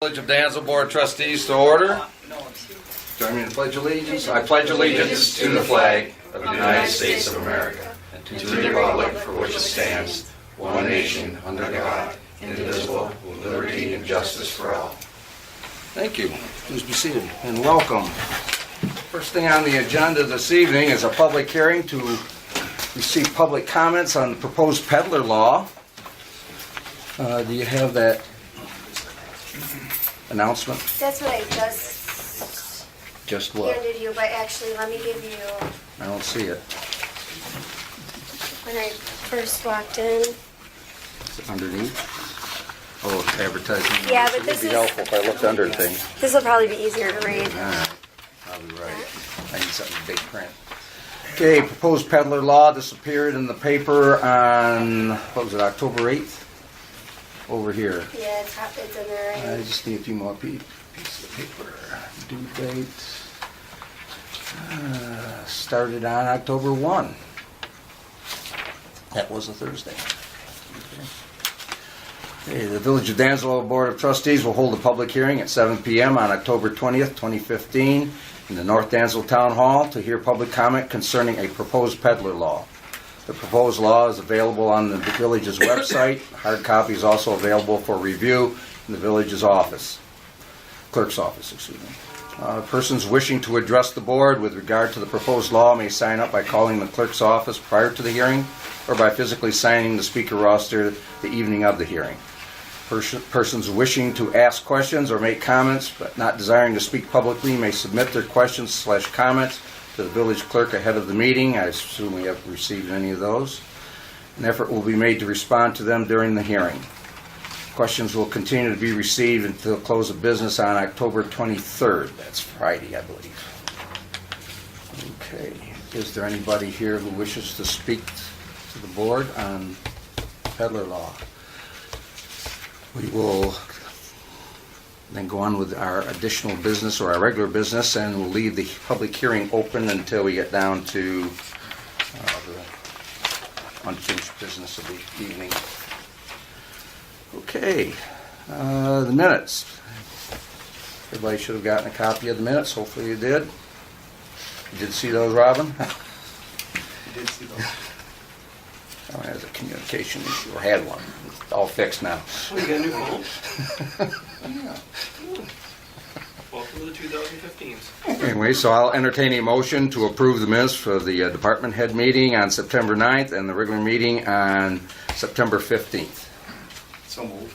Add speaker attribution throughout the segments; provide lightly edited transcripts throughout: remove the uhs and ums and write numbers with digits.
Speaker 1: Village of Dansville Board of Trustees to order. Join me in the Pledge of Allegiance. I pledge allegiance to the flag of the United States of America and to the republic for which it stands, one nation, under God, indivisible, with liberty and justice for all. Thank you. Please be seated and welcome. First thing on the agenda this evening is a public hearing to receive public comments on the proposed peddler law. Do you have that announcement?
Speaker 2: That's what I
Speaker 1: Just what?
Speaker 2: handed you, but actually, let me give you,
Speaker 1: I don't see it.
Speaker 2: when I first walked in.
Speaker 1: Is it underneath? Oh, it's advertising.
Speaker 2: Yeah, but
Speaker 1: It
Speaker 2: this
Speaker 1: would be
Speaker 2: is-
Speaker 1: helpful if I looked under things.
Speaker 2: This will probably be easier to read.
Speaker 1: Probably right. I need something big print. Okay, proposed peddler law. This appeared in the paper on, what was it, October 8th? Over here.
Speaker 2: Yeah, it's in there.
Speaker 1: I just need a few more pieces of paper. Due date. Started on October 1. That was a Thursday. Okay, the Village of Dansville Board of Trustees will hold a public hearing at 7 p.m. on October 20th, 2015 in the North Dansville Town Hall to hear public comment concerning a proposed peddler law. The proposed law is available on the village's website. Hard copy is also available for review in the village's office, clerk's office, excuse me. Persons wishing to address the board with regard to the proposed law may sign up by calling the clerk's office prior to the hearing or by physically signing the speaker roster the evening of the hearing. Persons wishing to ask questions or make comments but not desiring to speak publicly may submit their questions/comments to the village clerk ahead of the meeting. I assume we haven't received any of those. An effort will be made to respond to them during the hearing. Questions will continue to be received until close of business on October 23rd. That's Friday, I believe. Okay. Is there anybody here who wishes to speak to the board on peddler law? We will then go on with our additional business or our regular business, and we'll leave the public hearing open until we get down to the unfinished business of the evening. Okay, the minutes. Everybody should have gotten a copy of the minutes. Hopefully you did. You did see those, Robin?
Speaker 3: You did see those.
Speaker 1: Oh, there's a communication issue, or had one. It's all fixed now.
Speaker 3: Oh, you got a new phone?
Speaker 1: Yeah.
Speaker 3: Welcome to the 2015s.
Speaker 1: Anyway, so I'll entertain a motion to approve the minutes for the department head meeting on September 9th and the regular meeting on September 15th.
Speaker 3: So moved.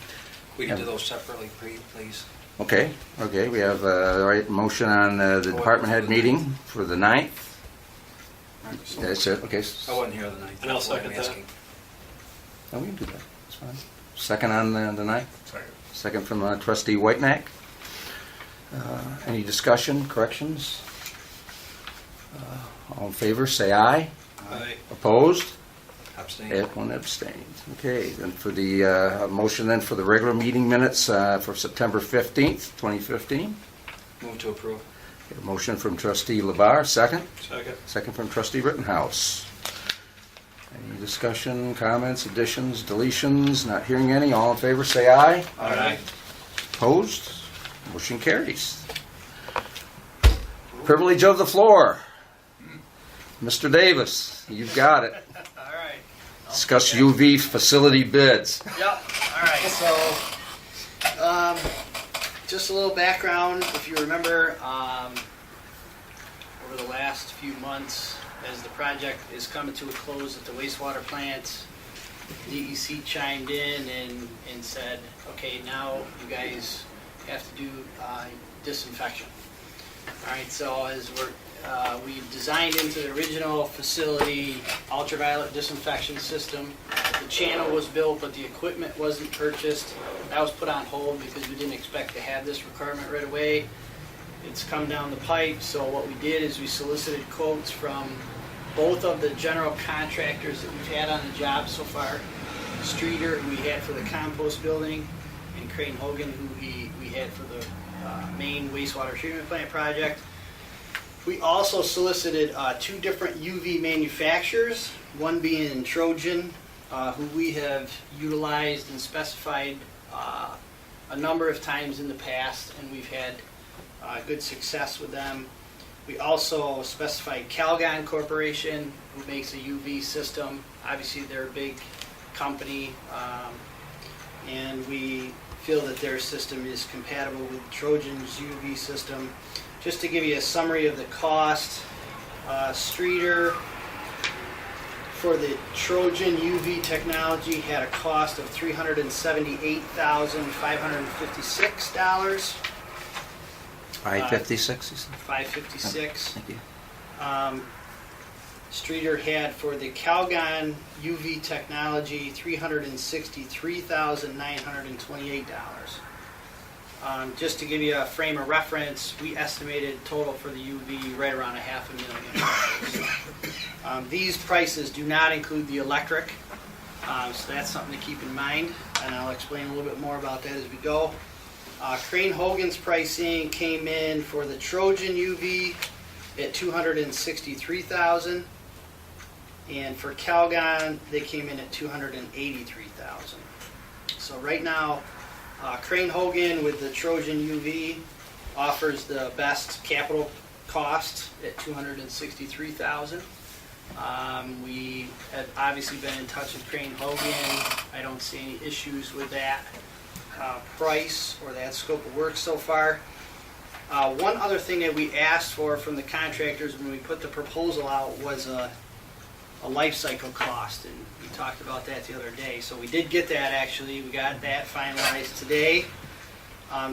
Speaker 4: We can do those separately, please.
Speaker 1: Okay, we have a right motion on the department head meeting for the 9th. That's it, okay.
Speaker 4: I wasn't here the night.
Speaker 3: And I'll second that.
Speaker 1: Oh, we can do that, that's fine. Second on the 9th?
Speaker 3: Second.
Speaker 1: Second from trustee Whitenack. Any discussion, corrections? All in favor, say aye.
Speaker 3: Aye.
Speaker 1: Opposed?
Speaker 4: Abstain.
Speaker 1: One abstained. Okay, then for the motion then for the regular meeting minutes for September 15th, 2015.
Speaker 4: Move to approve.
Speaker 1: A motion from trustee Labar, second.
Speaker 3: Second.
Speaker 1: Second from trustee Rittenhouse. Any discussion, comments, additions, deletions? Not hearing any. All in favor, say aye.
Speaker 3: Aye.
Speaker 1: Opposed? Motion carries. Privilege of the floor. Mr. Davis, you've got it.
Speaker 5: All right.
Speaker 1: Discuss UV facility bids.
Speaker 5: Yep. All right. So, just a little background. If you remember, over the last few months, as the project is coming to a close at the wastewater plant, DEC chimed in and said, okay, now you guys have to do disinfection. All right. So as we designed into the original facility ultraviolet disinfection system. The channel was built, but the equipment wasn't purchased. That was put on hold because we didn't expect to have this requirement right away. It's come down the pipe, so what we did is we solicited quotes from both of the general contractors that we've had on the job so far. Streeter, who we had for the compost building, and Crane Hogan, who we had for the main wastewater treatment plant project. We also solicited two different UV manufacturers, one being Trojan, who we have utilized and specified a number of times in the past, and we've had good success with them. We also specified Calgon Corporation, who makes a UV system. Obviously, they're a big company, and we feel that their system is compatible with Trojan's UV system. Just to give you a summary of the cost, Streeter for the Trojan UV technology had a cost of $378,556.
Speaker 1: I-56, you said?
Speaker 5: $556.
Speaker 1: Thank you.
Speaker 5: Streeter had for the Calgon UV technology $363,928. Just to give you a frame of reference, we estimated total for the UV right around $500,000. These prices do not include the electric, so that's something to keep in mind, and I'll explain a little bit more about that as we go. Crane Hogan's pricing came in for the Trojan UV at $263,000, and for Calgon they came in at $283,000. So right now, Crane Hogan with the Trojan UV offers the best capital cost at $263,000. We have obviously been in touch with Crane Hogan. I don't see any issues with that price or that scope of work so far. One other thing that we asked for from the contractors when we put the proposal out was a life cycle cost, and we talked about that the other day. So we did get that actually. We got that finalized today.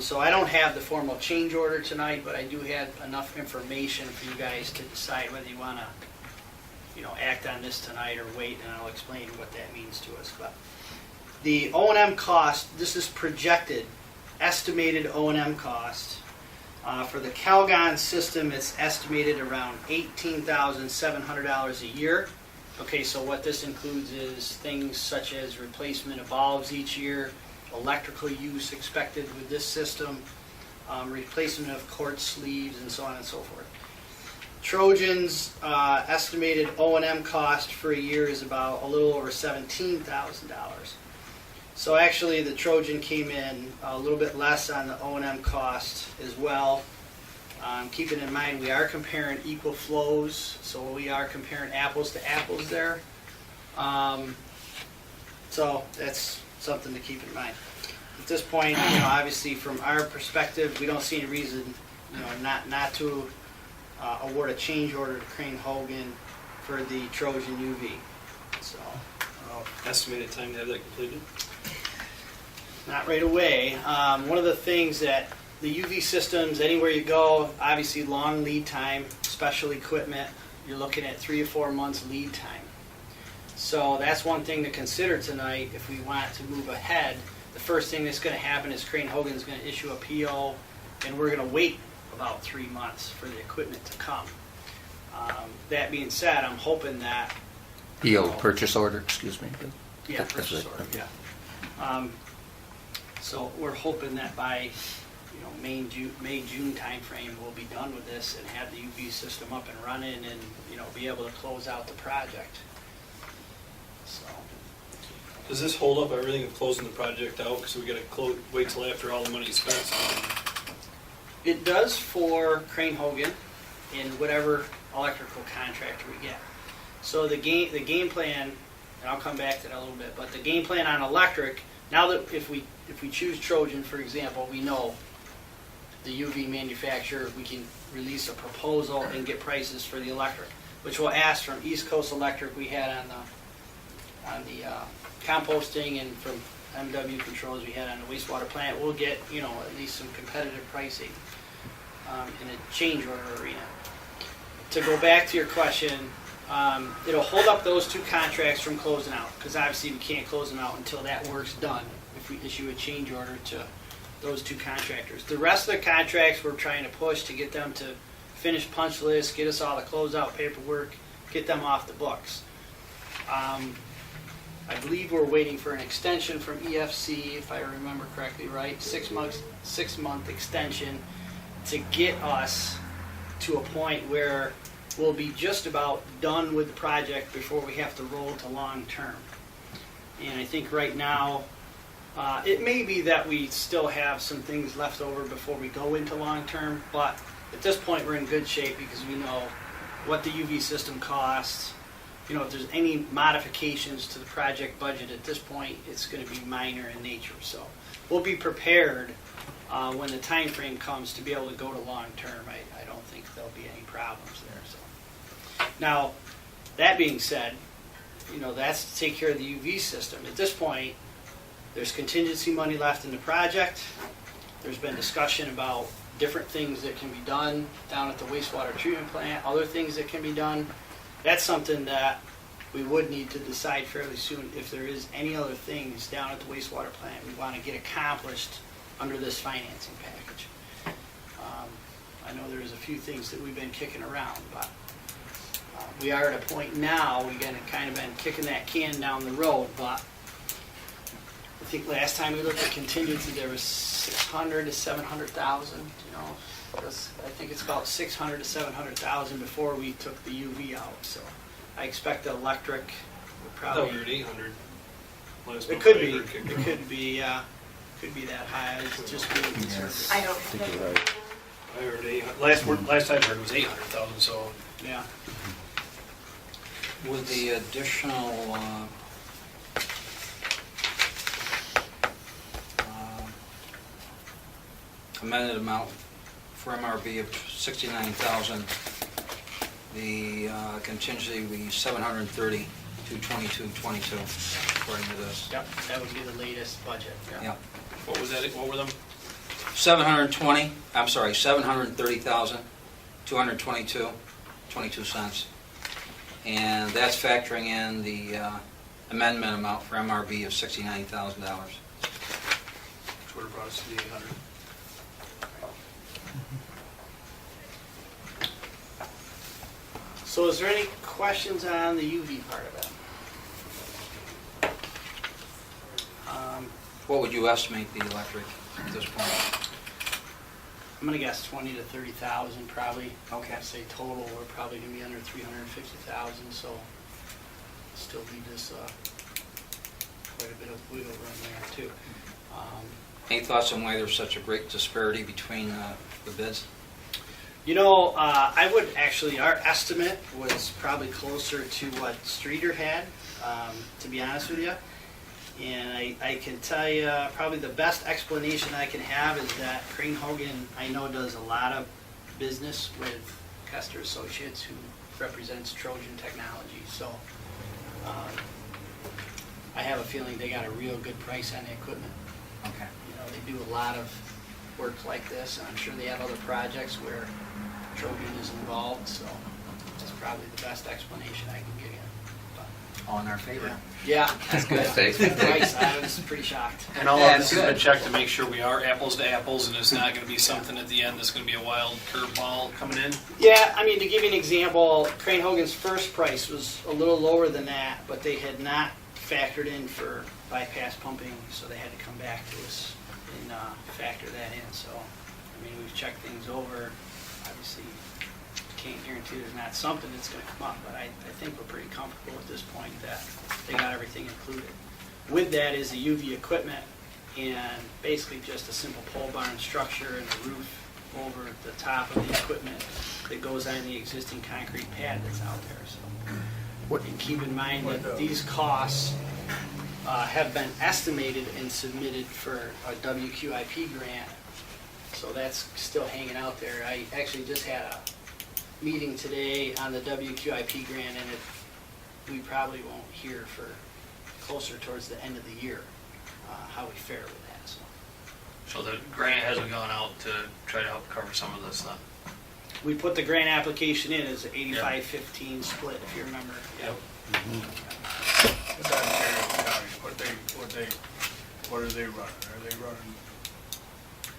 Speaker 5: So I don't have the formal change order tonight, but I do have enough information for you guys to decide whether you want to, act on this tonight or wait, and I'll explain what that means to us. But the O&M cost, this is projected, estimated O&M cost. For the Calgon system, it's estimated around $18,700 a year. Okay, so what this includes is things such as replacement of bulbs each year, electrical use expected with this system, replacement of quartz sleeves, and so on and so forth. Trojan's estimated O&M cost for a year is about a little over $17,000. So actually the Trojan came in a little bit less on the O&M cost as well. Keeping in mind we are comparing equal flows, so we are comparing apples to apples there. So that's something to keep in mind. At this point, obviously from our perspective, we don't see any reason, not to award a change order to Crane Hogan for the Trojan UV. So
Speaker 3: Estimated time to have that completed?
Speaker 5: not right away. One of the things that the UV systems, anywhere you go, obviously long lead time, special equipment, you're looking at 3 or 4 months lead time. So that's one thing to consider tonight if we want to move ahead. The first thing that's going to happen is Crane Hogan is going to issue a PO, and we're going to wait about 3 months for the equipment to come. That being said, I'm hoping that...
Speaker 1: PO, purchase order, excuse me.
Speaker 5: Yeah,
Speaker 1: That's
Speaker 5: purchase
Speaker 1: right.
Speaker 5: order, yeah. So we're hoping that by May, June timeframe, we'll be done with this and have the UV system up and running and be able to close out the project. So
Speaker 3: Does this hold up everything of closing the project out? Because we got to wait till after all the money's spent.
Speaker 5: it does for Crane Hogan in whatever electrical contractor we get. So the game plan, and I'll come back to that a little bit, but the game plan on electric, now that if we choose Trojan, for example, we know the UV manufacturer, we can release a proposal and get prices for the electric, which we'll ask from East Coast Electric we had on the composting, and from MW Controls we had on the wastewater plant. We'll get at least some competitive pricing in a change order arena. To go back to your question, it'll hold up those 2 contracts from closing out, because obviously we can't close them out until that work's done if we issue a change order to those 2 contractors. The rest of the contracts we're trying to push to get them to finish punch lists, get us all the closeout paperwork, get them off the books. I believe we're waiting for an extension from EFC, if I remember correctly, right? 6-month extension to get us to a point where we'll be just about done with the project before we have to roll to long term. And I think right now, It may be that we still have some things left over before we go into long-term, but at this point, we're in good shape because we know what the UV system costs. You know, if there's any modifications to the project budget at this point, it's going to be minor in nature. So we'll be prepared when the time frame comes to be able to go to long-term. I don't think there'll be any problems there. So now, that being said, you know, that's to take care of the UV system. At this point, there's contingency money left in the project. There's been discussion about different things that can be done down at the wastewater treatment plant, other things that can be done. That's something that we would need to decide fairly soon if there is any other things down at the wastewater plant we want to get accomplished under this financing package. I know there's a few things that we've been kicking around, but we are at a point now, we've kind of been kicking that can down the road, but I think last time we looked at contingency, there was 600 to 700,000, you know. I think it's about 600 to 700,000 before we took the UV out, so I expect the electric would
Speaker 3: I thought
Speaker 5: probably...
Speaker 3: we were at 800.
Speaker 5: It could be, could be that high, it's just being conservative.
Speaker 2: I don't have
Speaker 1: think
Speaker 2: it.
Speaker 1: you're right.
Speaker 3: I heard 800. Last time I heard was 800,000, so
Speaker 5: Yeah.
Speaker 4: With the additional amended amount for MRB of 69,000, the contingency would be 730 to 2222, according to this.
Speaker 5: Yep, that would be the latest budget.
Speaker 4: Yeah.
Speaker 3: what was that? What were them?
Speaker 4: 730,222.22 cents. And that's factoring in the amendment amount for MRB of $69,000.
Speaker 3: Which would have brought us to the 800.
Speaker 5: So is there any questions on the UV part of it?
Speaker 4: What would you estimate the electric at this point?
Speaker 5: I'm gonna guess 20 to 30,000 probably.
Speaker 4: Okay.
Speaker 5: I'd say total, we're probably gonna be under 350,000, so still leave this quite a bit of wiggle room there too.
Speaker 4: Any thoughts on why there's such a great disparity between the bids?
Speaker 5: You know, I would actually, our estimate was probably closer to what Streeter had, to be honest with you. And I can tell you, probably the best explanation I can have is that Crane Hogan, I know, does a lot of business with Kester Associates, who represents Trojan Technology. So I have a feeling they got a real good price on the equipment.
Speaker 4: Okay.
Speaker 5: You know, they do a lot of work like this, and I'm sure they have other projects where Trojan is involved, so that's probably the best explanation I can give you. But,
Speaker 4: All in our favor.
Speaker 5: yeah, that's good.
Speaker 1: Thanks.
Speaker 5: Price, I was pretty shocked.
Speaker 3: And all
Speaker 4: Yeah,
Speaker 3: of this has
Speaker 4: good.
Speaker 3: been checked to make sure we are apples to apples, and it's not going to be something at the end that's going to be a wild curveball coming in.
Speaker 5: Yeah, I mean, to give you an example, Crane Hogan's first price was a little lower than that, but they had not factored in for bypass pumping, so they had to come back to us and factor that in. So, I mean, we've checked things over. Obviously, can't guarantee there's not something that's going to come up, but I think we're pretty comfortable at this point that they got everything included. With that is the UV equipment and basically just a simple pole barn structure and a roof over the top of the equipment that goes on the existing concrete pad that's out there. So, and keep in mind that these costs have been estimated and submitted for a WQIP grant, so that's still hanging out there. I actually just had a meeting today on the WQIP grant, and we probably won't hear for closer towards the end of the year how we fare with that.
Speaker 3: So the grant hasn't gone out to try to help cover some of this then?
Speaker 5: We put the grant application in as an 85-15 split, if you remember.
Speaker 3: Yep.
Speaker 6: What's Ontario County, what are they running? Are they running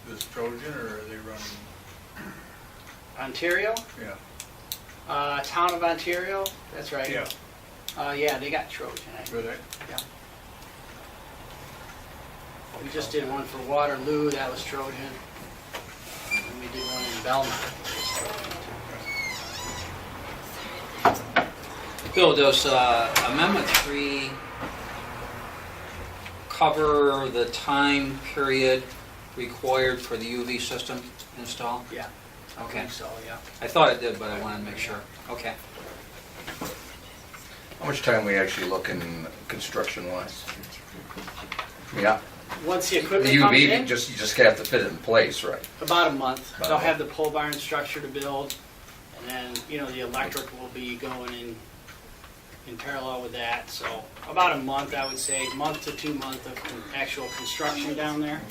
Speaker 6: this Trojan, or are they running,
Speaker 5: Ontario,
Speaker 6: yeah,
Speaker 5: town of Ontario, that's right.
Speaker 6: yeah,
Speaker 5: Yeah, they got Trojan.
Speaker 6: do they?
Speaker 5: Yeah. We just did one for Waterloo, that was Trojan. And we did one in Belmont.
Speaker 4: Bill, does Amendment 3 cover the time period required for the UV system install?
Speaker 5: Yeah. I
Speaker 4: Okay.
Speaker 5: think so, yeah.
Speaker 4: I thought it did, but I wanted to make sure. Okay.
Speaker 1: How much time we actually looking construction-wise? Yeah,
Speaker 5: Once the
Speaker 1: the
Speaker 5: equipment comes
Speaker 1: UV,
Speaker 5: in,
Speaker 1: you just have to fit it in place, right?
Speaker 5: about a month.
Speaker 1: About a
Speaker 5: They'll
Speaker 1: month.
Speaker 5: have the pole barn structure to build, and then, the electric will be going in parallel with that. So about a month, I would say, month to 2 months of actual construction down there.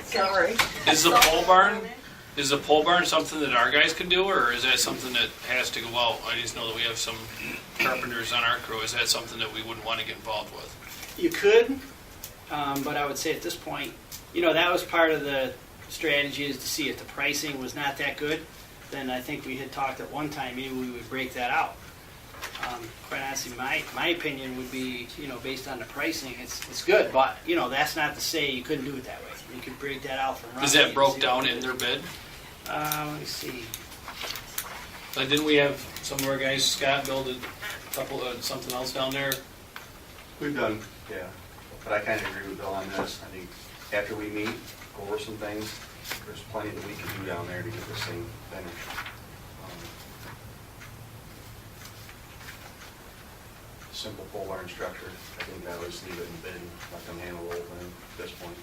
Speaker 7: Sorry.
Speaker 3: Is the pole barn something that our guys can do, or is that something that has to go out? I just know that we have some carpenters on our crew. Is that something that we wouldn't want to get involved with?
Speaker 5: You could, but I would say at this point, that was part of the strategy, is to see if the pricing was not that good. Then I think we had talked at one time, maybe we would break that out. Quite honestly, my opinion would be, based on the pricing, it's good, but, that's not to say you couldn't do it that way. You could break that out from
Speaker 3: Is
Speaker 5: roughly
Speaker 3: that
Speaker 5: and
Speaker 3: broke
Speaker 5: see
Speaker 3: down
Speaker 5: what
Speaker 3: in
Speaker 5: it
Speaker 3: their
Speaker 5: is.
Speaker 3: bid?
Speaker 5: Let me see.
Speaker 3: Like, didn't we have some of our guys, Scott, build a couple of something else down there?
Speaker 8: We've done, yeah, but I kind of agree with Bill on this. I think after we meet, go over some things, there's plenty that we can do down there to get this thing finished. Simple pole barn structure, I think that was leave it in bid and let them handle the whole thing at this point.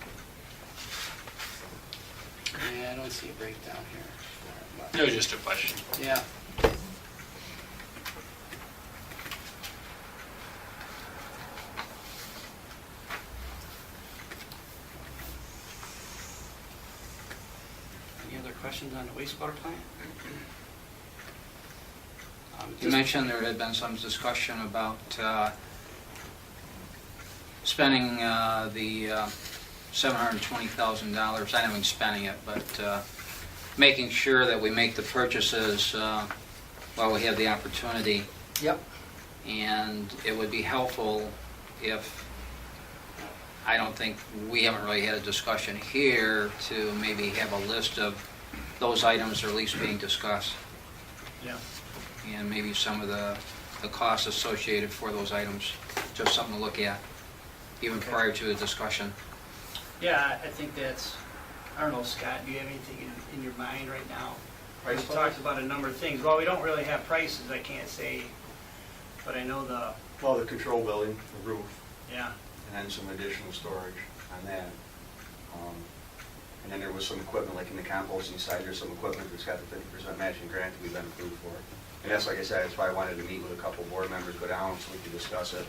Speaker 5: Yeah, I don't see a breakdown here.
Speaker 3: It was just a question.
Speaker 5: Yeah. Any other questions on the wastewater plant?
Speaker 4: You mentioned there had been some discussion about spending the $720,000, I don't mean spending it, but making sure that we make the purchases while we have the opportunity.
Speaker 5: Yep.
Speaker 4: And it would be helpful if, I don't think, we haven't really had a discussion here, to maybe have a list of those items at least being discussed,
Speaker 5: Yeah.
Speaker 4: and maybe some of the costs associated for those items, just something to look at, even
Speaker 5: Okay.
Speaker 4: prior to the discussion.
Speaker 5: Yeah, I think that's, I don't know, Scott, do you have anything in your mind right now? We
Speaker 8: Price
Speaker 5: talked about a number of things. Well, we don't really have prices, I can't say, but I know
Speaker 8: Well, the control building, the roof,
Speaker 5: yeah.
Speaker 8: and then some additional storage on that. And then there was some equipment, like in the composting side, there's some equipment that's got the 50% matching grant that we've been approved for. And that's, like I said, that's why I wanted to meet with a couple board members, go down so we could discuss it,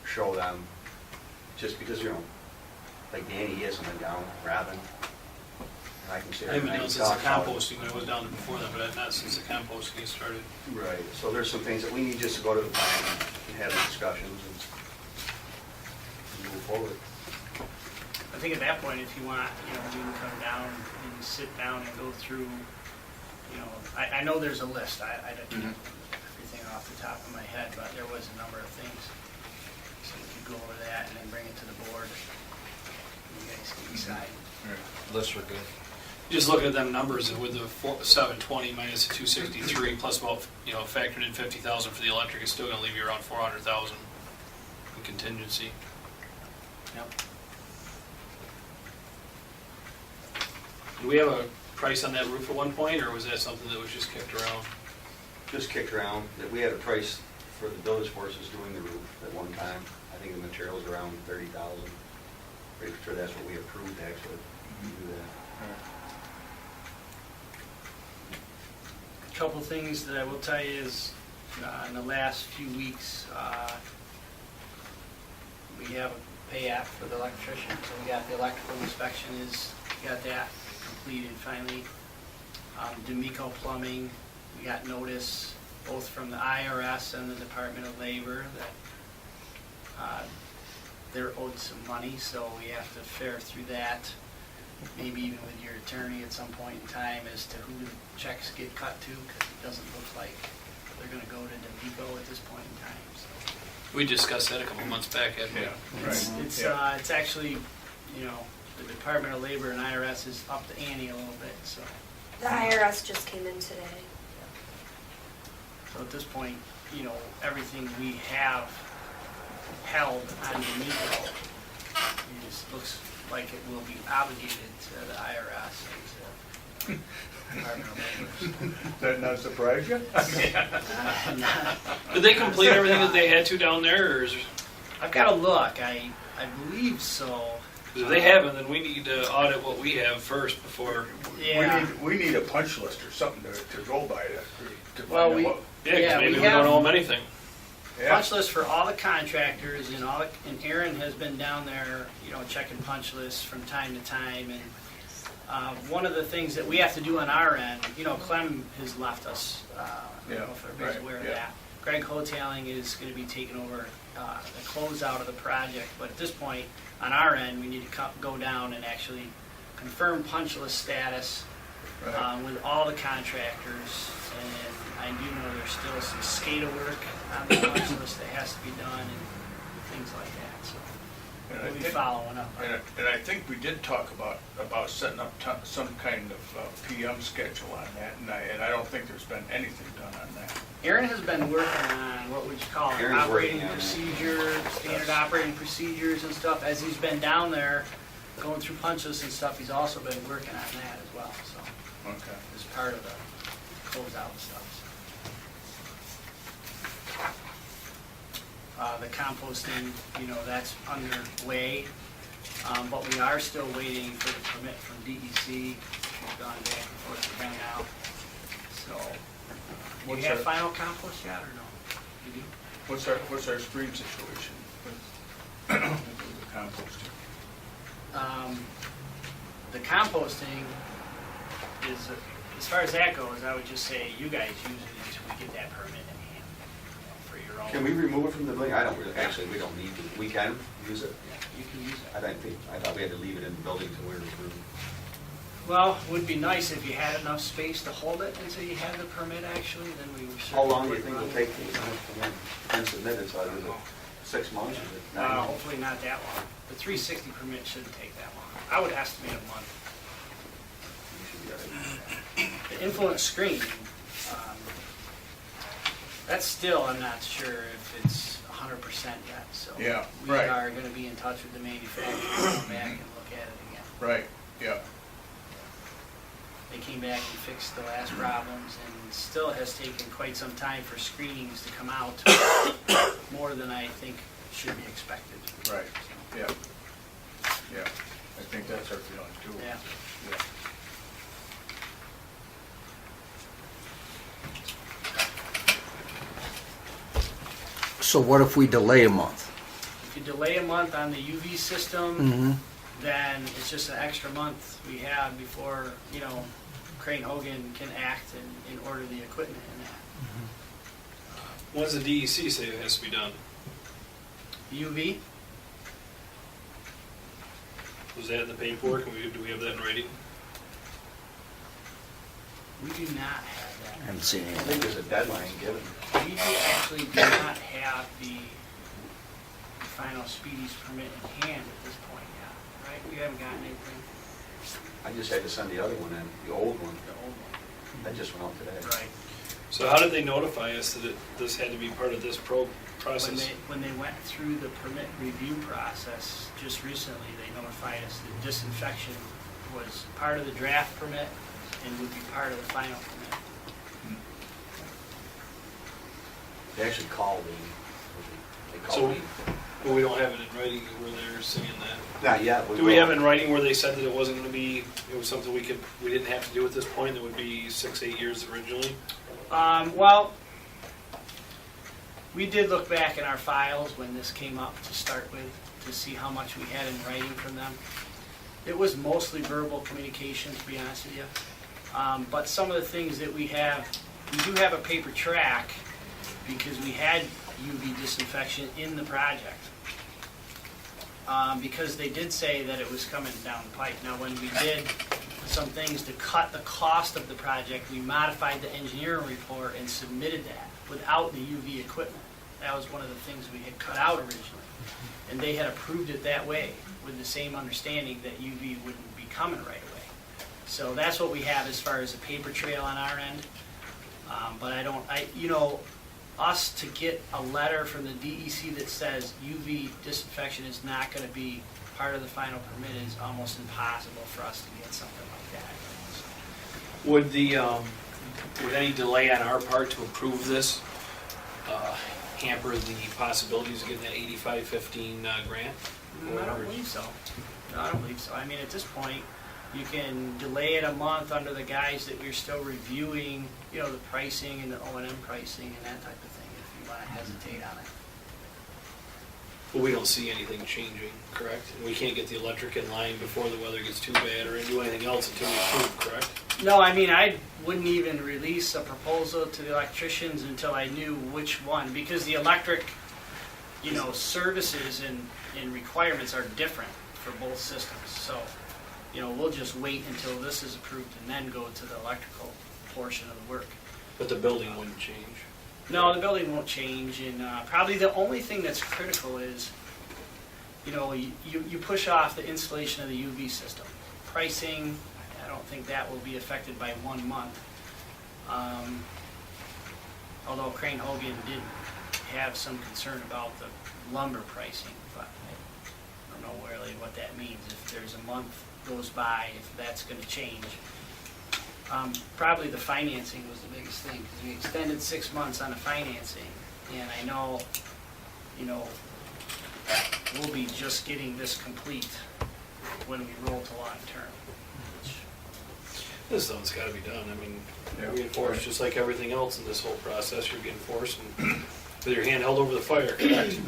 Speaker 8: show them, just because, like Danny, he hasn't been down, Robin, and I can say.
Speaker 3: I haven't been down since the composting, when I was down there before that, but not since the composting started.
Speaker 8: Right, so there's some things that we need just to go to the plant and have the discussions and move forward.
Speaker 5: I think at that point, if you want, we can come down and sit down and go through, I know there's a list. I don't know everything off the top of my head, but there was a number of things. So we could go over that and then bring it to the board. You guys can decide.
Speaker 4: Lists are good.
Speaker 3: Just looking at them numbers, with the 720 minus the 263, plus about, factored in 50,000 for the electric, it's still gonna leave you around 400,000 in contingency.
Speaker 5: Yep.
Speaker 3: Do we have a price on that roof at one point, or was that something that was just kicked around?
Speaker 8: Just kicked around, that we had a price for the village forces doing the roof at one time. I think the material's around 30,000. Pretty sure that's what we approved, actually, to do that.
Speaker 5: A couple things that I will tell you is, in the last few weeks, we have a pay app for the electrician. So we got the electrical inspection got that completed finally. D'Amico Plumbing, we got notice both from the IRS and the Department of Labor that they're owed some money, so we have to fare through that. Maybe even with your attorney at some point in time as to who the checks get cut to, because it doesn't look like they're gonna go to D'Amico at this point in time, so.
Speaker 3: We discussed that a couple months back, hadn't we?
Speaker 6: Right.
Speaker 5: It's actually, the Department of Labor and IRS is up the ante a little bit, so.
Speaker 2: The IRS just came in today.
Speaker 5: So at this point, everything we have held on the meter. It just looks like it will be obligated to the IRS and to Department of Labor.
Speaker 6: Does that not surprise you?
Speaker 3: Did they complete everything that they had to down there, or is there?
Speaker 5: I've got to look. I believe so.
Speaker 3: 'Cause if they haven't, then we need to audit what we have first before.
Speaker 5: Yeah.
Speaker 6: We need a punch list or something to go by to
Speaker 5: Well,
Speaker 6: find out what.
Speaker 3: Yeah, 'cause
Speaker 5: Yeah,
Speaker 3: maybe
Speaker 5: we
Speaker 3: we don't
Speaker 5: have-
Speaker 3: owe them anything.
Speaker 6: Yeah.
Speaker 5: Punch list for all the contractors and and Aaron has been down there, checking punch lists from time to time. And one of the things that we have to do on our end, Clem has left us, I don't know if everybody's
Speaker 6: right,
Speaker 5: aware of
Speaker 6: yeah.
Speaker 5: that. Greg Hotailing is going to be taking over the closeout of the project, but at this point, on our end, we need to go down and actually confirm punch list status
Speaker 6: Right.
Speaker 5: with all the contractors. And I do know there's still some SCADA work on the punch list that has to be done and things like that, so
Speaker 6: And I
Speaker 5: we'll be
Speaker 6: think-
Speaker 5: following up.
Speaker 6: And I think we did talk about setting up some kind of PM schedule on that, and I don't think there's been anything done on that.
Speaker 5: Aaron has been working on what would you call it,
Speaker 8: Aaron's
Speaker 5: operating
Speaker 8: working on that.
Speaker 5: procedures, standard operating procedures and stuff. As he's been down there going through punch lists and stuff, he's also been working on that as well, so
Speaker 6: Okay.
Speaker 5: as part of the closeout stuff. The composting, that's underway, but we are still waiting for the permit from DEC. We've gone back and forth with them now. So, do
Speaker 6: What's
Speaker 5: you have
Speaker 6: our-
Speaker 5: final compost yet, or no? You do?
Speaker 6: What's our stream situation with the composting?
Speaker 5: The composting is, as far as that goes, I would just say you guys use it until we get that permit in hand for your own.
Speaker 8: Can we remove it from the building? I don't really, actually, we don't need to. We can use it.
Speaker 5: Yeah, you can use it.
Speaker 8: I thought we had to leave it in the building until we were approved.
Speaker 5: Well, it would be nice if you had enough space to hold it until you had the permit actually, then we would
Speaker 8: How
Speaker 5: certainly.
Speaker 8: long do you think it'll take to get submitted, so is it 6 months, is it 9 months?
Speaker 5: Hopefully not that long. The 360 permit shouldn't take that long. I would estimate a month.
Speaker 8: You should be all right.
Speaker 5: The influence screen, that's still, I'm not sure if it's 100% yet, so.
Speaker 6: Yeah,
Speaker 5: We
Speaker 6: right.
Speaker 5: are gonna be in touch with the manufacturer, come back and look at it again.
Speaker 6: Right, yeah.
Speaker 5: They came back and fixed the last problems, and still has taken quite some time for screenings to come out, more than I think should be expected.
Speaker 6: Right, yeah. Yeah, I think that's our feeling too.
Speaker 5: Yeah.
Speaker 6: Yeah.
Speaker 1: So what if we delay a month?
Speaker 5: If you delay a month on the UV system,
Speaker 1: Mm-hmm.
Speaker 5: then it's just an extra month we have before, Crane Hogan can act and order the equipment and that.
Speaker 3: What does the DEC say it has to be done?
Speaker 5: UV,
Speaker 3: Was that in the paperwork? Do we have that in writing?
Speaker 5: we do not have
Speaker 1: I
Speaker 5: that.
Speaker 1: haven't seen
Speaker 8: I
Speaker 1: anything.
Speaker 8: think there's a deadline given.
Speaker 5: We actually do not have the final Speedies permit in hand at this point yet, right? We haven't gotten anything,
Speaker 8: I just had to send the other one in, the old one.
Speaker 5: the old one.
Speaker 8: That just went out today.
Speaker 5: Right.
Speaker 3: So how did they notify us that this had to be part of this process?
Speaker 5: When they went through the permit review process, just recently, they notified us that disinfection was part of the draft permit and would be part of the final permit.
Speaker 8: They actually called me. They
Speaker 3: So-
Speaker 8: called me.
Speaker 3: But we don't have it in writing where they're saying that.
Speaker 8: Not yet.
Speaker 3: Do we have it in writing where they said that it wasn't going to be, it was something we didn't have to do at this point, that would be 6-8 years originally?
Speaker 5: Well, we did look back in our files when this came up to start with, to see how much we had in writing from them. It was mostly verbal communication, to be honest with you. But some of the things that we do have a paper track, because we had UV disinfection in the project. Because they did say that it was coming down the pipe. Now, when we did some things to cut the cost of the project, we modified the engineering report and submitted that without the UV equipment. That was one of the things we had cut out originally. And they had approved it that way, with the same understanding that UV wouldn't be coming right away. So that's what we have as far as a paper trail on our end. But us to get a letter from the DEC that says UV disinfection is not gonna be part of the final permit is almost impossible for us to get something like that.
Speaker 3: Would would any delay on our part to approve this hamper the possibilities of getting that 8515 grant?
Speaker 5: I don't believe so. No, I don't believe so. I mean, at this point, you can delay it a month under the guise that we're still reviewing, you know, the pricing and the O&M pricing and that type of thing, if you want to hesitate on it.
Speaker 3: But we don't see anything changing, correct? And we can't get the electric in line before the weather gets too bad or do anything else until we approve, correct?
Speaker 5: No, I mean, I wouldn't even release a proposal to the electricians until I knew which one, because the electric, you know, services and requirements are different for both systems. So, you know, we'll just wait until this is approved and then go to the electrical portion of the work.
Speaker 3: But the building wouldn't change.
Speaker 5: No, the building won't change, and probably the only thing that's critical is, you know, you push off the installation of the UV system. Pricing, I don't think that will be affected by 1 month. Although Crane Hogan did have some concern about the lumber pricing, but I don't know really what that means. If there's a month goes by, if that's going to change. Probably the financing was the biggest thing, because we extended 6 months on the financing, and I know, you know, we'll be just getting this complete when we roll to long term.
Speaker 3: This one's got to be done. I mean,
Speaker 6: Yeah.
Speaker 3: reinforced just like everything else in this whole process. You're getting forced and with your hand held over the fire, correct?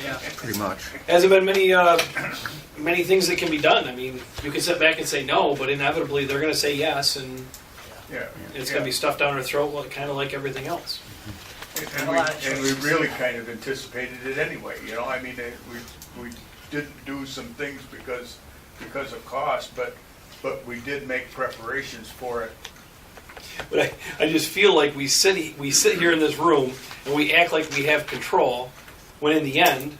Speaker 5: Yeah.
Speaker 1: Pretty much.
Speaker 3: Hasn't been many things that can be done. I mean, you can sit back and say no, but inevitably they're going to say yes, and
Speaker 6: Yeah.
Speaker 3: it's going to be stuffed down our throat, kind of like everything else.
Speaker 6: And we really kind of anticipated it anyway, you know, I mean, we didn't do some things because of cost, but we did make preparations for it.
Speaker 3: But I just feel like we sit here in this room and we act like we have control, when in the end,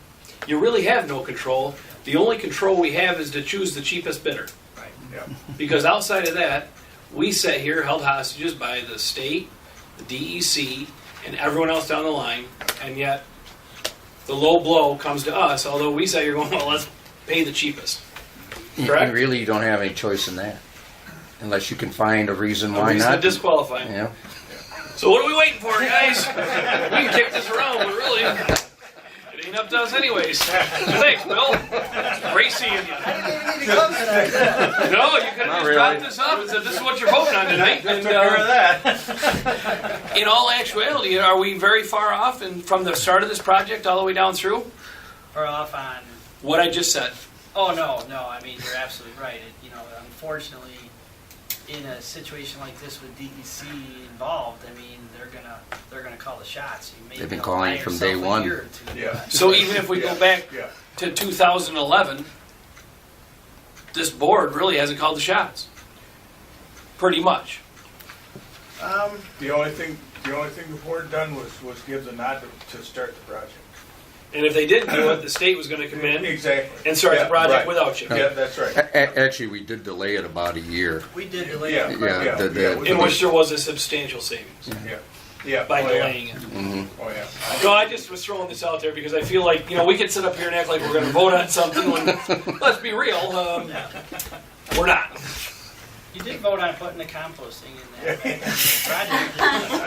Speaker 3: you really have no control. The only control we have is to choose the cheapest bidder.
Speaker 5: Right.
Speaker 6: Yeah.
Speaker 3: Because outside of that, we sit here held hostages by the state, the DEC, and everyone else down the line, and yet the low blow comes to us, although we say you're going, well, let's pay the cheapest. Correct?
Speaker 1: And really, you don't have any choice in that, unless you can find a reason why
Speaker 3: Reason to
Speaker 1: not.
Speaker 3: disqualify.
Speaker 1: Yeah.
Speaker 3: So what are we waiting for, guys? We can kick this around, but really, it ain't up to us anyways. Thanks, Bill. Great seeing you. No, you could have just dropped this up and said, this is what you're voting on tonight. And, in all actuality, are we very far off from the start of this project all the way down through?
Speaker 5: Or off on.
Speaker 3: What I just said.
Speaker 5: Oh no! I mean, you're absolutely right. You know, unfortunately, in a situation like this with DEC involved, I mean, they're gonna call the shots. You may
Speaker 1: They've been
Speaker 5: be
Speaker 1: calling
Speaker 5: by
Speaker 1: from
Speaker 5: yourself
Speaker 1: day
Speaker 5: a
Speaker 1: one.
Speaker 5: year or two.
Speaker 6: Yeah.
Speaker 3: So even if we go back
Speaker 6: Yeah.
Speaker 3: to 2011, this board really hasn't called the shots. Pretty much.
Speaker 6: The only thing the board done was give the nod to start the project.
Speaker 3: And if they didn't do it, the state was going to come in
Speaker 6: Exactly.
Speaker 3: and start the
Speaker 6: Yeah,
Speaker 3: project
Speaker 6: right.
Speaker 3: without you.
Speaker 6: Yeah, that's right.
Speaker 1: Actually, we did delay it about a year.
Speaker 5: We did delay
Speaker 6: Yeah,
Speaker 5: it.
Speaker 1: Yeah, the-
Speaker 3: In which there was a substantial savings
Speaker 6: Yeah.
Speaker 3: by
Speaker 6: Oh, yeah.
Speaker 3: delaying it.
Speaker 6: Oh, yeah.
Speaker 3: No, I just was throwing this out there because I feel like, we could sit up here and act like we're going to vote on something when, let's be real, we're not.
Speaker 5: You did vote on putting the composting in that project.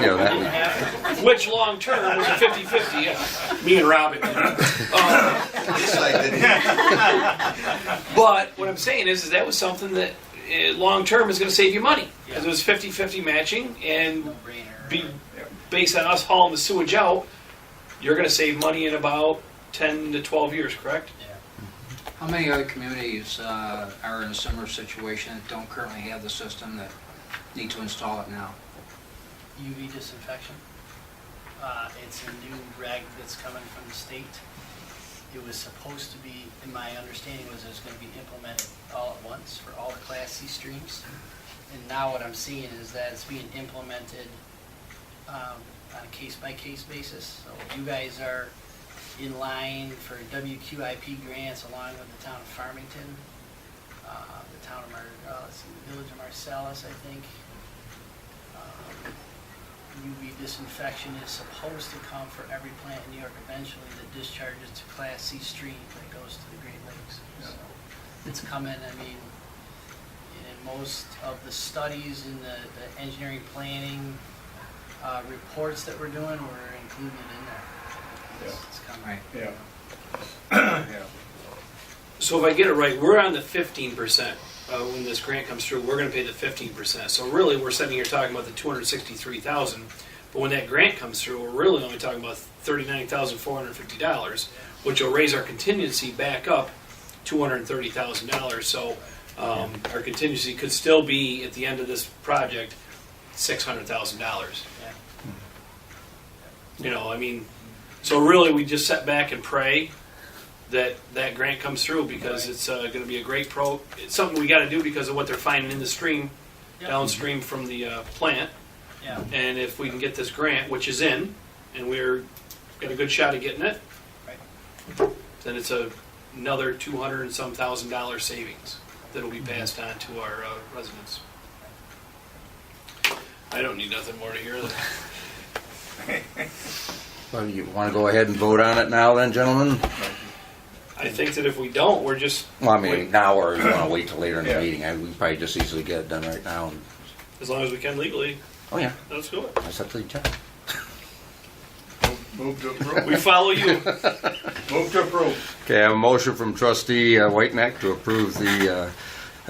Speaker 1: Yeah, that
Speaker 5: Didn't
Speaker 1: we-
Speaker 5: happen.
Speaker 3: Which long term was a 50-50, yeah. Me and Robin did. But what I'm saying is that was something that long term is going to save you money. Because it was 50-50 matching, and
Speaker 5: No-brainer.
Speaker 3: based on us hauling the sewage out, you're going to save money in about 10 to 12 years, correct?
Speaker 4: How many other communities are in a similar situation that don't currently have the system that need to install it now?
Speaker 5: UV disinfection. It's a new reg that's coming from the state. It was supposed to be, in my understanding, was it was going to be implemented all at once for all the Class C streams. And now what I'm seeing is that it's being implemented on a case-by-case basis. So you guys are in line for WQIP grants along with the town of Farmington, the town of the village of Marcellus, I think. UV disinfection is supposed to come for every plant in New York eventually that discharges to Class C stream that goes to the Great Lakes. So it's coming, I mean, in most of the studies and the engineering planning reports that we're doing, we're including it in there. It's coming.
Speaker 4: Right.
Speaker 6: Yeah. Yeah.
Speaker 3: So if I get it right, we're on the 15%. When this grant comes through, we're gonna pay the 15%. So really, we're sitting here talking about the $263,000. But when that grant comes through, we're really only talking about $39,450, which will raise our contingency back up $230,000. So our contingency could still be, at the end of this project, $600,000.
Speaker 5: Yeah.
Speaker 3: You know, I mean, so really, we just sit back and pray that that grant comes through, because it's going to be a great it's something we got to do because of what they're finding in the stream,
Speaker 5: Yep.
Speaker 3: downstream from the plant.
Speaker 5: Yeah.
Speaker 3: And if we can get this grant, which is in, and we're got a good shot at getting it,
Speaker 5: Right.
Speaker 3: then it's another $200 and some thousand savings that will be passed on to our residents. I don't need nothing more to hear that.
Speaker 1: Well, you want to go ahead and vote on it now then, gentlemen?
Speaker 3: I think that if we don't, we're just,
Speaker 1: Well, I mean, now, or you want to wait till later in the
Speaker 6: Yeah.
Speaker 1: meeting? We probably just easily get it done right now.
Speaker 3: as long as we can legally,
Speaker 1: Oh, yeah,
Speaker 3: let's do it.
Speaker 1: that's up to the judge.
Speaker 6: Move to approve.
Speaker 3: We follow you.
Speaker 6: Move to approve.
Speaker 1: Okay, I have a motion from trustee Whiteneck to approve the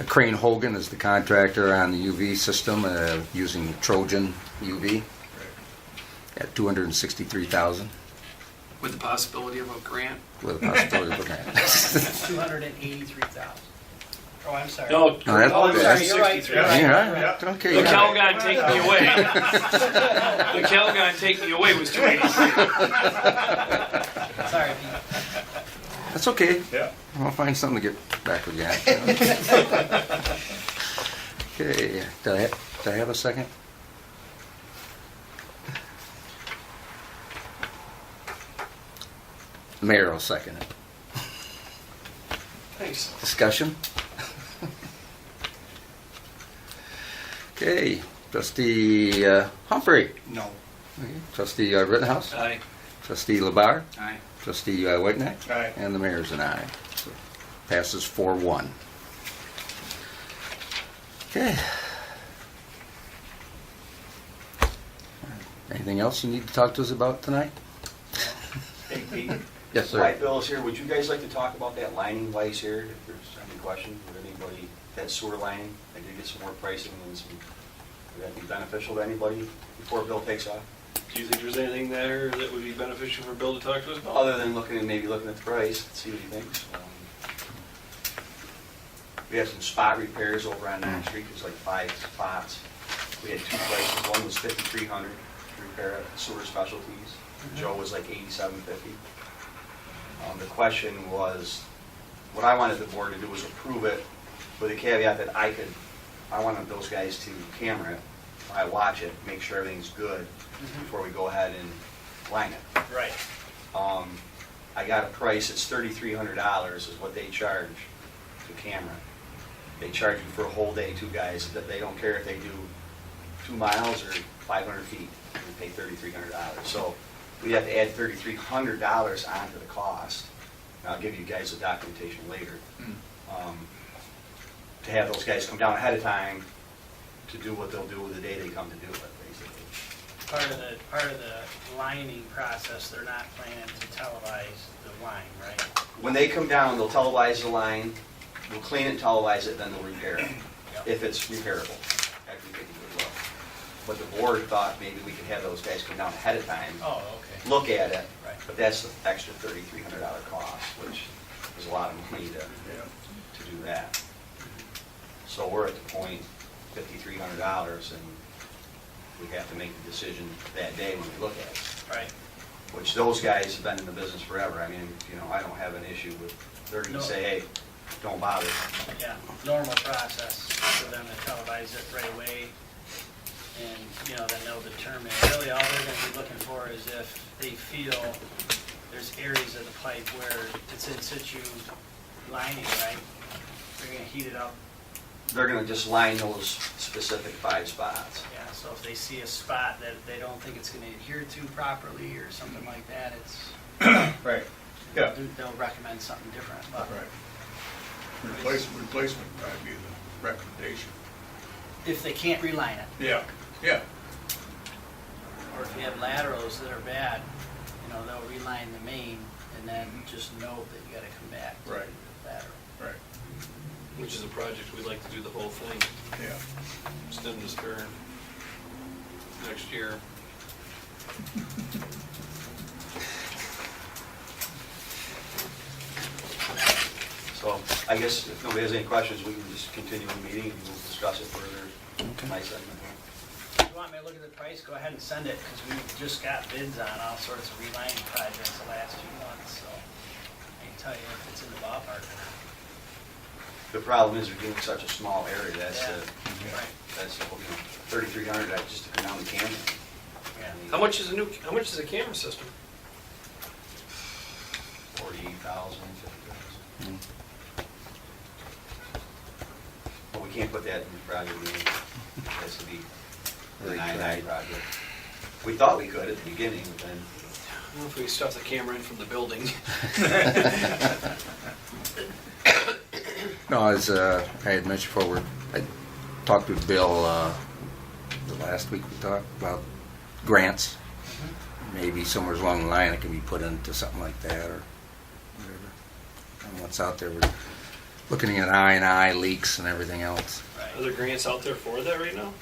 Speaker 1: Crane Hogan as the contractor on the UV system using Trojan UV at $263,000
Speaker 3: With the possibility of a grant.
Speaker 1: with a possibility of a grant.
Speaker 5: 283,000. Oh, I'm sorry.
Speaker 3: No,
Speaker 1: No, that's-
Speaker 5: Oh, I'm sorry,
Speaker 1: that's-
Speaker 5: you're right. You're right.
Speaker 1: Yeah,
Speaker 6: Yeah.
Speaker 1: okay.
Speaker 3: the
Speaker 1: yeah.
Speaker 3: Calgon take me away. The Calgon take me away was 283.
Speaker 5: Sorry, Pete.
Speaker 1: That's okay.
Speaker 6: Yeah.
Speaker 1: I'll find something to get back with you. Okay, did I have a second? Mayor will second it.
Speaker 3: Thanks.
Speaker 1: Discussion? Okay, trustee Humphrey.
Speaker 8: No.
Speaker 1: Okay, trustee Rittenhouse.
Speaker 3: Aye.
Speaker 1: Trustee Labar.
Speaker 4: Aye.
Speaker 1: Trustee Whiteneck.
Speaker 6: Aye.
Speaker 1: And the mayor's an aye. So passes 4-1. Okay. Anything else you need to talk to us about tonight?
Speaker 8: Hey, Pete.
Speaker 1: Yes, sir.
Speaker 8: White Bill is here. Would you guys like to talk about that lining while he's here? If there's any questions, would anybody, that sewer lining, I did get some more pricing and some, would that be beneficial to anybody before Bill takes off?
Speaker 3: Do you think there's anything there that would be beneficial for Bill to talk to us about?
Speaker 8: Other than maybe looking at the price, see what he thinks. We have some spot repairs over on 9th Street. There's like 5 spots. We had 2 prices. One was $5,300 to repair at Sewer Specialties. Joe was like $87.50. The question was, what I wanted the board to do was approve it with a caveat that I wanted those guys to camera it, I watch it, make sure everything's good before we go ahead and line it.
Speaker 5: Right.
Speaker 8: I got a price, it's $3,300 is what they charge to camera. They charge you for a whole day, 2 guys, that they don't care if they do 2 miles or 500 feet, they pay $3,300. So we have to add $3,300 onto the cost. And I'll give you guys the documentation later. To have those guys come down ahead of time to do what they'll do the day they come to do it, basically.
Speaker 5: Part of the lining process, they're not planning to televise the line, right?
Speaker 8: When they come down, they'll televise the line, we'll clean it and televise it, then they'll repair it,
Speaker 5: Yep.
Speaker 8: if it's repairable, after we take a good look. But the board thought maybe we could have those guys come down ahead of time,
Speaker 5: Oh, okay.
Speaker 8: look at it,
Speaker 5: Right.
Speaker 8: but that's the extra $3,300 cost, which is a lot of money to do that. So we're at the point, $5,300, and we have to make the decision that day when we look at it.
Speaker 5: Right.
Speaker 8: Which those guys have been in the business forever. I mean, I don't have an issue with, they're gonna
Speaker 5: No.
Speaker 8: say, hey, don't bother.
Speaker 5: Yeah, normal process for them to televise it right away. And, then they'll determine, really all they're gonna be looking for is if they feel there's areas of the pipe where it's in situ lining, right? They're gonna heat it up
Speaker 8: They're gonna just line those specific 5 spots.
Speaker 5: Yeah, so if they see a spot that they don't think it's gonna adhere to properly or something like that, it's,
Speaker 6: Right, yeah,
Speaker 5: they'll recommend something different, but
Speaker 6: right. Replacement would probably be the recommendation.
Speaker 5: if they can't reline it,
Speaker 6: Yeah, yeah,
Speaker 5: or if you have laterals that are bad, you know, they'll reline the main and then just note that you gotta come back to
Speaker 6: Right.
Speaker 5: the lateral.
Speaker 6: right,
Speaker 3: Which is a project we'd like to do the whole thing,
Speaker 6: yeah.
Speaker 3: stem to stern, next year.
Speaker 8: So I guess if nobody has any questions, we can just continue the meeting and we'll discuss it further. My segment.
Speaker 5: If you want me to look at the price, go ahead and send it, because we've just got bids on all sorts of relining projects the last few months, so I can tell you if it's in the ballpark or not.
Speaker 8: The problem is we're doing such a small area, that's the,
Speaker 5: Right.
Speaker 8: that's, you know, 3,300, that's just to come down the canyon.
Speaker 5: Yeah.
Speaker 3: How much is a camera system?
Speaker 8: 40,000, 50,000. But we can't put that in the project, it has to be the
Speaker 1: Very
Speaker 8: 99 project. We thought we could at the beginning, but then,
Speaker 3: Well, if we stuff the camera in from the building.
Speaker 1: No, as I had mentioned before, I talked with Bill the last week, we talked about grants. Maybe somewhere along the line it can be put into something like that or whatever. And what's out there, we're looking at I&I leaks and everything else.
Speaker 3: Are there grants out there for that right now?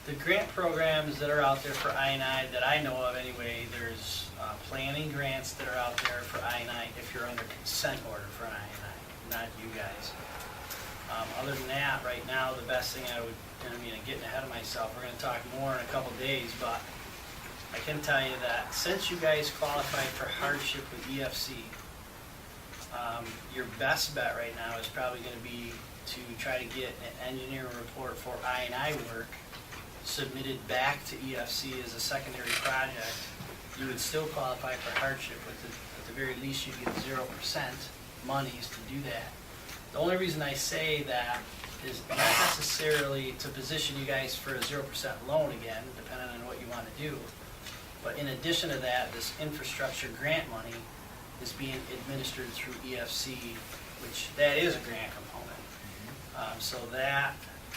Speaker 5: The grant programs that are out there for I&I, that I know of anyway, there's planning grants that are out there for I&I if you're under consent order for an I&I, not you guys. Other than that, right now, the best thing I'm getting ahead of myself, we're gonna talk more in a couple days, but I can tell you that since you guys qualified for hardship with EFC, your best bet right now is probably gonna be to try to get an engineering report for I&I work submitted back to EFC as a secondary project. You would still qualify for hardship, at the very least you'd get 0% monies to do that. The only reason I say that is not necessarily to position you guys for a 0% loan again, depending on what you want to do. But in addition to that, this infrastructure grant money is being administered through EFC, which that is a grant component. So that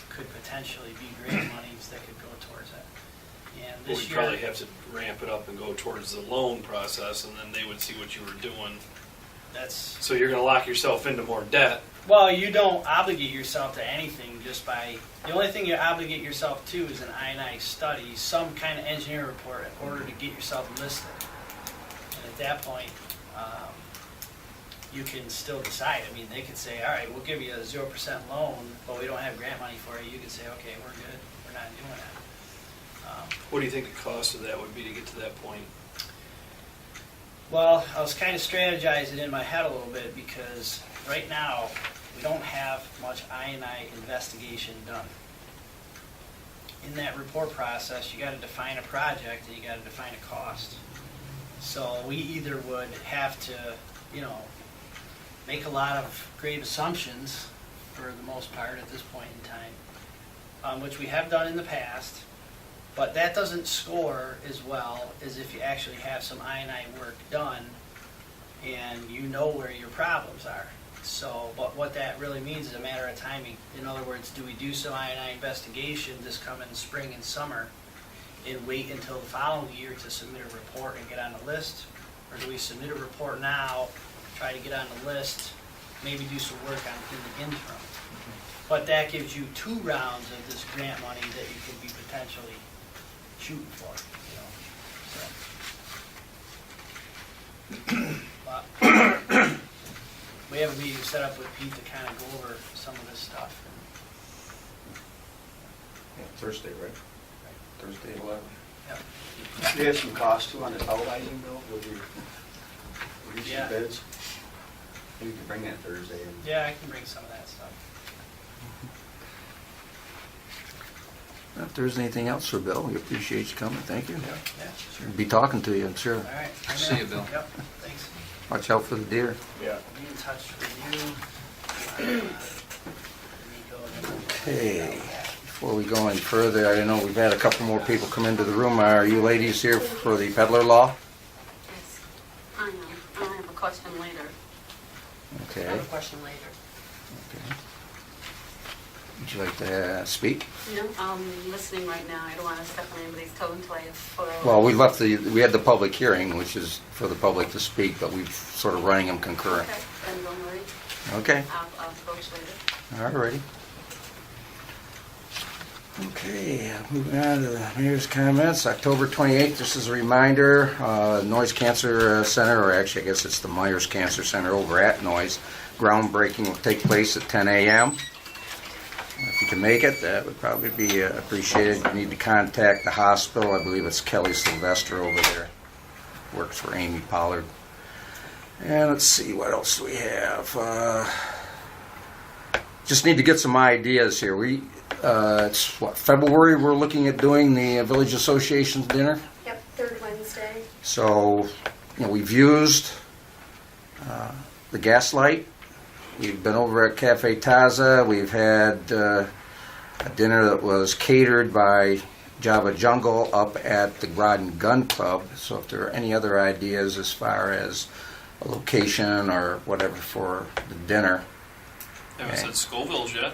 Speaker 5: could potentially be grant monies that could go towards it. And
Speaker 3: We'd
Speaker 5: this
Speaker 3: probably
Speaker 5: year,
Speaker 3: have to ramp it up and go towards the loan process, and then they would see what you were doing.
Speaker 5: that's,
Speaker 3: So you're gonna lock yourself into more debt.
Speaker 5: well, you don't obligate yourself to anything just by, the only thing you obligate yourself to is an I&I study, some kind of engineering report in order to get yourself listed. And at that point, you can still decide. I mean, they could say, all right, we'll give you a 0% loan, but we don't have grant money for you. You could say, okay, we're good, we're not doing that.
Speaker 3: What do you think the cost of that would be to get to that point?
Speaker 5: Well, I was kind of strategizing in my head a little bit because right now, we don't have much I&I investigation done. In that report process, you gotta define a project and you gotta define a cost. So we either would have to, make a lot of great assumptions for the most part at this point in time, which we have done in the past, but that doesn't score as well as if you actually have some I&I work done and you know where your problems are. So, but what that really means is a matter of timing. In other words, do we do some I&I investigation this coming spring and summer and wait until the following year to submit a report and get on the list? Or do we submit a report now, try to get on the list, maybe do some work in the interim? But that gives you 2 rounds of this grant money that you could be potentially shooting for, But we have a meeting set up with Pete to kind of go over some of this stuff.
Speaker 1: Thursday, right? Thursday, 11.
Speaker 5: Yep.
Speaker 8: you have some costs too on the televising bill with your
Speaker 5: Yeah.
Speaker 8: recent bids? You can bring that Thursday.
Speaker 5: Yeah, I can bring some of that stuff.
Speaker 1: If there's anything else for Bill, we appreciate you coming. Thank you.
Speaker 5: Yeah, sure.
Speaker 1: Be talking to you, I'm sure.
Speaker 5: All right.
Speaker 4: See you, Bill.
Speaker 5: Yep, thanks.
Speaker 1: Watch out for the deer.
Speaker 6: Yeah.
Speaker 5: Be in touch with you. Let me go
Speaker 1: Okay, before we go any further, I know we've had a couple more people come into the room. Are you ladies here for the peddler law?
Speaker 7: Yes, I am. I have a question later. I
Speaker 1: Okay.
Speaker 7: have a question later.
Speaker 1: Okay. Would you like to speak?
Speaker 7: No, I'm listening right now. I don't want to step on anybody's toe until I have photo.
Speaker 1: Well, we had the public hearing, which is for the public to speak, but we're sort of running them concurrent.
Speaker 7: Okay, then don't worry.
Speaker 1: Okay,
Speaker 7: I'll approach later.
Speaker 1: all righty. Okay, moving on to the mayor's comments. October 28th, this is a reminder, Noise Cancer Center, or actually I guess it's the Myers Cancer Center over at Noise. Groundbreaking will take place at 10 a.m. If you can make it, that would probably be appreciated. You need to contact the hospital. I believe it's Kelly Sylvester over there. Works for Amy Pollard. And let's see, what else do we have? Just need to get some ideas here. It's what, February we're looking at doing the Village Association's dinner.
Speaker 2: Yep, third Wednesday.
Speaker 1: So, we've used the Gaslight. We've been over at Cafe Taza. We've had a dinner that was catered by Java Jungle up at the Groton Gun Club. So if there are any other ideas as far as a location or whatever for the dinner.
Speaker 3: Haven't said Scoville's yet.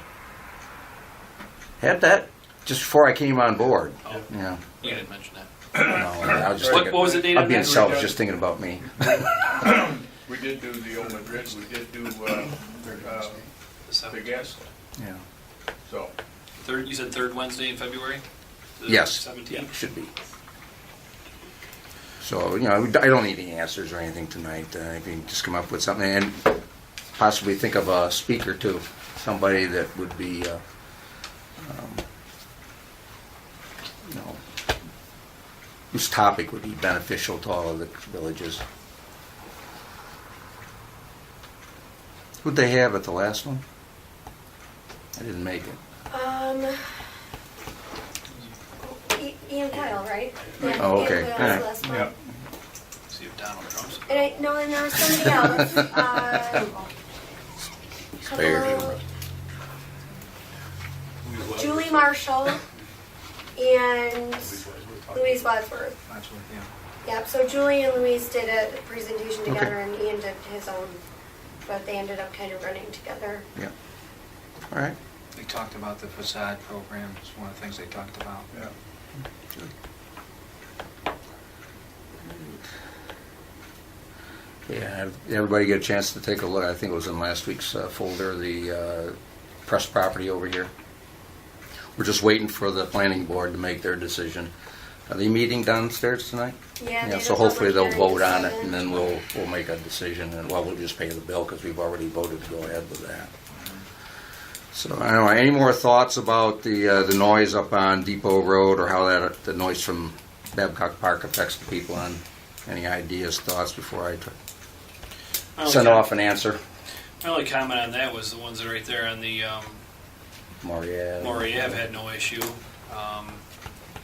Speaker 1: Had that just before I came on board.
Speaker 3: Oh,
Speaker 1: Yeah.
Speaker 3: you didn't mention that.
Speaker 1: No, I was just
Speaker 3: What
Speaker 1: thinking,
Speaker 3: was the date
Speaker 1: I'm
Speaker 3: of
Speaker 1: being
Speaker 3: that?
Speaker 1: selfish, just thinking about me.
Speaker 6: We did do the Old Madrid, we did do the guest,
Speaker 1: Yeah.
Speaker 6: so.
Speaker 3: Third, you said third Wednesday in February? The
Speaker 1: Yes.
Speaker 3: 17th?
Speaker 1: Yeah, should be. So, I don't need any answers or anything tonight. If you can just come up with something and possibly think of a speaker too. Somebody that would be, whose topic would be beneficial to all of the villages. Who'd they have at the last one? I didn't make it.
Speaker 2: Ian Kyle, right?
Speaker 1: Oh, okay.
Speaker 2: Ian Kyle's
Speaker 1: All right.
Speaker 2: last one.
Speaker 6: Yeah.
Speaker 3: See if Donald Trump's.
Speaker 2: And there was somebody else.
Speaker 1: Spare.
Speaker 2: Julie Marshall and Louise Wadsworth. Yep, so Julie and Louise did a presentation together and Ian did his own, but they ended up kind of running together.
Speaker 1: Yeah. All right.
Speaker 4: We talked about the facade program, it's one of the things they talked about.
Speaker 6: Yeah.
Speaker 1: Yeah, everybody get a chance to take a look. I think it was in last week's folder, the press property over here. We're just waiting for the planning board to make their decision. Are they meeting downstairs tonight?
Speaker 2: Yeah,
Speaker 1: Yeah,
Speaker 2: they
Speaker 1: so
Speaker 2: had a
Speaker 1: hopefully they'll
Speaker 2: public
Speaker 1: vote on
Speaker 2: hearing
Speaker 1: it,
Speaker 2: at
Speaker 1: and then
Speaker 2: 7.
Speaker 1: we'll make a decision, and we'll just pay the bill, because we've already voted to go ahead with that. So, I don't know, any more thoughts about the noise up on Depot Road, or how the noise from Babcock Park affects the people on, any ideas, thoughts before I send off an answer?
Speaker 3: My only comment on that was the ones that are right there on the
Speaker 1: Maury Ave.
Speaker 3: Maury Ave had no issue,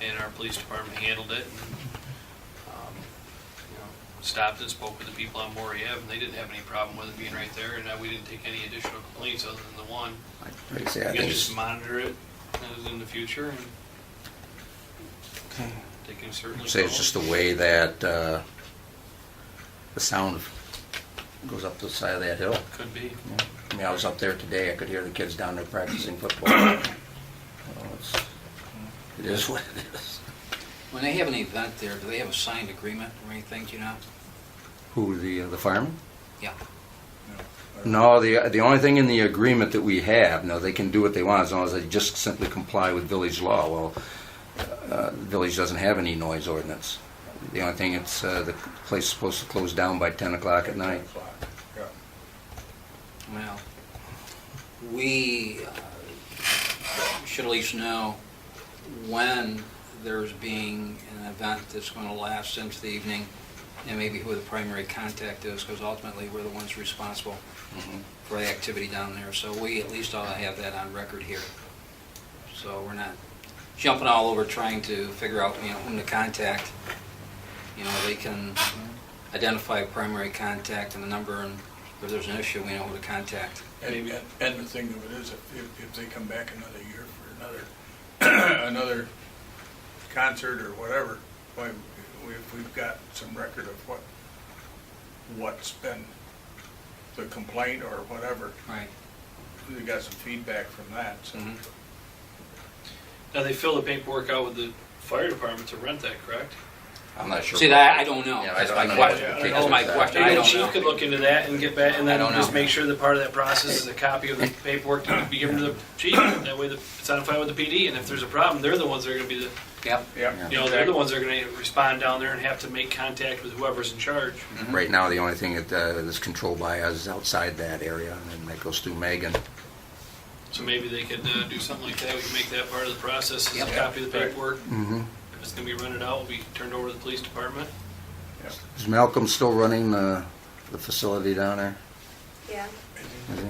Speaker 3: and our police department handled it. And, stopped and spoke with the people on Maury Ave, and they didn't have any problem with it being right there, and we didn't take any additional complaints other than the one.
Speaker 1: Like I say, I
Speaker 3: You can
Speaker 1: think
Speaker 3: just monitor it in the future, and they can certainly.
Speaker 1: it's just the way that the sound goes up the side of that hill.
Speaker 3: Could be.
Speaker 1: Yeah. I mean, I was up there today. I could hear the kids down there practicing football. Well, it is what it is.
Speaker 4: When they have an event there, do they have a signed agreement or anything, do you know?
Speaker 1: Who, the firemen?
Speaker 4: Yeah.
Speaker 1: No, the only thing in the agreement that we have, no, they can do what they want as long as they just simply comply with village law. Well, the village doesn't have any noise ordinance. The only thing, it's the place is supposed to close down by 10 o'clock at night.
Speaker 6: Yeah.
Speaker 4: Well, we should at least know when there's being an event that's going to last into the evening, and maybe who the primary contact is, because ultimately we're the ones responsible for the activity down there. So we at least ought to have that on record here. So we're not jumping all over trying to figure out, whom to contact. They can identify a primary contact and the number, and if there's an issue, we know who to contact.
Speaker 3: Maybe.
Speaker 6: And the thing of it is, if they come back another year for another, another concert or whatever, why, if we've got some record of what's been the complaint or whatever,
Speaker 4: Right.
Speaker 6: we got some feedback from that, so.
Speaker 3: Mhm. Now, they fill the paperwork out with the fire department to rent that, correct?
Speaker 1: I'm not sure.
Speaker 4: See, that, I don't know.
Speaker 1: Yeah,
Speaker 4: That's
Speaker 1: I
Speaker 4: my
Speaker 1: don't know.
Speaker 4: question.
Speaker 3: Yeah,
Speaker 4: That's my
Speaker 3: I
Speaker 4: question,
Speaker 3: Maybe
Speaker 4: I
Speaker 3: the
Speaker 4: don't
Speaker 3: chief could
Speaker 4: know.
Speaker 3: look into that and get back, and
Speaker 4: I
Speaker 3: then
Speaker 4: don't
Speaker 3: just
Speaker 4: know.
Speaker 3: make sure that part of that process is a copy of the paperwork to be given to the chief. That way it's on file with the PD, and if there's a problem, they're the ones that are gonna be the,
Speaker 4: Yep.
Speaker 6: Yeah.
Speaker 3: you know, they're the ones that are gonna respond down there and have to make contact with whoever's in charge.
Speaker 1: Right now, the only thing that is controlled by us is outside that area, and then that goes through Megan.
Speaker 3: So maybe they could do something like that. We can make that part of the process, as a
Speaker 4: Yep.
Speaker 3: copy of the paperwork.
Speaker 1: Mm-hmm.
Speaker 3: If it's gonna be rented out, will be turned over to the police department.
Speaker 1: Is Malcolm still running the facility down there?
Speaker 2: Yeah.
Speaker 1: Is he?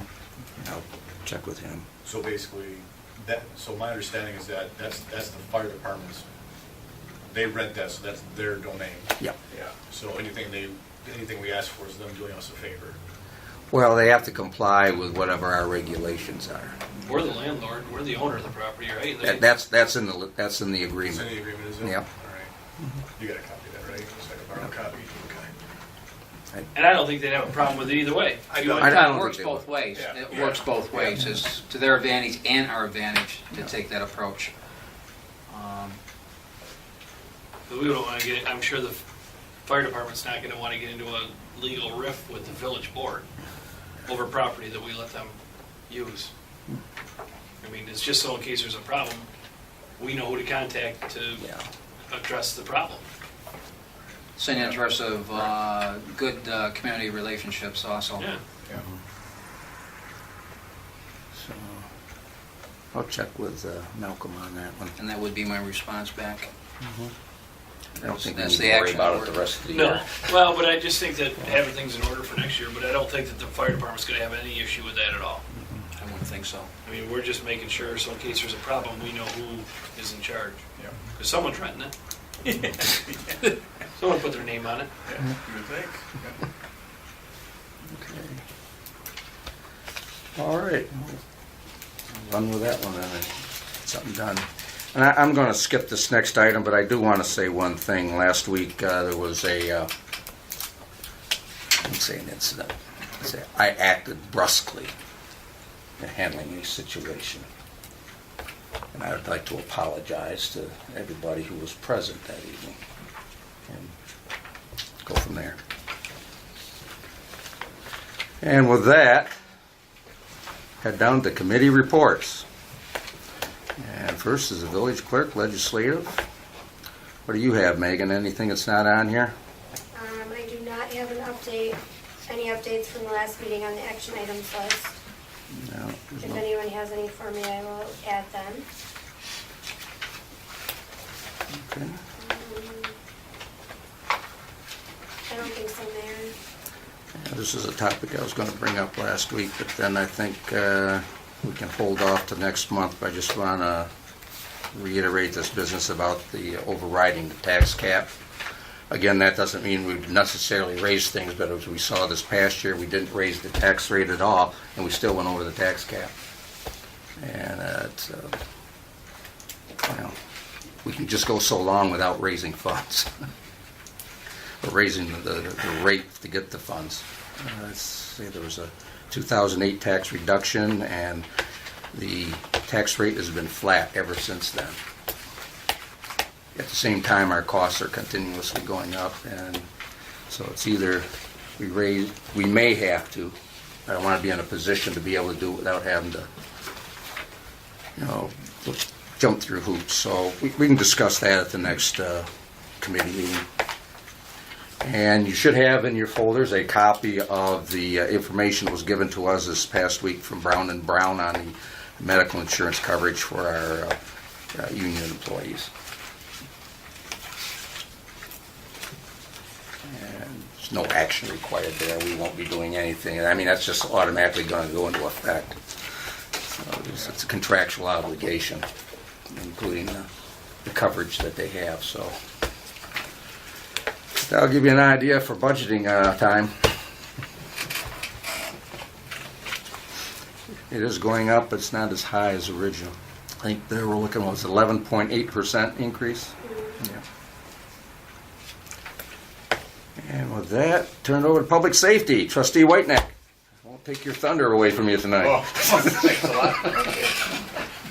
Speaker 1: I'll check with him.
Speaker 9: So basically, so my understanding is that that's the fire department's, they rent that, so that's their domain.
Speaker 1: Yep.
Speaker 9: Yeah, so anything we ask for is them doing us a favor.
Speaker 1: Well, they have to comply with whatever our regulations are.
Speaker 3: We're the landlord, we're the owner of the property, right?
Speaker 1: That's in the
Speaker 9: It's in
Speaker 1: agreement.
Speaker 9: the agreement, is it?
Speaker 1: Yep.
Speaker 9: All right. You got a copy of that, right? Just like a borrowed copy? Okay.
Speaker 3: And I don't think they'd have a problem with it either way.
Speaker 9: I
Speaker 3: You
Speaker 9: don't-
Speaker 3: want-
Speaker 1: I don't
Speaker 4: It
Speaker 1: think
Speaker 4: works
Speaker 1: they
Speaker 4: both
Speaker 1: will.
Speaker 4: ways.
Speaker 9: Yeah.
Speaker 4: It works both ways. It's to their advantage and our advantage to take that approach.
Speaker 3: But we don't want to get, I'm sure the fire department's not going to want to get into a legal rift with the village board over property that we let them use. I mean, it's just so in case there's a problem, we know who to contact to
Speaker 1: Yeah.
Speaker 3: address the problem.
Speaker 4: It's in the interest of good community relationships also.
Speaker 3: Yeah.
Speaker 9: Yeah.
Speaker 1: So I'll check with Malcolm on that one.
Speaker 4: And that would be my response back.
Speaker 1: I don't think we
Speaker 4: That's
Speaker 1: need
Speaker 4: the
Speaker 1: to worry
Speaker 4: action
Speaker 1: about it
Speaker 4: order.
Speaker 1: the rest of the
Speaker 3: No,
Speaker 1: year.
Speaker 3: well, but I just think that everything's in order for next year, but I don't think that the fire department's going to have any issue with that at all.
Speaker 4: I wouldn't think so.
Speaker 3: I mean, we're just making sure, so in case there's a problem, we know who is in charge.
Speaker 6: Yeah.
Speaker 3: Because someone's renting it. Someone put their name on it.
Speaker 6: Yeah, you think? Yeah.
Speaker 1: Okay. All right. Run with that one then. and get Something done. And I'm going to skip this next item, but I do want to say one thing. Last week, there was I wouldn't say an incident. I acted brusquely in handling a situation. And I would like to apologize to everybody who was present that evening. And go from there. And with that, head down to committee reports. And first is the village clerk, legislative. What do you have, Megan? Anything that's not on here?
Speaker 2: I do not have any updates from the last meeting on the action items list.
Speaker 1: No. there's
Speaker 2: If
Speaker 1: no-
Speaker 2: anyone has any for me, I will add them.
Speaker 1: Okay.
Speaker 2: I don't think so, Mayor.
Speaker 1: Yeah, this is a topic I was going to bring up last week, but then I think we can hold off to next month. I just want to reiterate this business about the overriding the tax cap. Again, that doesn't mean we necessarily raise things, but as we saw this past year, we didn't raise the tax rate at all, and we still went over the tax cap. And it's, we can just go so long without raising funds. Or raising the rate to get the funds. Let's see, there was a 2008 tax reduction, and the tax rate has been flat ever since then. At the same time, our costs are continuously going up, and so it's either we may have to, I don't want to be in a position to be able to do it without having to, jump through hoops. So we can discuss that at the next committee meeting. And you should have in your folders a copy of the information that was given to us this past week from Brown & Brown on the medical insurance coverage for our union employees. And there's no action required there. We won't be doing anything. I mean, that's just automatically going to go into effect. So it's a contractual obligation, including the coverage that they have, so. That'll give you an idea for budgeting time. It is going up, but it's not as high as original. I think they were looking, was 11.8% increase? Yeah. And with that, turn it over to Public Safety. Trustee Whiteneck. Won't take your thunder away from you tonight.
Speaker 6: Oh, thanks a lot. Okay.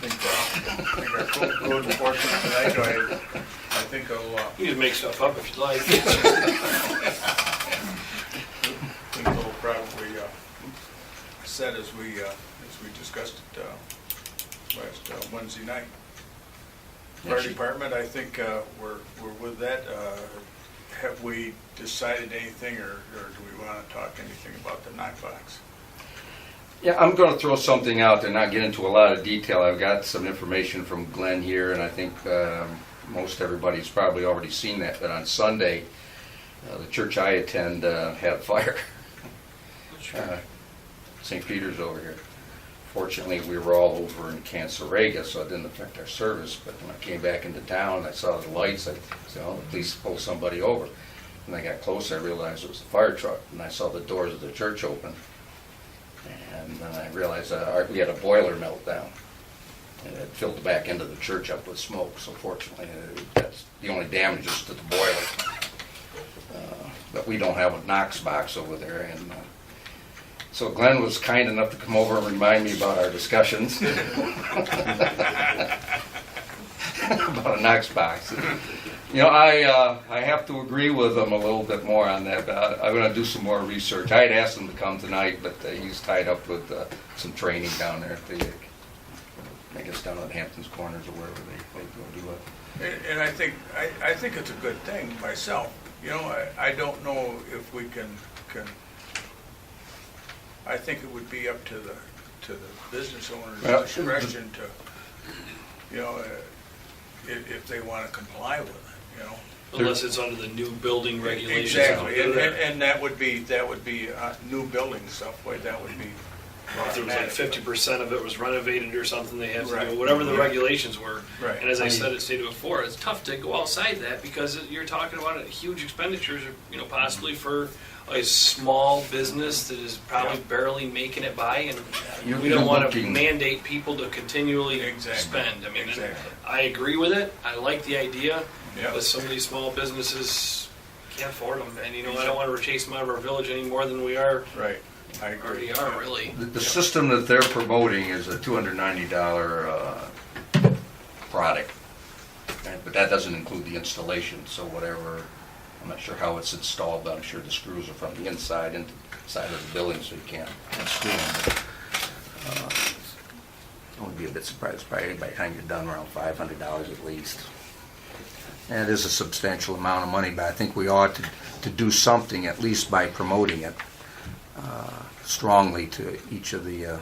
Speaker 6: I think our code enforcement tonight, I think I'll,
Speaker 3: You can make stuff up if you'd like.
Speaker 6: think we'll probably set as we discussed it last Wednesday night. Fire department, I think we're with that. Have we decided anything, or do we want to talk anything about the knockbox?
Speaker 1: Yeah, I'm going to throw something out there, not get into a lot of detail. I've got some information from Glenn here, and I think most everybody's probably already seen that. But on Sunday, the church I attend had a fire. St. Peter's over here. Fortunately, we were all over in Cancerega, so it didn't affect our service. But when I came back into town, I saw the lights. I said, "Oh, the police pulled somebody over." When I got close, I realized it was a fire truck, and I saw the doors of the church open. And then I realized we had a boiler meltdown, and it filled the back end of the church up with smoke. So fortunately, that's the only damage is to the boiler. But we don't have a Knox box over there, and so Glenn was kind enough to come over and remind me about our discussions about a Knox box. You know, I have to agree with him a little bit more on that, but I'm going to do some more research. I had asked him to come tonight, but he's tied up with some training down there at the, I guess down at Hampton's Corners or wherever they go do it.
Speaker 6: And I think it's a good thing myself. You know, I don't know if we can. I think it would be up to the business owner's discretion to, you know, if they want to comply with it. You know,
Speaker 3: Unless it's under the new building regulations.
Speaker 6: exactly, and that would be new building stuff. Like that would be.
Speaker 3: If there was like 50% of it was renovated or something, they have to
Speaker 6: Right.
Speaker 3: do whatever the
Speaker 6: Yeah.
Speaker 3: regulations were.
Speaker 6: Right.
Speaker 3: And as I stated before, it's tough to go outside that because you're talking about huge expenditures, you know, possibly for a small business that is probably barely making it by, and we don't want to mandate people to continually
Speaker 6: Exactly.
Speaker 3: spend. I mean,
Speaker 6: Exactly.
Speaker 3: I agree with it. I like the idea,
Speaker 6: Yeah.
Speaker 3: but some of these small businesses can't afford them. And you know, I don't want to chase them out of our village any more than we are
Speaker 6: Right. I agree.
Speaker 3: already are, really.
Speaker 1: The system that they're promoting is a $290 product, but that doesn't include the installation. So whatever, I'm not sure how it's installed, but I'm sure the screws are from the inside of the building, so you can't unscrew them. But, I would be a bit surprised by the time you're done around $500 at least. And it is a substantial amount of money, but I think we ought to do something at least by promoting it strongly to each of the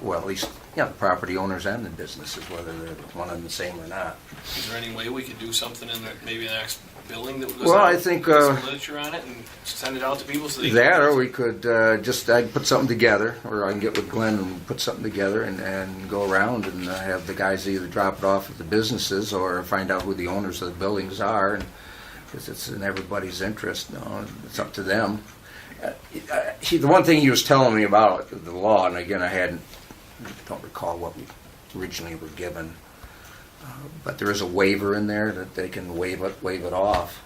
Speaker 1: well, at least the property owners and the businesses, whether they're one and the same or not.
Speaker 3: Is there any way we could do something in maybe the next billing that goes
Speaker 1: Well,
Speaker 3: out,
Speaker 1: I think,
Speaker 3: put some literature on it and send it out to people so they
Speaker 1: That, or we could I'd put something together, or I can get with Glenn and put something together and go around and have the guys either drop it off at the businesses or find out who the owners of the buildings are, and because it's in everybody's interest. No, it's up to them. The one thing he was telling me about the law, and again, don't recall what we originally were given, but there is a waiver in there that they can waive it off.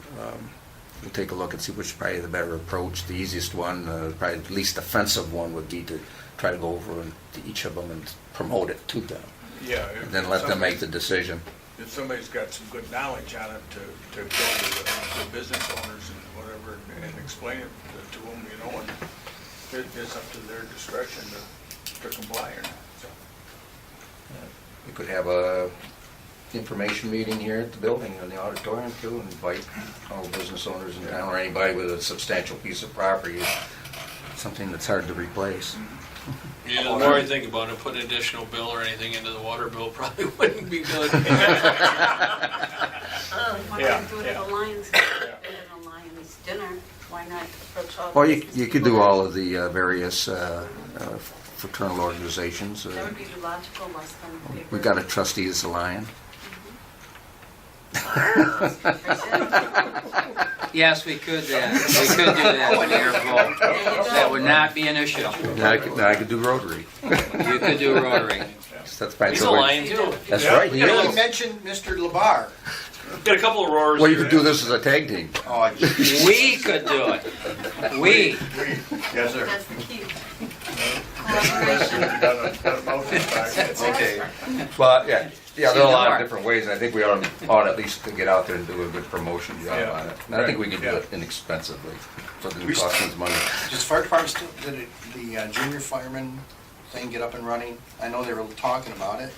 Speaker 1: We'll take a look and see which is probably the better approach. The easiest one, probably the least offensive one, would be to try to go over to each of them and promote it to them,
Speaker 6: Yeah.
Speaker 1: and then let them make the decision.
Speaker 6: If somebody's got some good knowledge on it, to go to the business owners and whatever and explain it to them, you know, and it's up to their discretion to comply or not. So.
Speaker 1: We could have a information meeting here at the building, in the auditorium too, and invite all business owners in town or anybody with a substantial piece of property, something that's hard to replace.
Speaker 3: Yeah, the more I think about it, putting an additional bill or anything into the water bill probably wouldn't be good.
Speaker 7: Why
Speaker 6: Yeah,
Speaker 7: not do it
Speaker 6: yeah.
Speaker 7: at a Lions, at a Lions dinner? Why not approach all?
Speaker 1: Well,
Speaker 7: the
Speaker 1: you
Speaker 7: business
Speaker 1: could
Speaker 7: people
Speaker 1: do
Speaker 7: that-
Speaker 1: all of the various fraternal organizations.
Speaker 7: That would be logical, less than paper.
Speaker 1: We've got a trustee that's a lion.
Speaker 4: Yes, we could do that with air flow. That would not be an issue.
Speaker 1: Now I could do rotary.
Speaker 4: You could do rotary.
Speaker 1: That's fine.
Speaker 3: He's
Speaker 1: So
Speaker 3: a
Speaker 1: we're-
Speaker 3: lion too.
Speaker 1: That's right.
Speaker 3: We
Speaker 1: he
Speaker 3: got a
Speaker 1: is.
Speaker 10: mentioned Mr. Labar.
Speaker 3: Got a couple of roars.
Speaker 1: Well, you
Speaker 3: here.
Speaker 1: could do this as a tag team.
Speaker 10: Oh,
Speaker 4: We could do it. We.
Speaker 6: Yes, sir.
Speaker 7: That's the key.
Speaker 10: Okay.
Speaker 1: But yeah, there are a lot
Speaker 4: Sure.
Speaker 1: of different ways. And I think we ought at least to get out there and do a good promotion job
Speaker 6: Yeah.
Speaker 1: on it. And I think we can do
Speaker 6: Yeah.
Speaker 1: it inexpensively. So it
Speaker 10: We
Speaker 1: doesn't cost us money.
Speaker 10: Does fire department still, did the junior fireman thing get up and running? I know they were talking about it,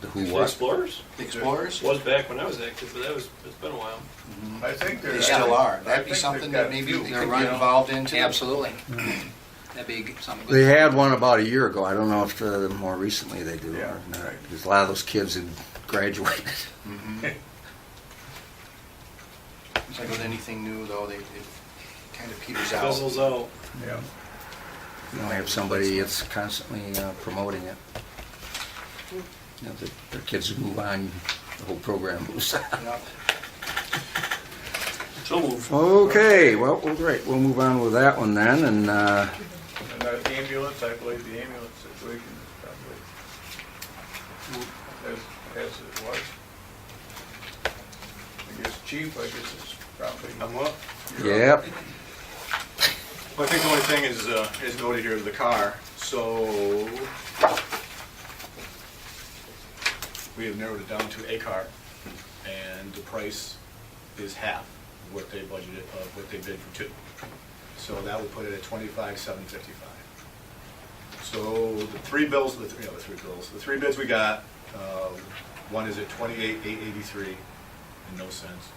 Speaker 1: The who
Speaker 3: The
Speaker 1: what?
Speaker 3: Explorers
Speaker 10: the Explorers.
Speaker 3: was back when I was active, but it's been a while.
Speaker 6: I think
Speaker 10: They still are. That'd be
Speaker 6: I think
Speaker 10: something
Speaker 6: they've
Speaker 10: that
Speaker 6: got
Speaker 10: maybe
Speaker 6: few.
Speaker 10: they
Speaker 4: They're
Speaker 10: could
Speaker 4: running.
Speaker 10: get involved into.
Speaker 4: Absolutely. That'd be something
Speaker 1: They
Speaker 4: good.
Speaker 1: had one about a year ago. I don't know if more recently they do
Speaker 6: Yeah,
Speaker 1: or not.
Speaker 6: right.
Speaker 1: Because a lot of those kids had graduated.
Speaker 10: It's like with anything new, though, it kind of peters out.
Speaker 3: Fizzles out.
Speaker 6: Yeah.
Speaker 1: You know, have somebody that's constantly promoting it. You know, their kids move on, the whole program moves on.
Speaker 10: Yeah.
Speaker 3: So move.
Speaker 1: Okay, well, great. We'll move on with that one then. And
Speaker 6: And the ambulance, I believe the ambulance situation is probably as it was. I guess chief, I guess it's probably.
Speaker 9: I'm up.
Speaker 1: yep,
Speaker 9: Well, I think the only thing is noted here, the car, so we have narrowed it down to a car, and the price is half of what they budgeted, of what they bid for two. So that would put it at $25,755. So the three bids we got, one is at $28,883 and no cents.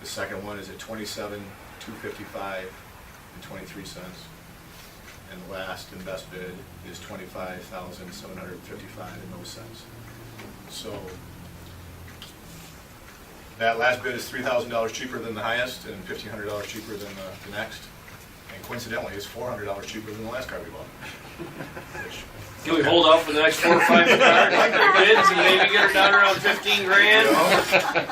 Speaker 9: The second one is at $27,255 and 23 cents. And the last and best bid is $25,755 and no cents. So that last bid is $3,000 cheaper than the highest and $1,500 cheaper than the next. And coincidentally, it's $400 cheaper than the last car we bought. Which,
Speaker 3: Can we hold out for the next 4 or 5 cars, bids, and maybe get her down around 15 grand?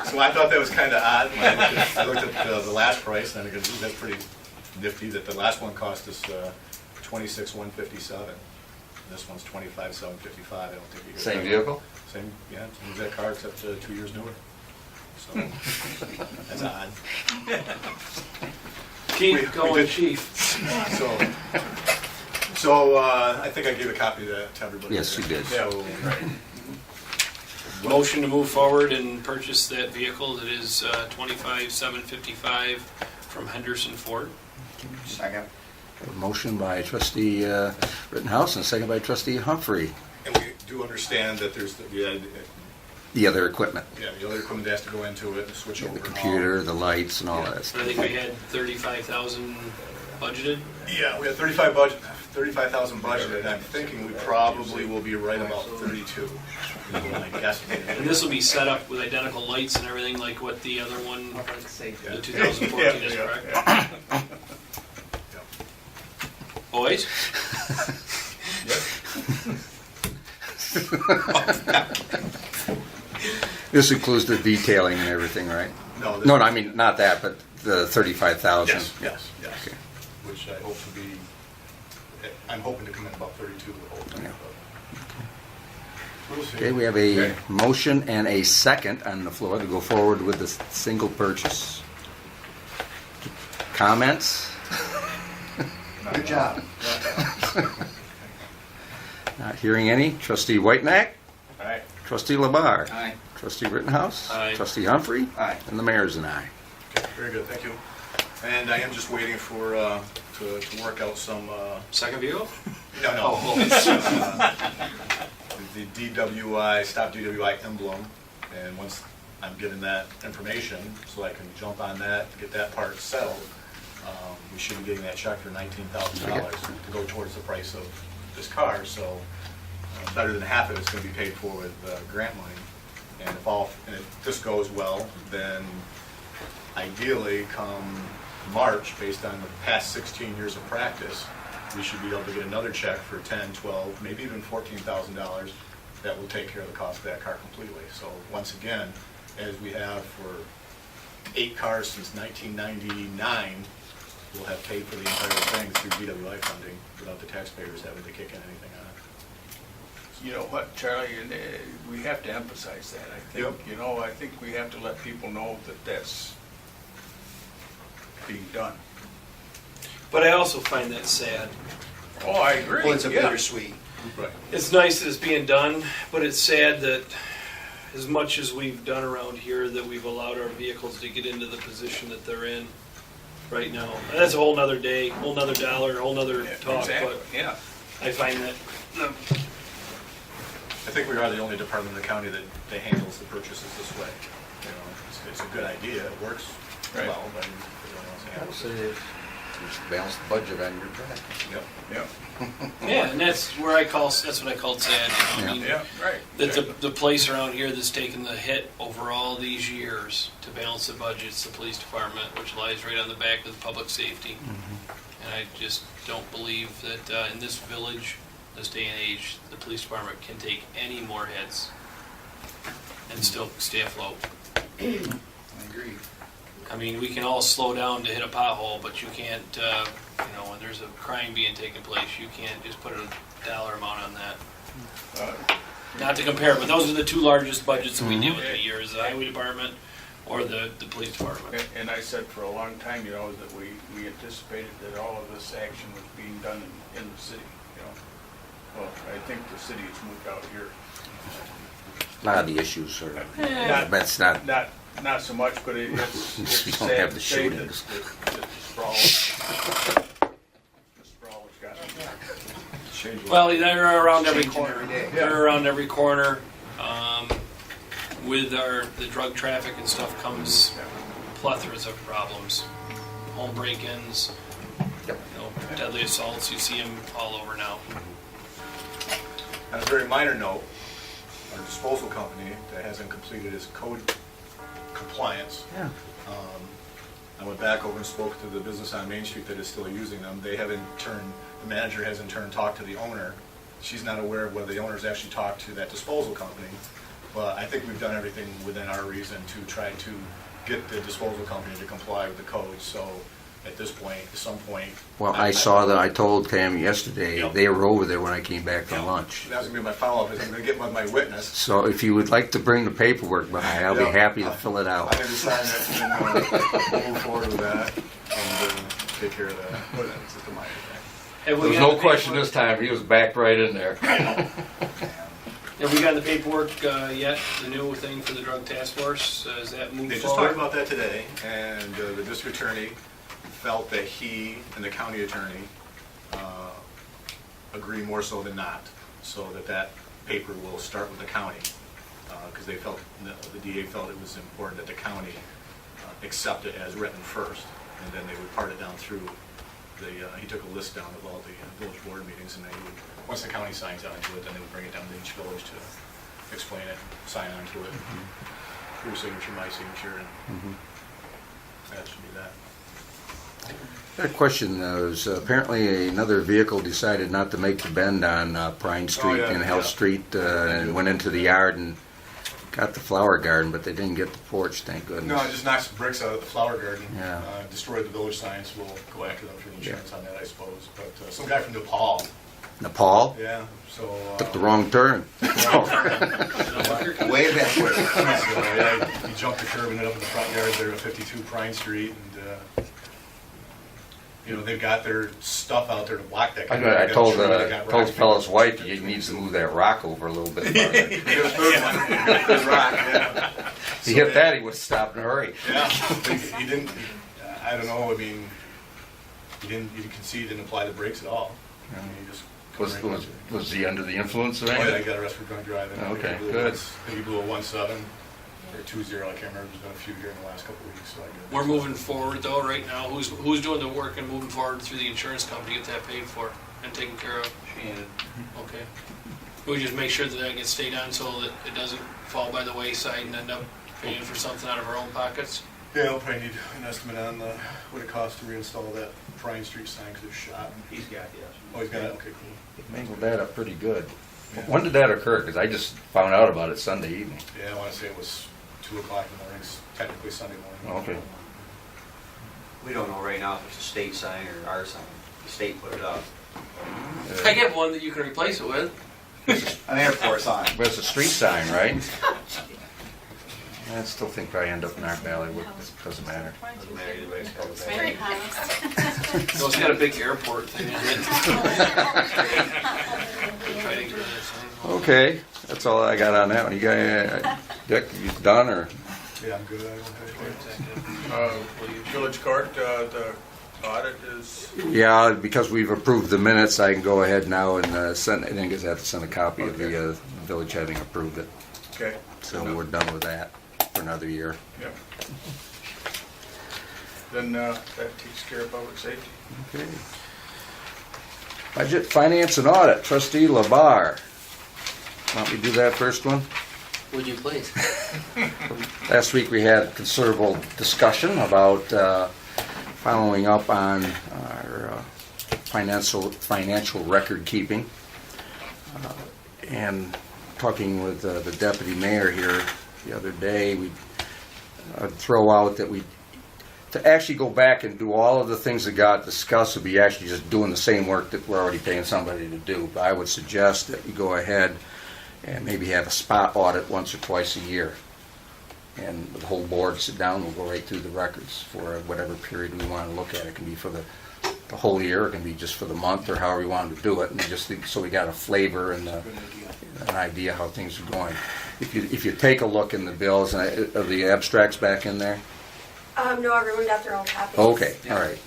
Speaker 9: so I thought that was kind of odd. When I looked at the last price, and I go, ooh, that's pretty nifty. That the last one cost us $26,157. This one's $25,755. I don't think you could.
Speaker 1: same vehicle.
Speaker 9: Same, yeah, same exact car except 2 years newer. So that's odd.
Speaker 3: Keep
Speaker 9: We
Speaker 3: going,
Speaker 9: did-
Speaker 3: chief.
Speaker 9: So I think I gave a copy of that to everybody.
Speaker 1: Yes, you did.
Speaker 9: So,
Speaker 3: Motion to move forward and purchase that vehicle that is $25,755 from Henderson Ford.
Speaker 10: Second.
Speaker 1: A motion by trustee Rittenhouse and a second by trustee Humphrey.
Speaker 9: and we do understand that there's
Speaker 1: The other equipment,
Speaker 9: the other equipment that has to go into it, and switch over.
Speaker 1: the
Speaker 9: and all.
Speaker 1: computer, the lights and all that
Speaker 3: I
Speaker 1: stuff.
Speaker 3: think we had 35,000 budgeted.
Speaker 9: Yeah, we had 35,000 budgeted, and I'm thinking we probably will be right about 32. is what I guesstimated.
Speaker 3: And this will be set up with identical lights and everything like what the other one,
Speaker 9: Yeah.
Speaker 3: the 2014 is,
Speaker 9: Yeah,
Speaker 3: correct?
Speaker 9: yeah.
Speaker 3: Boys?
Speaker 1: This includes the detailing and everything, right?
Speaker 9: No,
Speaker 1: No, I mean, not that, but the 35,000.
Speaker 9: Yes.
Speaker 1: Okay.
Speaker 9: Which I hope to be, I'm hoping to come in about 32 the whole thing.
Speaker 1: Yeah.
Speaker 9: We'll see.
Speaker 1: Okay, we have a motion and a second on the floor to go forward with the single purchase. Comments?
Speaker 10: Good job.
Speaker 1: Not hearing any. Trustee Whitenack?
Speaker 9: All right.
Speaker 1: Trustee Labar?
Speaker 4: Aye.
Speaker 1: Trustee Rittenhouse?
Speaker 3: Aye.
Speaker 1: Trustee Humphrey?
Speaker 10: Aye.
Speaker 1: And the mayor's an aye.
Speaker 9: Okay, very good, thank you. And I am just waiting for, to work out some,
Speaker 3: Second vehicle?
Speaker 9: no. The DWI, stop DWI emblem, and once I'm given that information, so I can jump on that, get that part settled, we should be getting that check for $19,000 to go towards the price of this car, so better than half of it's gonna be paid for with grant money. And if this goes well, then ideally come March, based on the past 16 years of practice, we should be able to get another check for $10, $12, maybe even $14,000 that will take care of the cost of that car completely. So once again, as we have for 8 cars since 1999, we'll have paid for the entire thing through BWI funding without the taxpayers having to kick in anything on it.
Speaker 6: You know what, Charlie, and we have to emphasize that, I think.
Speaker 9: Yep.
Speaker 6: You know, I think we have to let people know that that's being done.
Speaker 3: But I also find that sad.
Speaker 6: Oh, I agree.
Speaker 10: Well, it's a
Speaker 6: yeah.
Speaker 10: bittersweet.
Speaker 9: Right.
Speaker 3: It's nice that it's being done, but it's sad that as much as we've done around here, that we've allowed our vehicles to get into the position that they're in right now. And that's a whole nother day, whole nother dollar, whole nother
Speaker 6: Yeah,
Speaker 3: talk,
Speaker 6: exactly,
Speaker 3: but
Speaker 6: yeah.
Speaker 3: I find that
Speaker 9: I think we are the only department in the county that handles the purchases this way. You know, it's a good idea, it works
Speaker 6: Right.
Speaker 9: well, but everyone else
Speaker 1: I would
Speaker 9: handles
Speaker 1: say
Speaker 9: it.
Speaker 1: just balance the budget on your track.
Speaker 9: Yep.
Speaker 6: Yeah,
Speaker 3: yeah, and that's where that's what I called sad. You know? I mean,
Speaker 6: yeah, right.
Speaker 3: that the place around here that's taken the hit over all these years to balance the budget's the police department, which lies right on the back of the public safety. And I just don't believe that in this village, this day and age, the police department can take any more hits and still stay afloat.
Speaker 10: I agree.
Speaker 3: I mean, we can all slow down to hit a pothole, but you can't, when there's a crime being taken place, you can't just put a dollar amount on that. Not to compare, but those are the 2 largest budgets that we deal with in a year, is the highway department or the police department.
Speaker 6: And I said for a long time, you know, that we anticipated that all of this action was being done in the city, you know. Well, I think the city has moved out here.
Speaker 1: A lot of the issues are,
Speaker 6: Not-
Speaker 1: that's not,
Speaker 6: Not so much, but it's
Speaker 1: You
Speaker 6: it's
Speaker 1: don't
Speaker 6: sad
Speaker 1: have
Speaker 6: to
Speaker 1: the
Speaker 6: say that
Speaker 1: shootings.
Speaker 6: that the sprawl has gotten.
Speaker 9: Change a lot.
Speaker 3: Well, they're around every
Speaker 10: Changing
Speaker 3: corner.
Speaker 10: every day.
Speaker 3: They're around every corner. With the drug traffic and stuff comes plethoras of problems. Home break-ins, deadly assaults, you see them all over now.
Speaker 9: On a very minor note, our disposal company that hasn't completed its code compliance.
Speaker 1: Yeah.
Speaker 9: I went back over and spoke to the business on Main Street that is still using them. They have in turn, the manager has in turn talked to the owner. She's not aware of whether the owner's actually talked to that disposal company, but I think we've done everything within our reason to try to get the disposal company to comply with the code. So at this point, at some point.
Speaker 1: well, I saw that, I told Tammy yesterday,
Speaker 3: Yep.
Speaker 1: they were over there when I came back from lunch.
Speaker 9: That was gonna be my follow-up, is I'm gonna get with my witness.
Speaker 1: So if you would like to bring the paperwork by, I'll be
Speaker 9: Yeah.
Speaker 1: happy to fill it
Speaker 9: I'm
Speaker 1: out.
Speaker 9: going to sign it and move forward with that and take care of that. But it's just a minor thing.
Speaker 3: Have we got the paperwork-
Speaker 1: time, he was backed right in there.
Speaker 3: Have we got the paperwork yet? The new thing for the drug task force? Has that moved
Speaker 9: They just
Speaker 3: forward?
Speaker 9: talked about that today, and the district attorney felt that he and the county attorney agree more so than not, so that paper will start with the county, because they felt, the DA felt it was important that the county accept it as written first, and then they would part it down through he took a list down of all the village board meetings, and they would, once the county signs on to it, then they would bring it down to each village to explain it, sign on to it, your signature, my signature, and that should be that.
Speaker 1: I had a question, was apparently another vehicle decided not to make the bend on Pine Street
Speaker 9: yeah,
Speaker 1: and Hell
Speaker 9: yeah.
Speaker 1: Street, and went into the yard and got the flower garden, but they didn't get the porch, thank goodness.
Speaker 9: No, I just knocked some bricks out of the flower garden.
Speaker 1: Yeah.
Speaker 9: Destroyed the village signs. We'll go after them for the insurance on that, I suppose. But some guy from Nepal.
Speaker 1: Nepal
Speaker 9: Yeah. So.
Speaker 1: took the wrong turn.
Speaker 10: Way backward.
Speaker 9: So, yeah, he jumped the curb and ended up in the front yard there at 52 Pine Street, and they've got their stuff out there to block that.
Speaker 1: I
Speaker 9: They got
Speaker 1: told
Speaker 9: a tree that got
Speaker 1: the
Speaker 9: rocks
Speaker 1: fellow's
Speaker 9: painted.
Speaker 1: wife he needs to move that rock over a little bit farther.
Speaker 9: He hit a third one. Good rock, yeah.
Speaker 1: If he hit that, he would have stopped in a hurry.
Speaker 9: Yeah, he didn't. I don't know. I mean, he didn't. You can see he didn't apply the brakes at all. I mean, he just.
Speaker 1: Was he under the influence of
Speaker 9: Oh yeah, he got arrested for drunk driving.
Speaker 1: Okay,
Speaker 9: I think he blew
Speaker 1: good.
Speaker 9: I think he blew a 17 or 20. I can't remember. There's been a few here in the last couple of weeks. So I guess.
Speaker 3: We're moving forward though right now. Who's doing the work and moving forward through the insurance company to get that paid for and taken care of? Okay. We just make sure that gets stayed on so that it doesn't fall by the wayside and end up paying for something out of our own pockets.
Speaker 9: Yeah, I'll probably need an estimate on what it costs to reinstall that Pine Street sign because it's shot.
Speaker 8: He's got, yes.
Speaker 9: Oh, he's got it. Okay, cool.
Speaker 1: Mangled that up pretty good. When did that occur? Because I just found out about it Sunday evening.
Speaker 9: Yeah, I want to say it was 2 o'clock in the morning, it's technically Sunday morning.
Speaker 1: Okay.
Speaker 8: We don't know right now if it's a state sign or our sign. The state put it up.
Speaker 3: I get one that you can replace it with.
Speaker 9: An airport sign.
Speaker 1: But it's a street sign, right? I still think I end up in our valley, it doesn't matter.
Speaker 8: Doesn't matter either way, it's called a
Speaker 7: It's
Speaker 8: sign.
Speaker 7: very high.
Speaker 3: No, it's got a big airport thing in it. Try to get rid of that sign.
Speaker 1: Okay, that's all I got on that one. You guys, Dick, you done or?
Speaker 9: Yeah, I'm good. I don't have anything.
Speaker 6: Village court, the audit is,
Speaker 1: Yeah, because we've approved the minutes, I can go ahead now and send, I think I have to send a copy of the village having approved it.
Speaker 6: okay.
Speaker 1: So we're done with that for another year.
Speaker 6: Yep. Then that takes care of public safety.
Speaker 1: Okay. Budget, finance, and audit, trustee Labar. Want me to do that first one?
Speaker 5: Would you please?
Speaker 1: Last week we had considerable discussion about following up on our financial record keeping. And talking with the deputy mayor here the other day, we throw out that to actually go back and do all of the things that got discussed would be actually just doing the same work that we're already paying somebody to do. But I would suggest that we go ahead and maybe have a spot audit once or twice a year. And the whole board sit down, we'll go right through the records for whatever period we want to look at. It can be for the whole year, it can be just for the month, or however we want to do it, and just so we got a flavor and an idea how things are going. If you take a look in the bills, are the abstracts back in there?
Speaker 2: No, everyone got their own copies.
Speaker 1: Okay, all right.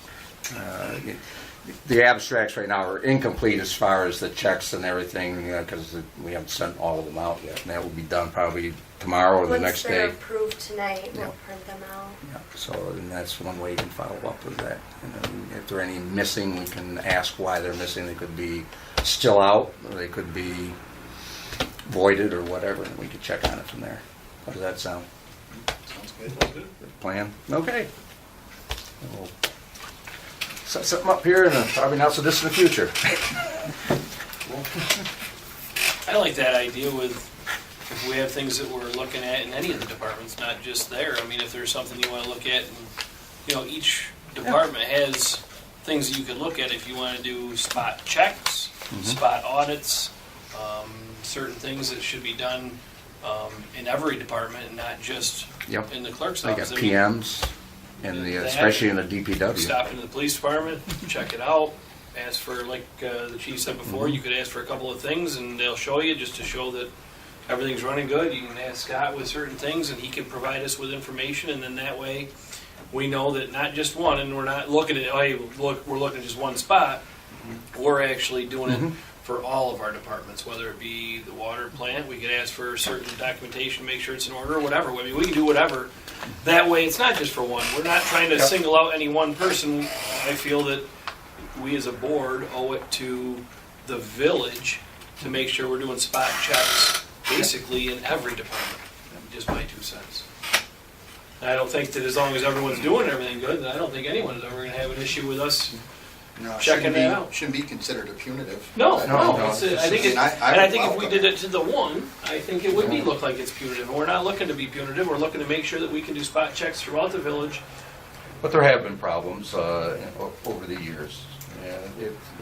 Speaker 1: The abstracts right now are incomplete as far as the checks and everything, because we haven't sent all of them out yet. And that will be done probably tomorrow or the next
Speaker 2: Once they're
Speaker 1: day.
Speaker 2: approved tonight, we'll
Speaker 1: Yeah.
Speaker 2: print them out.
Speaker 1: Yeah, so and that's one way you can follow up with that. And then if there are any missing, we can ask why they're missing. They could be still out, or they could be voided or whatever, and we could check on it from there. How does that sound?
Speaker 9: Sounds good.
Speaker 1: Plan? Okay. We'll set something up here and probably not so distant future.
Speaker 3: I like that idea with, if we have things that we're looking at in any of the departments, not just there. I mean, if there's something you want to look at, and, each department has things that you could look at if you want to do spot checks, spot audits, certain things that should be done in every department and not just
Speaker 1: Yep.
Speaker 3: in the clerk's
Speaker 1: They got
Speaker 3: office. I mean,
Speaker 1: PMs, and
Speaker 3: They have-
Speaker 1: especially in the DPW.
Speaker 3: Stop into the police department, check it out, ask for, like the chief said before, you could ask for a couple of things and they'll show you, just to show that everything's running good. You can ask Scott with certain things and he can provide us with information, and then that way we know that not just one, and we're not looking at, hey, look, we're looking at just one spot. We're actually doing it for all of our departments, whether it be the water plant, we could ask for certain documentation, make sure it's in order, or whatever. I mean, we can do whatever. That way, it's not just for one. We're not trying to single out any one person. I feel that we as a board owe it to the village to make sure we're doing spot checks basically in every department. Just my 2 cents. I don't think that as long as everyone's doing everything good, then I don't think anyone's ever going to have an issue with us.
Speaker 10: No, it
Speaker 3: Checking
Speaker 10: shouldn't
Speaker 3: that
Speaker 10: be-
Speaker 3: out.
Speaker 10: Shouldn't be considered a punitive.
Speaker 3: No,
Speaker 10: I
Speaker 3: no.
Speaker 10: don't know.
Speaker 3: It's I think,
Speaker 10: mean, I
Speaker 3: and I think if we
Speaker 10: welcome
Speaker 3: did it to the one, I think it would be look like it's punitive. And we're not looking to be punitive. We're looking to make sure that we can do spot checks throughout the village.
Speaker 1: But there have been problems over the years,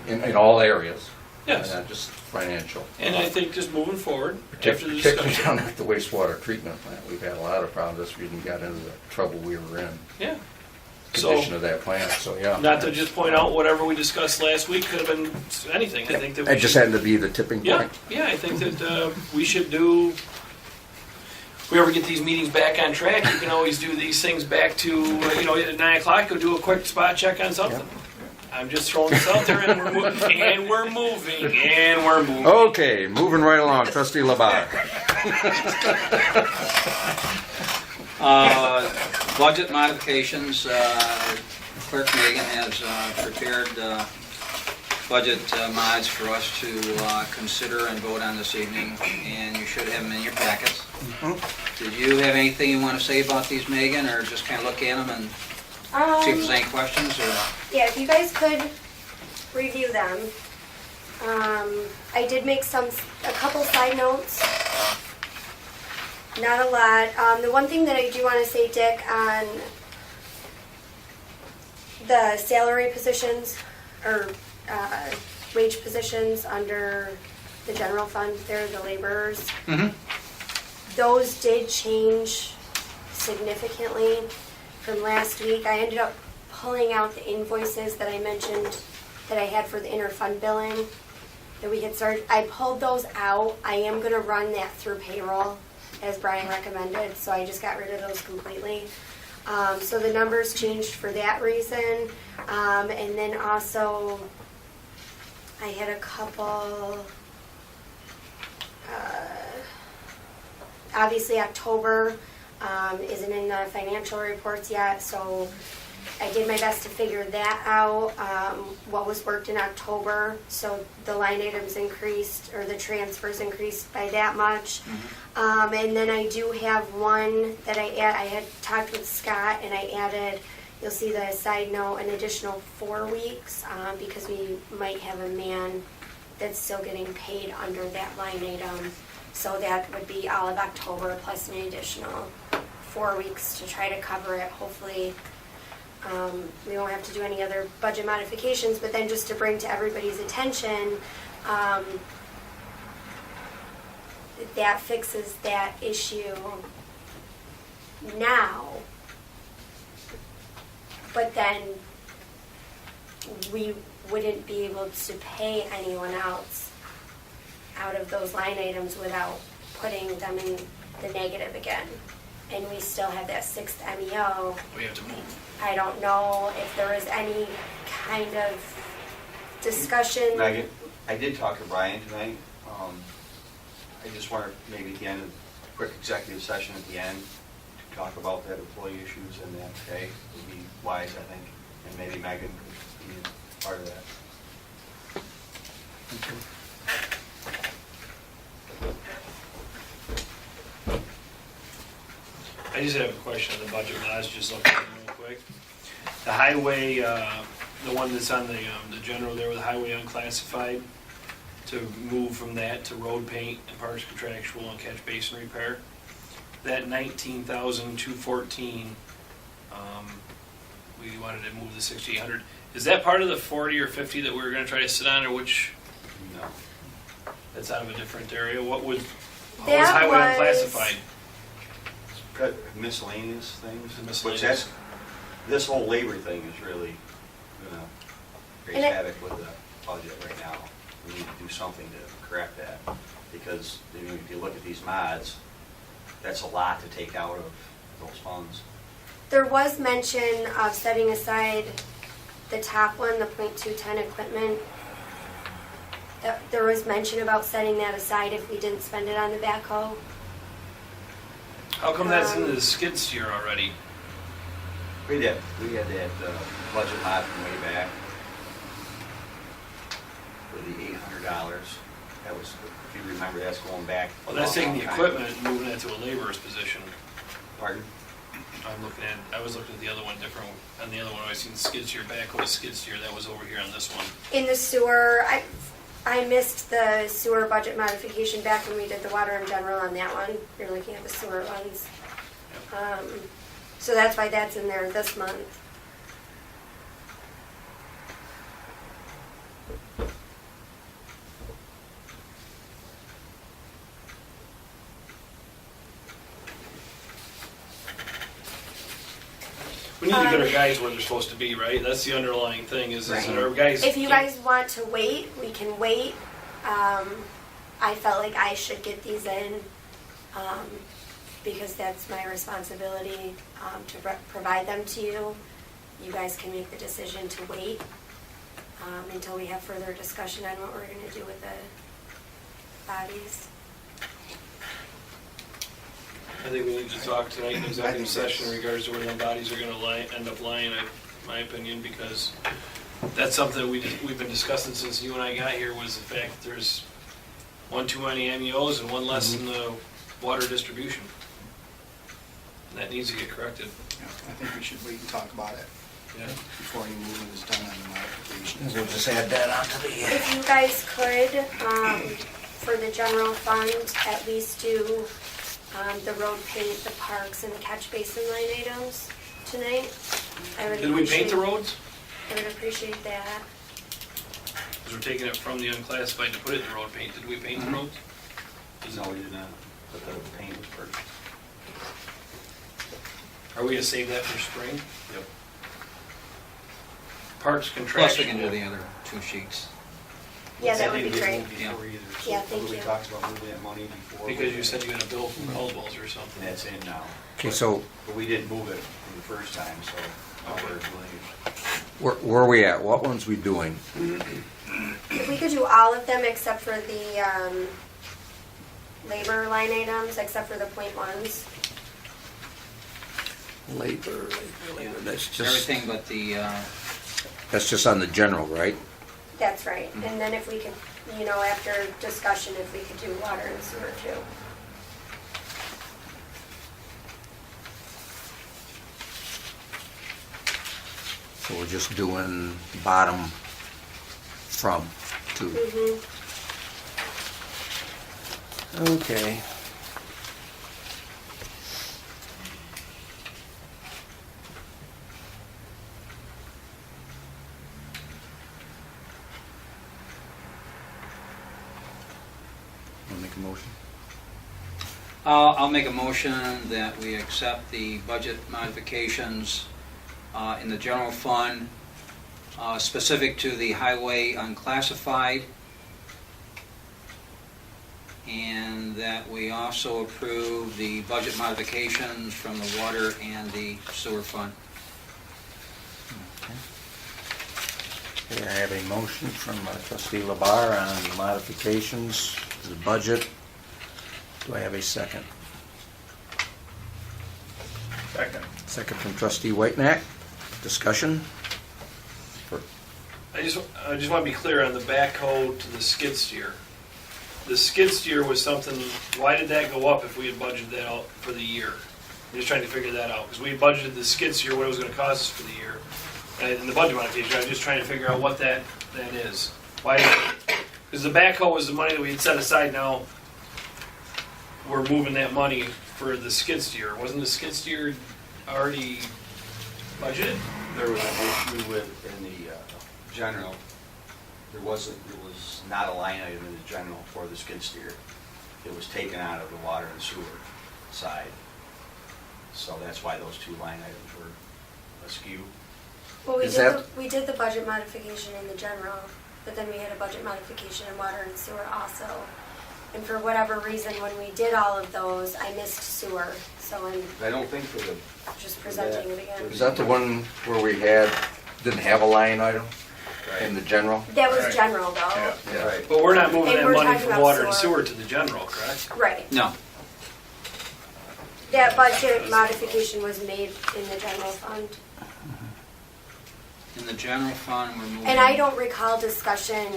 Speaker 1: in all areas.
Speaker 3: Yes.
Speaker 1: Not just financial.
Speaker 3: And I think just moving forward after the
Speaker 1: Particularly
Speaker 3: discussion.
Speaker 1: down at the wastewater treatment plant, we've had a lot of problems. That's the reason we got into the trouble we were in.
Speaker 3: Yeah.
Speaker 1: Condition
Speaker 3: So,
Speaker 1: of that plant, so yeah.
Speaker 3: not to just point out whatever we discussed last week could have been anything. I think that we
Speaker 1: It just
Speaker 3: should,
Speaker 1: happened to be the tipping
Speaker 3: yeah,
Speaker 1: point.
Speaker 3: yeah. I think that we should do. If we ever get these meetings back on track, you can always do these things back to at 9 o'clock. Go do a quick spot check on something. I'm just throwing this out there, and we're moving, and we're moving, and we're moving.
Speaker 1: Okay, moving right along, trustee Labar.
Speaker 4: Budget modifications, Clerk Megan has prepared budget mods for us to consider and vote on this evening, and you should have them in your packets. Did you have anything you want to say about these, Megan, or just kind of look at them and see if there's any questions? Or
Speaker 2: Yeah, if you guys could review them. I did make a couple side notes. Not a lot. The one thing that I do want to say, Dick, on the salary positions or wage positions under the general fund, they're the laborers. Those did change significantly from last week. I ended up pulling out the invoices that I mentioned that I had for the interfund billing that we had started. I pulled those out. I am going to run that through payroll as Brian recommended, so I just got rid of those completely. So the numbers changed for that reason. And then also I had a couple, obviously October isn't in the financial reports yet, so I did my best to figure that out, what was worked in October. So the line items increased, or the transfers increased by that much. And then I do have one that I had talked with Scott, and I added, you'll see the side note, an additional 4 weeks, because we might have a man that's still getting paid under that line item. So that would be all of October plus an additional 4 weeks to try to cover it. Hopefully, we won't have to do any other budget modifications, but then just to bring to everybody's attention, that fixes that issue now. But then we wouldn't be able to pay anyone else out of those line items without putting them in the negative again. And we still have that 6th MEO.
Speaker 3: We have to move.
Speaker 2: I don't know if there was any kind of discussion.
Speaker 8: Megan, I did talk to Brian tonight. I just wanted maybe at the end, a quick executive session at the end to talk about that employee issues and that pay would be wise, I think. And maybe Megan could be part of that.
Speaker 3: I just have a question on the budget, and I was just looking at it real quick. The highway, the one that's on the general there with the highway unclassified, to move from that to road paint and parks contractual and catch basin repair. That 19,214, we wanted to move the 6,800. Is that part of the 40 or 50 that we were going to try to sit on, or which?
Speaker 8: No.
Speaker 3: That's out of a different area. What would? How was
Speaker 2: That
Speaker 3: highway
Speaker 2: was-
Speaker 3: unclassified?
Speaker 8: Got miscellaneous things.
Speaker 3: Miscellaneous.
Speaker 8: Which that's, this whole labor thing is really gonna raise
Speaker 2: And
Speaker 8: havoc with the budget right now. We need to do something to correct that, because I mean, if you look at these mods, that's a lot to take out of those funds.
Speaker 2: There was mention of setting aside the top one, the .210 equipment. There was mention about setting that aside if we didn't spend it on the backhoe.
Speaker 3: How come that's in the skid steer already?
Speaker 8: We had that budget mod from way back for the $800. That was, if you remember, that's going back.
Speaker 3: Well, that's
Speaker 8: a
Speaker 3: taking
Speaker 8: long
Speaker 3: the
Speaker 8: time.
Speaker 3: equipment and moving it to a laborer's position.
Speaker 8: Pardon?
Speaker 3: I was looking at the other one different. On the other one, I seen the skid steer back with skid steer. That was over here on this one.
Speaker 2: In the sewer, I missed the sewer budget modification back when we did the water in general on that one. You're looking at the sewer ones. So that's why that's in there this month.
Speaker 3: We need to get our guys where they're supposed to be, right? That's the underlying thing. Is that our guys?
Speaker 2: If you guys want to wait, we can wait. I felt like I should get these in because that's my responsibility to provide them to you. You guys can make the decision to wait until we have further discussion on what we're going to do with the bodies.
Speaker 3: I think we need to talk tonight in executive session in regards to where the bodies are going to end up lying, in my opinion, because that's something that we've been discussing since you and I got here, was the fact that there's one too many MEOs and one less in the water distribution. And that needs to get corrected.
Speaker 10: Yeah, I think we should wait and talk about it
Speaker 3: Yeah.
Speaker 10: before any movement is done on the modifications.
Speaker 1: We'll just add that onto the,
Speaker 2: If you guys could, for the general fund, at least do the road paint, the parks, and the catch basin line items tonight. I would
Speaker 3: Did we paint the
Speaker 2: appreciate-
Speaker 3: roads?
Speaker 2: I would appreciate that.
Speaker 3: Because we're taking it from the unclassified to put it in the road paint. Did we paint the roads?
Speaker 8: No, we did not, but the paint was purchased.
Speaker 3: Are we gonna save that for spring?
Speaker 8: Yep.
Speaker 3: Parks
Speaker 4: Plus, we
Speaker 3: contractual.
Speaker 4: can do the other 2 sheets.
Speaker 2: Yeah, that would be great.
Speaker 4: Yeah.
Speaker 2: Yeah, thank
Speaker 8: We
Speaker 2: you.
Speaker 8: talked about moving that money before.
Speaker 3: Because you said you had a bill from Caldwell's or something.
Speaker 8: And that's in now.
Speaker 1: Okay, so
Speaker 8: But we didn't move it from the first time, so now we're doing it.
Speaker 1: where are we at? What ones we doing?
Speaker 2: If we could do all of them except for the labor line items, except for the point ones.
Speaker 1: Labor, that's just,
Speaker 4: Everything but the,
Speaker 1: that's just on the general, right?
Speaker 2: That's right. And then if we could, after discussion, if we could do water and sewer too.
Speaker 1: So we're just doing bottom from to,
Speaker 2: Mm-hmm.
Speaker 1: okay. Want to make a motion?
Speaker 4: I'll make a motion that we accept the budget modifications in the general fund specific to the highway unclassified, and that we also approve the budget modifications from the water and the sewer fund.
Speaker 1: Okay, I have a motion from trustee Labar on the modifications to the budget. Do I have a second?
Speaker 6: Second.
Speaker 1: Second from trustee Whitenack. Discussion?
Speaker 3: I just want to be clear on the backhoe to the skid steer. The skid steer was something, why did that go up if we had budgeted that out for the year? I'm just trying to figure that out, because we had budgeted the skid steer, what it was going to cost us for the year. And in the budget modification, I'm just trying to figure out what that is. Why? Because the backhoe was the money that we had set aside, now we're moving that money for the skid steer. Wasn't the skid steer already budgeted?
Speaker 8: There was an issue with, in the general, there was not a line item in the general for the skid steer. It was taken out of the water and sewer side. So that's why those 2 line items were askew.
Speaker 2: Well,
Speaker 1: Is that-
Speaker 2: we did the budget modification in the general, but then we had a budget modification in water and sewer also. And for whatever reason, when we did all of those, I missed sewer, so I'm
Speaker 8: I don't think for the,
Speaker 2: just presenting it again.
Speaker 1: Is that the one where we didn't have a line item in the general?
Speaker 2: That was
Speaker 6: Right.
Speaker 2: general though.
Speaker 6: Yeah.
Speaker 1: Yeah.
Speaker 8: right.
Speaker 3: But we're not moving
Speaker 2: And
Speaker 3: that
Speaker 2: we're
Speaker 3: money
Speaker 2: talking
Speaker 3: from
Speaker 2: about
Speaker 3: water and
Speaker 2: sewer.
Speaker 3: sewer to the general, correct?
Speaker 2: Right.
Speaker 4: No,
Speaker 2: That budget modification was made in the general fund.
Speaker 4: in the general fund, we're moving.
Speaker 2: And I don't recall discussion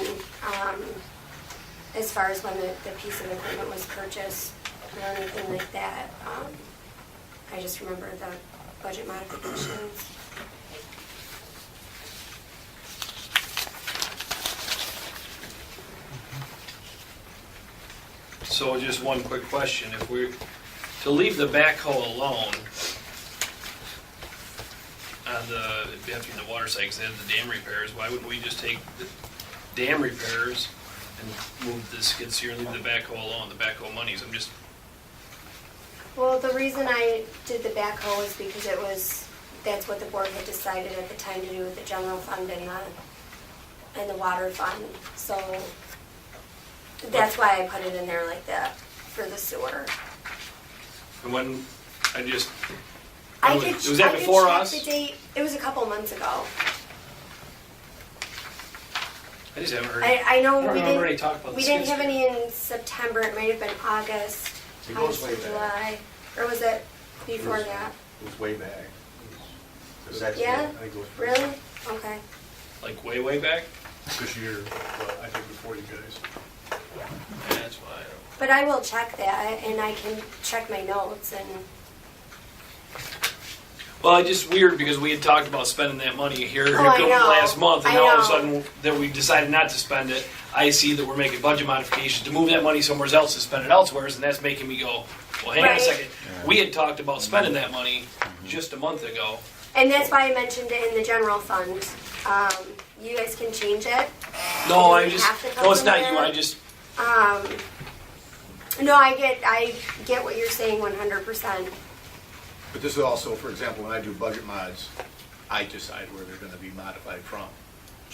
Speaker 2: as far as when the piece of equipment was purchased or anything like that. I just remember the budget modifications.
Speaker 3: So just one quick question, if we're to leave the backhoe alone on after the water side, 'cause they have the dam repairs, why wouldn't we just take the dam repairs and move the skid steer and leave the backhoe alone, the backhoe monies? I'm just,
Speaker 2: Well, the reason I did the backhoe is because that's what the board had decided at the time to do with the general fund and the water fund. So that's why I put it in there like that for the sewer.
Speaker 3: and when, I just,
Speaker 2: I
Speaker 3: was-
Speaker 2: could,
Speaker 3: was that
Speaker 2: I could
Speaker 3: before
Speaker 2: check
Speaker 3: us?
Speaker 2: the date. It was a couple months ago.
Speaker 3: I just haven't heard.
Speaker 2: I know
Speaker 3: I don't
Speaker 2: we
Speaker 3: remember any
Speaker 2: didn't,
Speaker 3: talk about the
Speaker 2: we didn't
Speaker 3: skid
Speaker 2: have
Speaker 3: steer.
Speaker 2: any in September. It might have been August,
Speaker 8: It goes
Speaker 2: August
Speaker 8: way
Speaker 2: or
Speaker 8: back.
Speaker 2: July. Or was it before
Speaker 8: It was-
Speaker 2: that?
Speaker 8: It was way back. 'Cause that's-
Speaker 2: Yeah?
Speaker 8: I think it was-
Speaker 2: Really? Okay.
Speaker 3: Like way back?
Speaker 9: This year, but I think before you guys.
Speaker 3: Yeah, that's why I don't.
Speaker 2: But I will check that and I can check my notes and,
Speaker 3: Well, it's just weird because we had talked about spending that money here
Speaker 2: Oh, I know.
Speaker 3: last month, and
Speaker 2: I
Speaker 3: now all of a
Speaker 2: know.
Speaker 3: sudden that we decided not to spend it, I see that we're making budget modifications to move that money somewhere else to spend it elsewhere, and that's making me go, Well, hang on a
Speaker 2: Right.
Speaker 3: second. We had talked about spending that money just a month ago.
Speaker 2: And that's why I mentioned it in the general fund. You guys can change it.
Speaker 3: No,
Speaker 2: It
Speaker 3: I just,
Speaker 2: have to come
Speaker 3: no, it's
Speaker 2: from
Speaker 3: not
Speaker 2: there.
Speaker 3: you, I just,
Speaker 2: No, I get what you're saying 100%.
Speaker 9: But this is also, for example, when I do budget mods, I decide where they're gonna be modified from.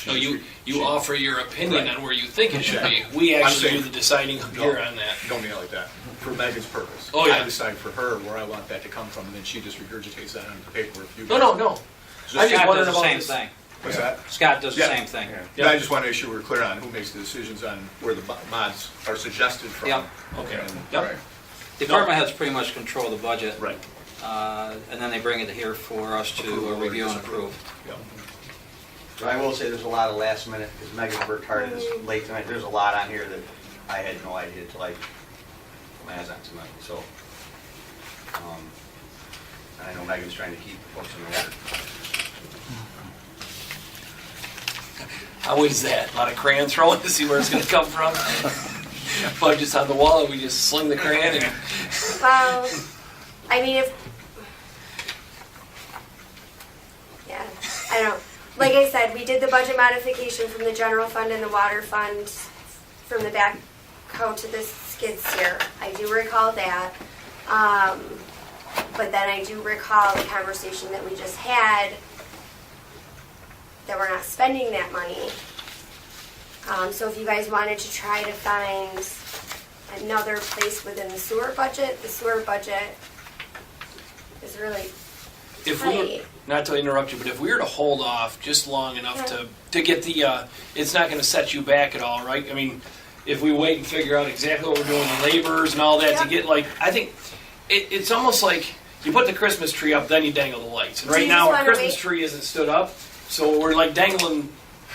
Speaker 3: no, you
Speaker 9: She-
Speaker 3: offer your opinion
Speaker 9: Right.
Speaker 3: on where you think it should be. We
Speaker 9: I'm
Speaker 3: actually do
Speaker 9: saying-
Speaker 3: the deciding here on that.
Speaker 9: Don't mean it like that. For Megan's purpose.
Speaker 3: Oh, yeah.
Speaker 9: I decide for her where I want that to come from, and then she just regurgitates that on the paperwork. You
Speaker 3: No,
Speaker 9: guys-
Speaker 3: no, no. I just
Speaker 4: Scott
Speaker 3: wondered
Speaker 4: does the
Speaker 3: about
Speaker 4: same
Speaker 3: this.
Speaker 4: thing.
Speaker 9: What's that?
Speaker 4: Scott does the
Speaker 9: Yeah.
Speaker 4: same thing.
Speaker 9: Yeah, I just want to make sure we're clear on who makes the decisions on where the mods are suggested from.
Speaker 4: Yep.
Speaker 3: Okay.
Speaker 9: And-
Speaker 3: Yep.
Speaker 9: right,
Speaker 4: Department heads pretty much control the budget,
Speaker 9: Right.
Speaker 4: and then they bring it here for us to
Speaker 9: Approve or
Speaker 4: review and
Speaker 9: disapprove.
Speaker 4: approve.
Speaker 9: Yep.
Speaker 8: But I will say there's a lot of last minute, because Megan worked hard this late tonight. There's a lot on here that I had no idea till I put my eyes on tonight, so. I know Megan's trying to keep the books in order.
Speaker 3: How is that? A lot of crayon throwing to see where it's gonna come from? Budget's on the wall and we just sling the crayon and,
Speaker 2: Well, I mean, yeah, I don't know. Like I said, we did the budget modification from the general fund and the water fund from the backhoe to the skid steer. I do recall that. But then I do recall the conversation that we just had that we're not spending that money. So if you guys wanted to try to find another place within the sewer budget is really
Speaker 3: if we were,
Speaker 2: tight.
Speaker 3: not to interrupt you, but if we were to hold off just long enough to get the, it's not gonna set you back at all, right? I mean, if we wait and figure out exactly what we're doing, the laborers and all that, to
Speaker 2: Yep.
Speaker 3: get like, I think, it's almost like you put the Christmas tree up, then you dangle the lights. And
Speaker 2: So
Speaker 3: right
Speaker 2: you
Speaker 3: now,
Speaker 2: just
Speaker 3: our
Speaker 2: wanna
Speaker 3: Christmas
Speaker 2: wait?
Speaker 3: tree isn't stood up, so we're like dangling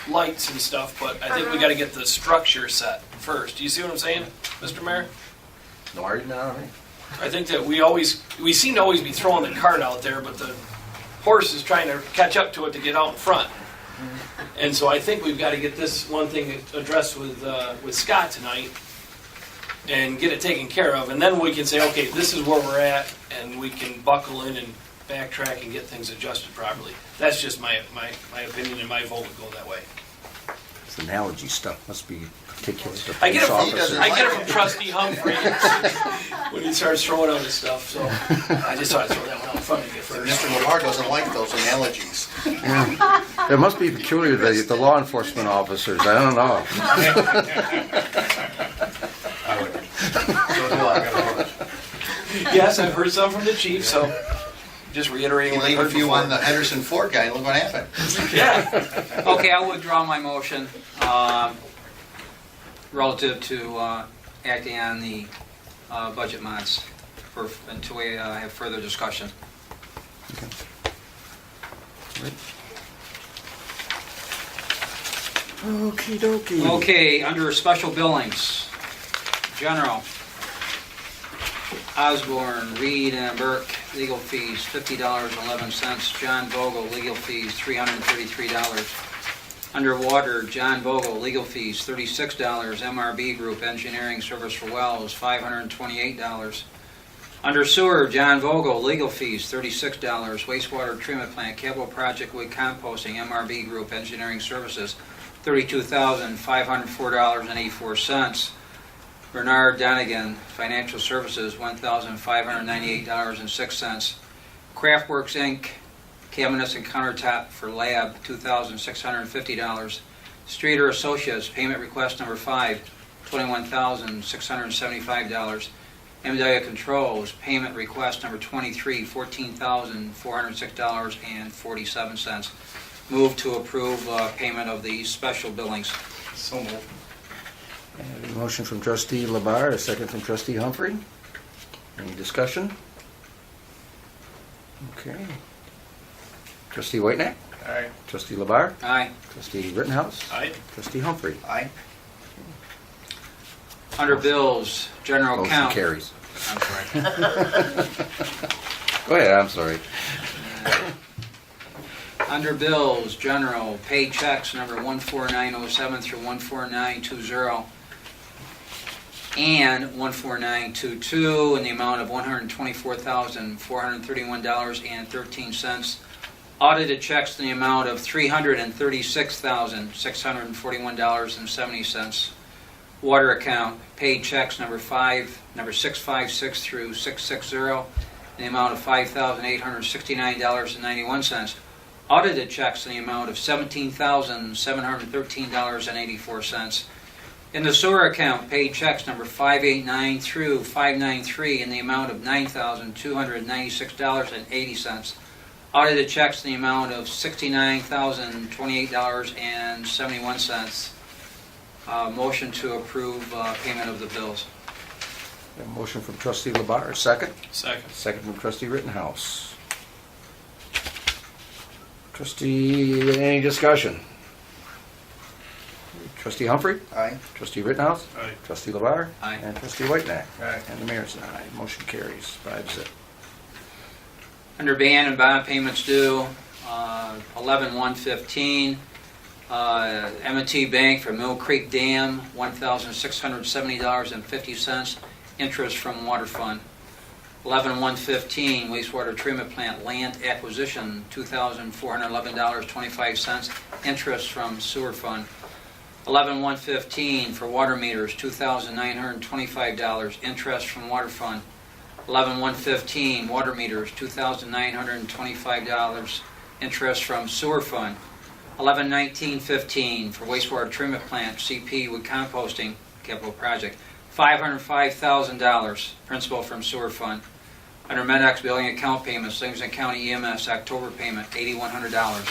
Speaker 3: lights and stuff, but I think we gotta get the structure set first. Do you see what I'm saying, Mr. Mayor?
Speaker 1: No argument on it.
Speaker 3: I think that we seem to always be throwing the cart out there, but the horse is trying to catch up to it to get out in front. And so I think we've got to get this one thing addressed with Scott tonight and get it taken care of. And then we can say, okay, this is where we're at, and we can buckle in and backtrack and get things adjusted properly. That's just my opinion, and my vote would go that way.
Speaker 1: This analogy stuff must be particular to
Speaker 3: I get
Speaker 1: police
Speaker 3: it from,
Speaker 1: officers.
Speaker 3: I get it from Trustee Humphrey when he starts throwing out his stuff. So I just thought I'd throw that one out in front of you first.
Speaker 10: Mr. Lamar doesn't like those analogies.
Speaker 1: It must be peculiar to the law enforcement officers, I don't know.
Speaker 3: Yes, I've heard some from the chief, so just reiterating
Speaker 10: You
Speaker 3: what I
Speaker 10: leave
Speaker 3: heard
Speaker 10: a few
Speaker 3: before.
Speaker 10: on the Henderson Ford guy, look what happened.
Speaker 3: Yeah.
Speaker 4: Okay, I withdraw my motion relative to acting on the budget mods until we have further discussion.
Speaker 1: Okie dokie.
Speaker 4: Okay, under special billings, general, Osborne, Reed, and Burke, legal fees, $50.11. John Vogel, legal fees, $333. Underwater, John Vogel, legal fees, $36. MRB Group, engineering service for wells, $528. Under sewer, John Vogel, legal fees, $36. Wastewater treatment plant, capital project wood composting, MRB Group, engineering services, $32,504.84. Bernard Donegan, financial services, $1,598.06. Craftworks Inc., cabinets and countertop for lab, $2,650. Streeter Associates, payment request number 5, $21,675. MWA Controls, payment request number 23, $14,406.47. Move to approve payment of the special billings.
Speaker 10: So moved.
Speaker 1: And a motion from trustee Labar, a second from trustee Humphrey. Any discussion? Okay. Trustee Whitenack?
Speaker 6: All right.
Speaker 1: Trustee Labar?
Speaker 4: Aye.
Speaker 1: Trustee Rittenhouse?
Speaker 3: Aye.
Speaker 1: Trustee Humphrey?
Speaker 10: Aye.
Speaker 4: Under bills, general
Speaker 1: Motion
Speaker 4: account.
Speaker 1: carries.
Speaker 4: I'm sorry.
Speaker 1: Go ahead, I'm sorry.
Speaker 4: Under bills, general, pay checks number 14907 through 14920. and 14922 in the amount of $124,431.13. Audited checks in the amount of $336,641.70. Water account, paid checks number 656 through 660 in the amount of $5,869.91. Audited checks in the amount of $17,713.84. In the sewer account, paid checks number 589 through 593 in the amount of $9,296.80. Audited checks in the amount of $69,028.71. Motion to approve payment of the bills.
Speaker 1: A motion from trustee Labar, second.
Speaker 3: Second.
Speaker 1: Second from trustee Rittenhouse. Trustee, any discussion? Trustee Humphrey?
Speaker 10: Aye.
Speaker 1: Trustee Rittenhouse?
Speaker 3: Aye.
Speaker 1: Trustee Labar?
Speaker 4: Aye.
Speaker 1: And trustee Whitenack?
Speaker 6: Aye.
Speaker 1: And the mayor's an aye. Motion carries 5-0.
Speaker 4: Under ban and bond payments due, 11/115, M&T Bank for Mill Creek Dam, $1,670.50, interest from Water Fund. 11/115, wastewater treatment plant land acquisition, $2,411.25, interest from Sewer Fund. 11/115, for water meters, $2,925, interest from Water Fund. 11/115, water meters, $2,925, interest from Sewer Fund. 11/19/15, for wastewater treatment plant, CP with composting, capital project, $505,000, principal from Sewer Fund. Under MedX billing account payments, Livingston County EMS, October payment, $8,100.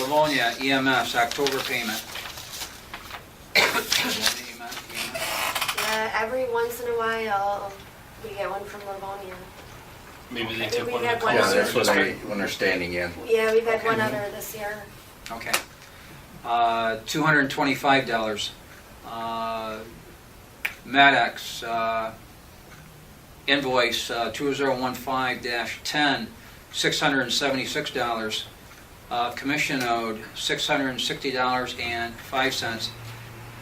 Speaker 4: Livonia EMS, October payment.
Speaker 2: Every once in a while, we get one from Livonia.
Speaker 3: Maybe they
Speaker 2: I think
Speaker 3: took
Speaker 2: we
Speaker 3: one of
Speaker 2: had
Speaker 3: the
Speaker 2: one
Speaker 3: calls
Speaker 1: Yeah,
Speaker 2: other.
Speaker 1: that's what when they're standing in.
Speaker 2: Yeah, we've had
Speaker 4: Okay.
Speaker 2: one other this year.
Speaker 4: Okay. $225. MedX invoice 2015-10, $676. Commission owed $660.05.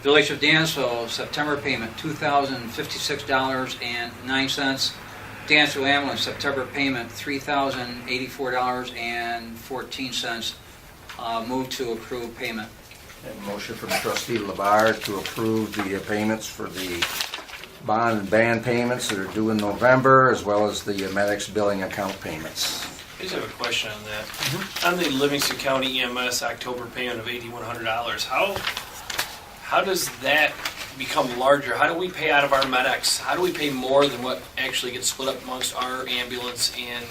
Speaker 4: Village of Dansville, September payment, $2,056.09. Dansville Ambulance, September payment, $3,084.14. Move to approve payment.
Speaker 1: And motion from trustee Labar to approve the payments for the bond and ban payments that are due in November, as well as the MedX billing account payments.
Speaker 3: I just have a question on that. On the Livingston County EMS October payment of $8,100, how does that become larger? How do we pay out of our MedX? How do we pay more than what actually gets split up amongst our ambulance and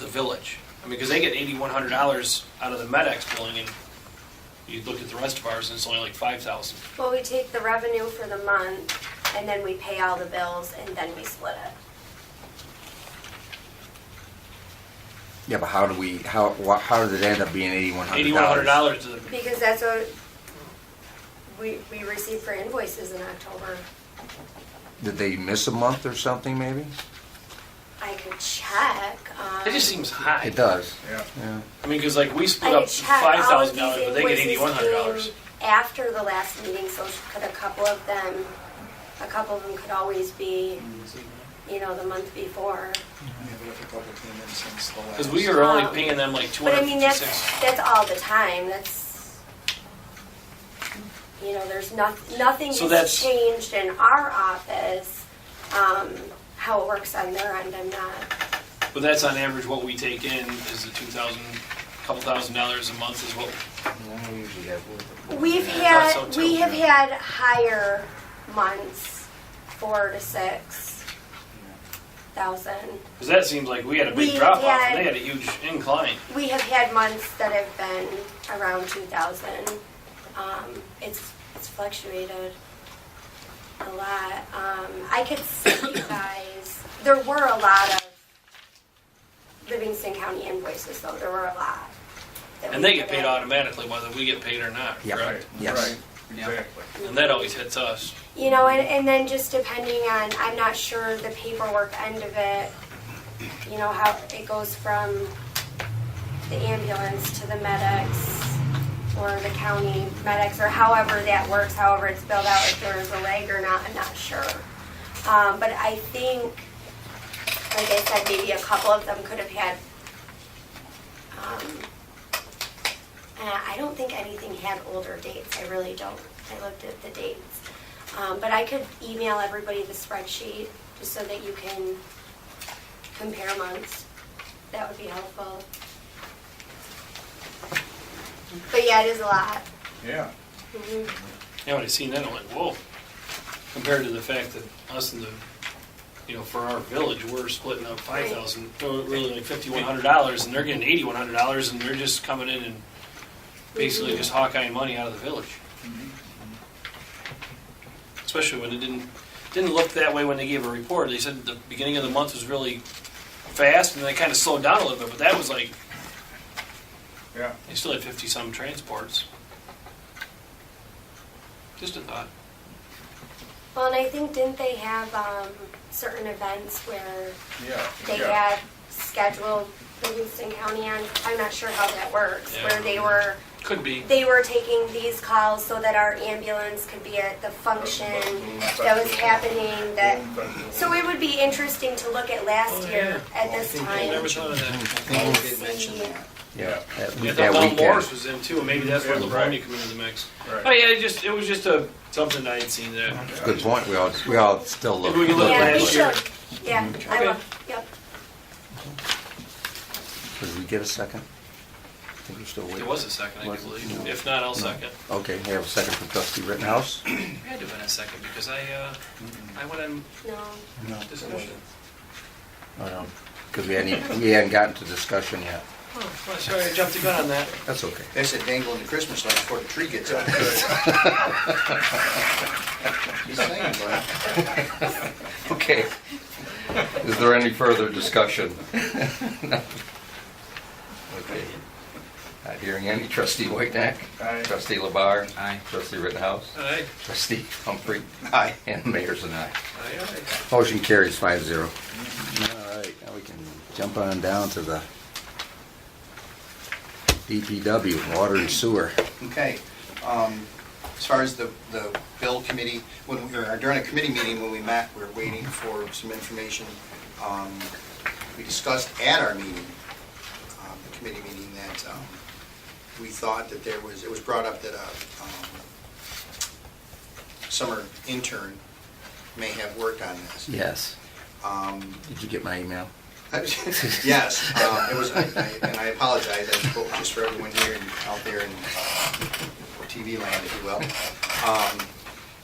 Speaker 3: the village? I mean, because they get $8,100 out of the MedX billing, and you look at the rest of ours, and it's only like $5,000.
Speaker 2: Well, we take the revenue for the month, and then we pay all the bills, and then we split it.
Speaker 1: Yeah, but how did it end up being $8,100?
Speaker 3: $8,100 to the,
Speaker 2: Because that's what we receive for invoices in October.
Speaker 1: Did they miss a month or something, maybe?
Speaker 2: I could check.
Speaker 3: it just seems high.
Speaker 1: It does.
Speaker 6: Yeah.
Speaker 1: Yeah.
Speaker 3: I mean, because like we split
Speaker 2: I
Speaker 3: up
Speaker 2: could check. All of
Speaker 3: $5,000,
Speaker 2: these
Speaker 3: but they get
Speaker 2: invoices
Speaker 3: $8,100.
Speaker 2: came after the last meeting, so could a couple of them could always be, the month before.
Speaker 3: Because we are only paying them like
Speaker 2: But I mean,
Speaker 3: $256.
Speaker 2: that's all the time. There's nothing
Speaker 3: So
Speaker 2: has
Speaker 3: that's-
Speaker 2: changed in our office. How it works on their end, I'm not.
Speaker 3: But that's on average what we take in is a couple $1,000 a month is what.
Speaker 1: We usually have.
Speaker 2: We have had higher months, 4,000 to 6,000.
Speaker 3: Because that seems like we had a big
Speaker 2: We
Speaker 3: drop off,
Speaker 2: had-
Speaker 3: and they had a huge incline.
Speaker 2: We have had months that have been around 2,000. It's fluctuated a lot. I could send you guys. There were a lot of Livingston County invoices, though. There were a lot. that
Speaker 3: And
Speaker 2: we
Speaker 3: they get
Speaker 2: put
Speaker 3: paid
Speaker 2: in.
Speaker 3: automatically whether we get paid or not,
Speaker 1: Yeah.
Speaker 3: correct?
Speaker 1: Yes.
Speaker 6: Right, exactly.
Speaker 3: And that always hits us.
Speaker 2: And then just depending on, I'm not sure the paperwork end of it, how it goes from the ambulance to the medics. or the county medics, or however that works, however it's spelled out, if there is a leg or not, I'm not sure. But I think, like I said, maybe a couple of them could have had, and I don't think anything had older dates, I really don't. I looked at the dates. But I could email everybody the spreadsheet, just so that you can compare months. That would be helpful. But yeah, it is a lot.
Speaker 6: Yeah.
Speaker 2: Mhm.
Speaker 3: Yeah, when I seen that, I'm like, whoa. Compared to the fact that us in the, for our village, we're splitting up $5,000, really like $5,100, and they're getting $8,100, and they're just coming in and basically just hawkeyeing money out of the village. Especially when it didn't look that way when they gave a report. They said the beginning of the month was really fast, and then they kind of slowed down a little bit, but that was like,
Speaker 6: Yeah.
Speaker 3: they still had 50-some transports. Just a thought.
Speaker 2: Well, and I think, didn't they have certain events where
Speaker 6: Yeah.
Speaker 2: they
Speaker 6: yeah.
Speaker 2: had scheduled Livingston County on? I'm not sure how that works,
Speaker 3: Yeah.
Speaker 2: where they were taking these calls so that our ambulance could be at the function that was happening. So it would be interesting to look at last year at this
Speaker 3: I never
Speaker 2: time.
Speaker 3: thought of that.
Speaker 10: I think we did mention that.
Speaker 1: Yeah,
Speaker 3: Yeah, I
Speaker 1: that
Speaker 3: thought Mount
Speaker 1: weekend.
Speaker 3: Morris was in too, and maybe that's where
Speaker 6: Yeah,
Speaker 3: Livonia
Speaker 6: right.
Speaker 3: come into the mix.
Speaker 6: Right.
Speaker 3: Oh yeah, it was just something I had seen that.
Speaker 1: It's a good point. We all still look.
Speaker 3: Maybe we can look
Speaker 2: Yeah, we
Speaker 3: last year.
Speaker 2: should. Yeah, I
Speaker 3: Okay.
Speaker 2: will. Yep.
Speaker 1: Did we get a second? I think we're still waiting.
Speaker 3: There was a second, I
Speaker 1: Was
Speaker 3: do
Speaker 1: it?
Speaker 3: believe.
Speaker 1: No.
Speaker 3: If not, I'll second.
Speaker 1: Okay, we have a second from trustee Rittenhouse.
Speaker 3: I had to win a second because I went on
Speaker 2: No.
Speaker 3: discussion.
Speaker 1: Because we hadn't gotten to discussion yet.
Speaker 3: Oh, well, sorry, I jumped the gun on that.
Speaker 1: That's okay.
Speaker 10: That's it, dangling the Christmas lights before the tree gets up. Just saying, buddy.
Speaker 1: Okay. Is there any further discussion? No. Okay. Not hearing any. Trustee Whitenack?
Speaker 6: Aye.
Speaker 1: Trustee Labar?
Speaker 4: Aye.
Speaker 1: Trustee Rittenhouse?
Speaker 3: Aye.
Speaker 1: Trustee Humphrey?
Speaker 10: Aye.
Speaker 1: And the mayor's an aye.
Speaker 3: Aye, aye.
Speaker 1: Motion carries 5-0. All right, now we can jump on down to the DPW, water and sewer.
Speaker 10: Okay, as far as the bill committee, or during a committee meeting when we met, we were waiting for some information. We discussed at our meeting, the committee meeting, that we thought that it was brought up that a summer intern may have worked on this.
Speaker 1: Yes. Did you get my email?
Speaker 10: Yes, it was, and I apologize, I spoke just for everyone here and out there in TV land, if you will.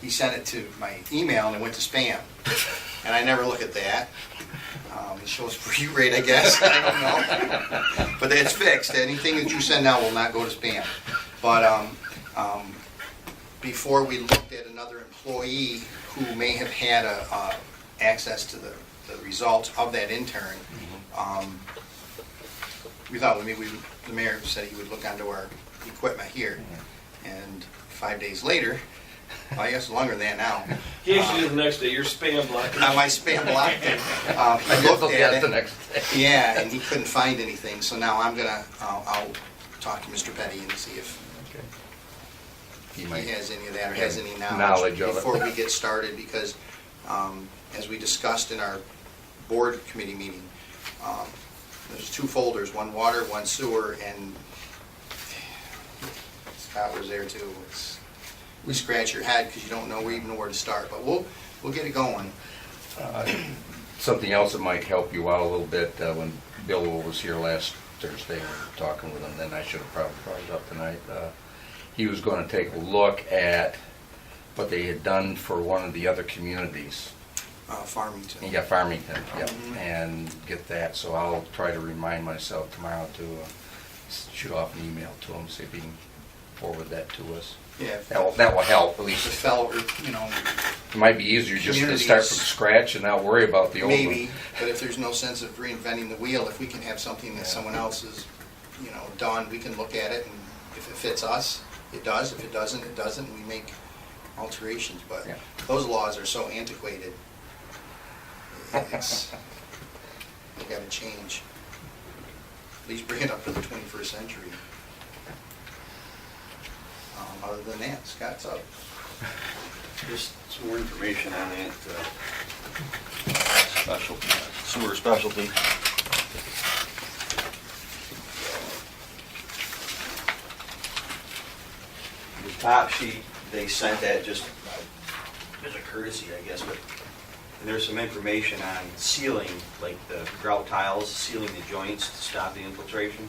Speaker 10: He sent it to my email and it went to spam, and I never look at that. It shows for you rate, I guess, I don't know. But it's fixed, anything that you send out will not go to spam. But before we looked at another employee who may have had access to the results of that intern, we thought the mayor said he would look onto our equipment here, and 5 days later, well, I guess longer than that now,
Speaker 3: He actually did the next day, your spam block.
Speaker 10: on my spam block, he looked at it, yeah, and he couldn't find anything, so now I'll talk to Mr. Petty and see if
Speaker 1: He
Speaker 10: he
Speaker 1: might.
Speaker 10: has any of that or has any
Speaker 1: Knowledge of it.
Speaker 10: before we get started, because as we discussed in our board committee meeting, there's two folders, one water, one sewer, and Scott was there too. We scratch your head because you don't know even where to start, but we'll get it going.
Speaker 1: Something else that might help you out a little bit, when Bill was here last Thursday, we were talking with him, then I should have probably brought it up tonight. He was going to take a look at what they had done for one of the other communities.
Speaker 10: Farmington.
Speaker 1: Yeah, Farmington, yep, and get that, so I'll try to remind myself tomorrow to shoot off an email to him, see if he can forward that to us.
Speaker 10: Yeah.
Speaker 1: That will help, at
Speaker 10: The
Speaker 1: least.
Speaker 10: fellow,
Speaker 1: It might be easier just to start from
Speaker 10: Communities.
Speaker 1: scratch and not worry about the old one.
Speaker 10: maybe, but if there's no sense of reinventing the wheel, if we can have something that someone else has, done, we can look at it, and if it fits us, it does. If it doesn't, it doesn't, and we make alterations, but
Speaker 1: Yeah.
Speaker 10: those laws are so antiquated. They gotta change. At least bring it up to the 21st century. Other than that, Scott's up.
Speaker 8: Just some more information on that specialty, sewer specialty. The top sheet, they sent that just as a courtesy, I guess, but there's some information on sealing, like the grout tiles, sealing the joints to stop the infiltration.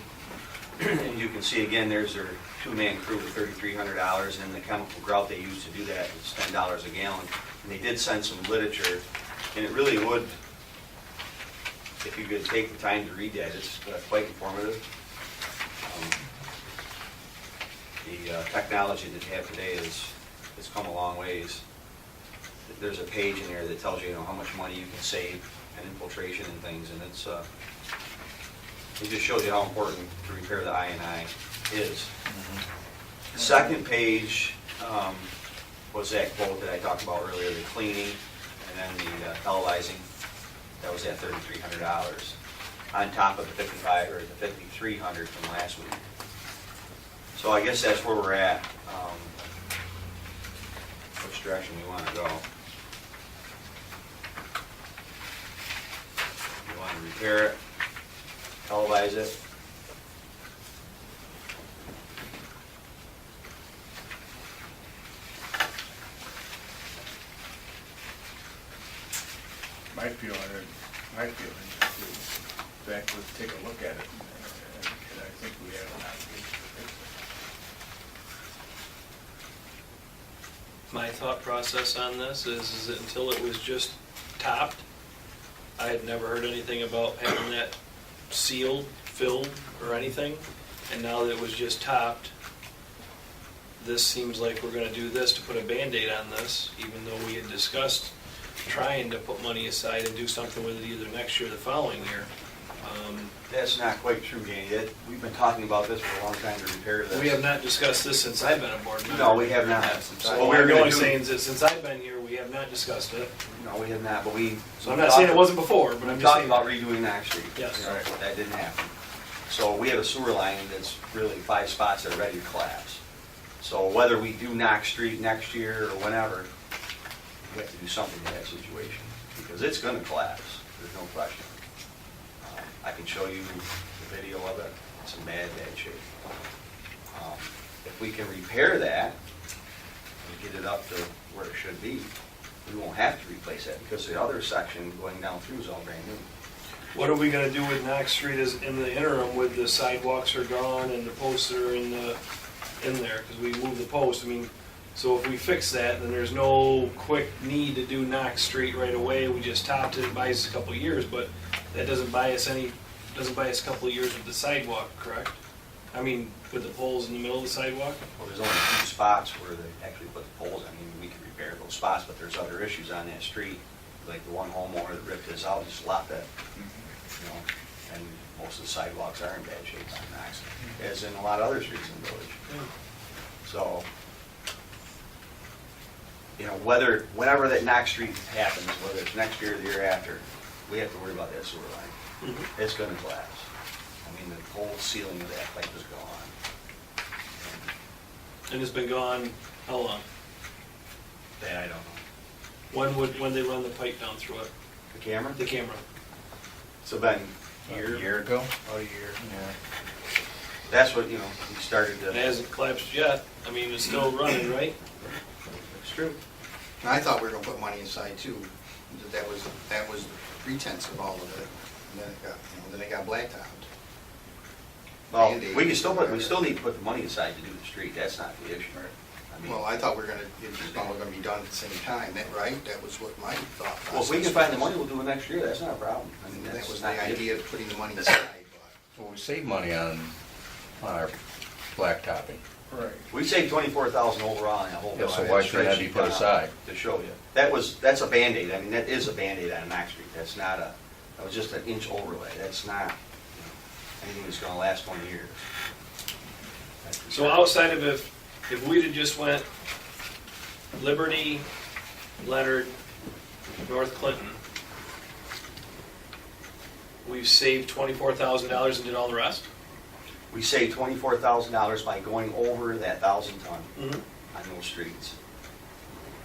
Speaker 8: And you can see again, there's their two-man crew with $3,300, and the chemical grout they use to do that is $10 a gallon. And they did send some literature, and it really would, if you could take the time to read that, it's quite informative. The technology that they have today has come a long ways. There's a page in there that tells you, how much money you can save and infiltration and things, and it just shows you how important to repair the I&I is. The second page was that quote that I talked about earlier, the cleaning and then the televising. That was at $3,300 on top of the $5,300 from last week. So I guess that's where we're at. Which direction we want to go. We want to repair it, televise it.
Speaker 6: My feeling is in fact, let's take a look at it, and I think we have an obligation to fix it.
Speaker 3: My thought process on this is that until it was just topped, I had never heard anything about having that sealed, filled, or anything. And now that it was just topped, this seems like we're gonna do this to put a Band-Aid on this, even though we had discussed trying to put money aside and do something with it either next year or the following year.
Speaker 8: That's not quite true, Danny. We've been talking about this for a long time to repair this.
Speaker 3: We have not discussed this since I've been a board member.
Speaker 8: No, we have not.
Speaker 3: So
Speaker 8: What
Speaker 3: what we're
Speaker 8: gonna
Speaker 3: only
Speaker 8: do-
Speaker 3: saying is that since I've been here, we have not discussed it.
Speaker 8: No, we have not, but we.
Speaker 3: So I'm not saying it wasn't before, but I'm
Speaker 8: We
Speaker 3: just
Speaker 8: talked
Speaker 3: saying.
Speaker 8: about redoing Knox Street.
Speaker 3: Yes.
Speaker 8: You know, that didn't happen. So we have a sewer line that's really 5 spots that are ready to collapse. So whether we do Knox Street next year or whenever, we have to do something in that situation, because it's gonna collapse, there's no question. I can show you the video of it, it's in bad shape. If we can repair that and get it up to where it should be, we won't have to replace that, because the other section going down through is all brand new.
Speaker 3: What are we gonna do with Knox Street as in the interim with the sidewalks are gone and the posts are in there, because we moved the post, I mean, so if we fix that, then there's no quick need to do Knox Street right away, we just topped it, it buys us a couple of years, but that doesn't buy us a couple of years with the sidewalk, correct? I mean, with the poles in the middle of the sidewalk?
Speaker 8: Well, there's only 2 spots where they actually put the poles. I mean, we can repair those spots, but there's other issues on that street, like the one homeowner that ripped his out, just lopped that, and most of the sidewalks are in bad shape on Knox, as in a lot of other streets in the village. So, whenever that Knox Street happens, whether it's next year or the year after, we have to worry about that sewer line. It's gonna collapse. I mean, the whole ceiling of that pipe is gone.
Speaker 3: And it's been gone, how long?
Speaker 8: That I don't know.
Speaker 3: When they run the pipe down through it,
Speaker 8: The camera?
Speaker 3: the camera?
Speaker 8: So then,
Speaker 6: A year ago?
Speaker 10: About a year.
Speaker 8: that's what, we started
Speaker 3: It
Speaker 8: to,
Speaker 3: hasn't collapsed yet, I mean, it's still running, right?
Speaker 8: it's true.
Speaker 10: And I thought we were gonna put money aside too. That was the pretense of all of it. And then it got blacktopped.
Speaker 8: Well,
Speaker 10: Band-Aid.
Speaker 8: we still need to put the money aside to do the street, that's not the issue. I mean,
Speaker 10: Well, I thought it was all gonna be done at the same time, right? That was what my thought process.
Speaker 8: well, if we can find the money, we'll do it next year, that's not a problem. I mean,
Speaker 10: That
Speaker 8: that's
Speaker 10: was
Speaker 8: not
Speaker 10: the
Speaker 8: the
Speaker 10: idea of putting the money aside,
Speaker 1: Well, we save money on our blacktopping.
Speaker 6: Right.
Speaker 8: We saved 24,000 overall in that whole
Speaker 1: Yeah,
Speaker 8: bill.
Speaker 1: so
Speaker 8: I have
Speaker 1: why
Speaker 8: a
Speaker 1: shouldn't that be
Speaker 8: spreadsheet
Speaker 1: put
Speaker 8: down
Speaker 1: aside?
Speaker 8: To show you. That's a Band-Aid, I mean, that is a Band-Aid on Knox Street, that was just an inch overlay, that's not anything that's gonna last 20 years.
Speaker 3: So outside of if we'd have just went Liberty, Leonard, North Clinton, we've saved $24,000 and did all the rest?
Speaker 8: We saved $24,000 by going over that 1,000 ton
Speaker 3: Mhm.
Speaker 8: on those streets.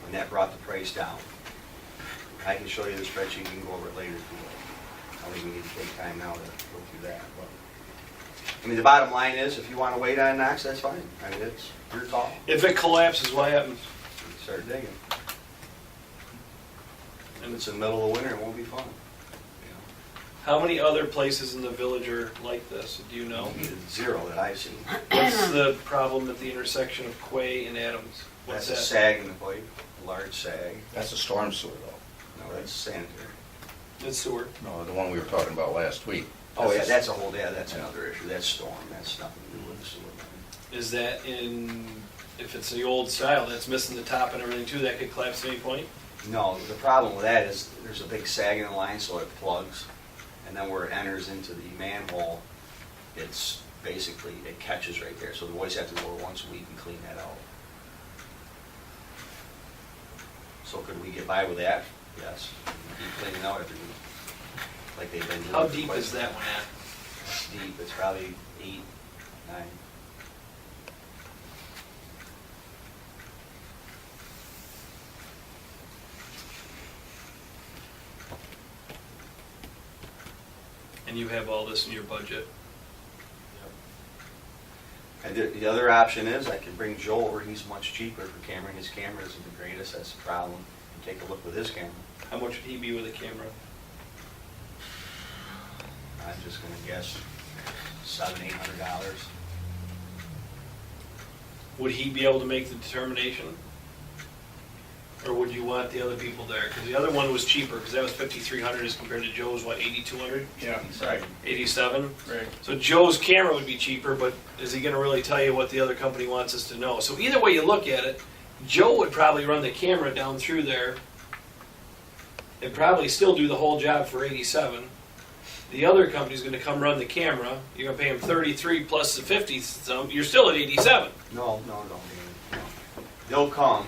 Speaker 8: And that brought the price down. I can show you the spreadsheet, you can go over it later if you want. I don't think we need to take time now to go through that. But I mean, the bottom line is, if you want to wait on Knox, that's fine. I mean, it's your call.
Speaker 3: If it collapses, what happens?
Speaker 8: Start digging. And it's in the middle of the winter, it won't be fun.
Speaker 3: How many other places in the village are like this? Do you know?
Speaker 8: Zero that I've seen.
Speaker 3: What's the problem at the intersection of Quay and Adams? What's
Speaker 8: That's a
Speaker 3: that?
Speaker 8: sag in the pipe, a large sag.
Speaker 1: That's a storm sewer though.
Speaker 8: No, that's sanitary.
Speaker 3: It's sewer.
Speaker 1: No, the one we were talking about last week.
Speaker 8: Oh, yeah, that's a whole, yeah, that's another issue. That's storm, that's nothing to do with the sewer line.
Speaker 3: Is that in, if it's the old style, that's missing the top and everything too, that could collapse at any point?
Speaker 8: No, the problem with that is there's a big sag in the line, so it plugs. And then where it enters into the manhole, it's basically, it catches right there. So the boys have to go once a week and clean that out. So could we get by with that? Yes. Keep cleaning out every week, like they've been doing.
Speaker 3: How
Speaker 8: for
Speaker 3: deep
Speaker 8: quite
Speaker 3: is
Speaker 8: some
Speaker 3: that
Speaker 8: time.
Speaker 3: one at?
Speaker 8: It's deep, it's probably 8, 9.
Speaker 3: And you have all this in your budget?
Speaker 8: And the other option is I could bring Joe over, he's much cheaper for camera, his camera isn't the greatest, that's the problem. And take a look with his camera.
Speaker 3: How much would he be with a camera?
Speaker 8: I'm just gonna guess $700-800.
Speaker 3: Would he be able to make the determination? Or would you want the other people there? Because the other one was cheaper, because that was 5,300 as compared to Joe's, what, 8,200?
Speaker 6: Yeah, right,
Speaker 3: 87?
Speaker 6: right.
Speaker 3: So Joe's camera would be cheaper, but is he gonna really tell you what the other company wants us to know? So either way you look at it, Joe would probably run the camera down through there and probably still do the whole job for 87. The other company's gonna come run the camera, you're gonna pay him 33 plus the 50 some, you're still at 87.
Speaker 8: No. They'll come,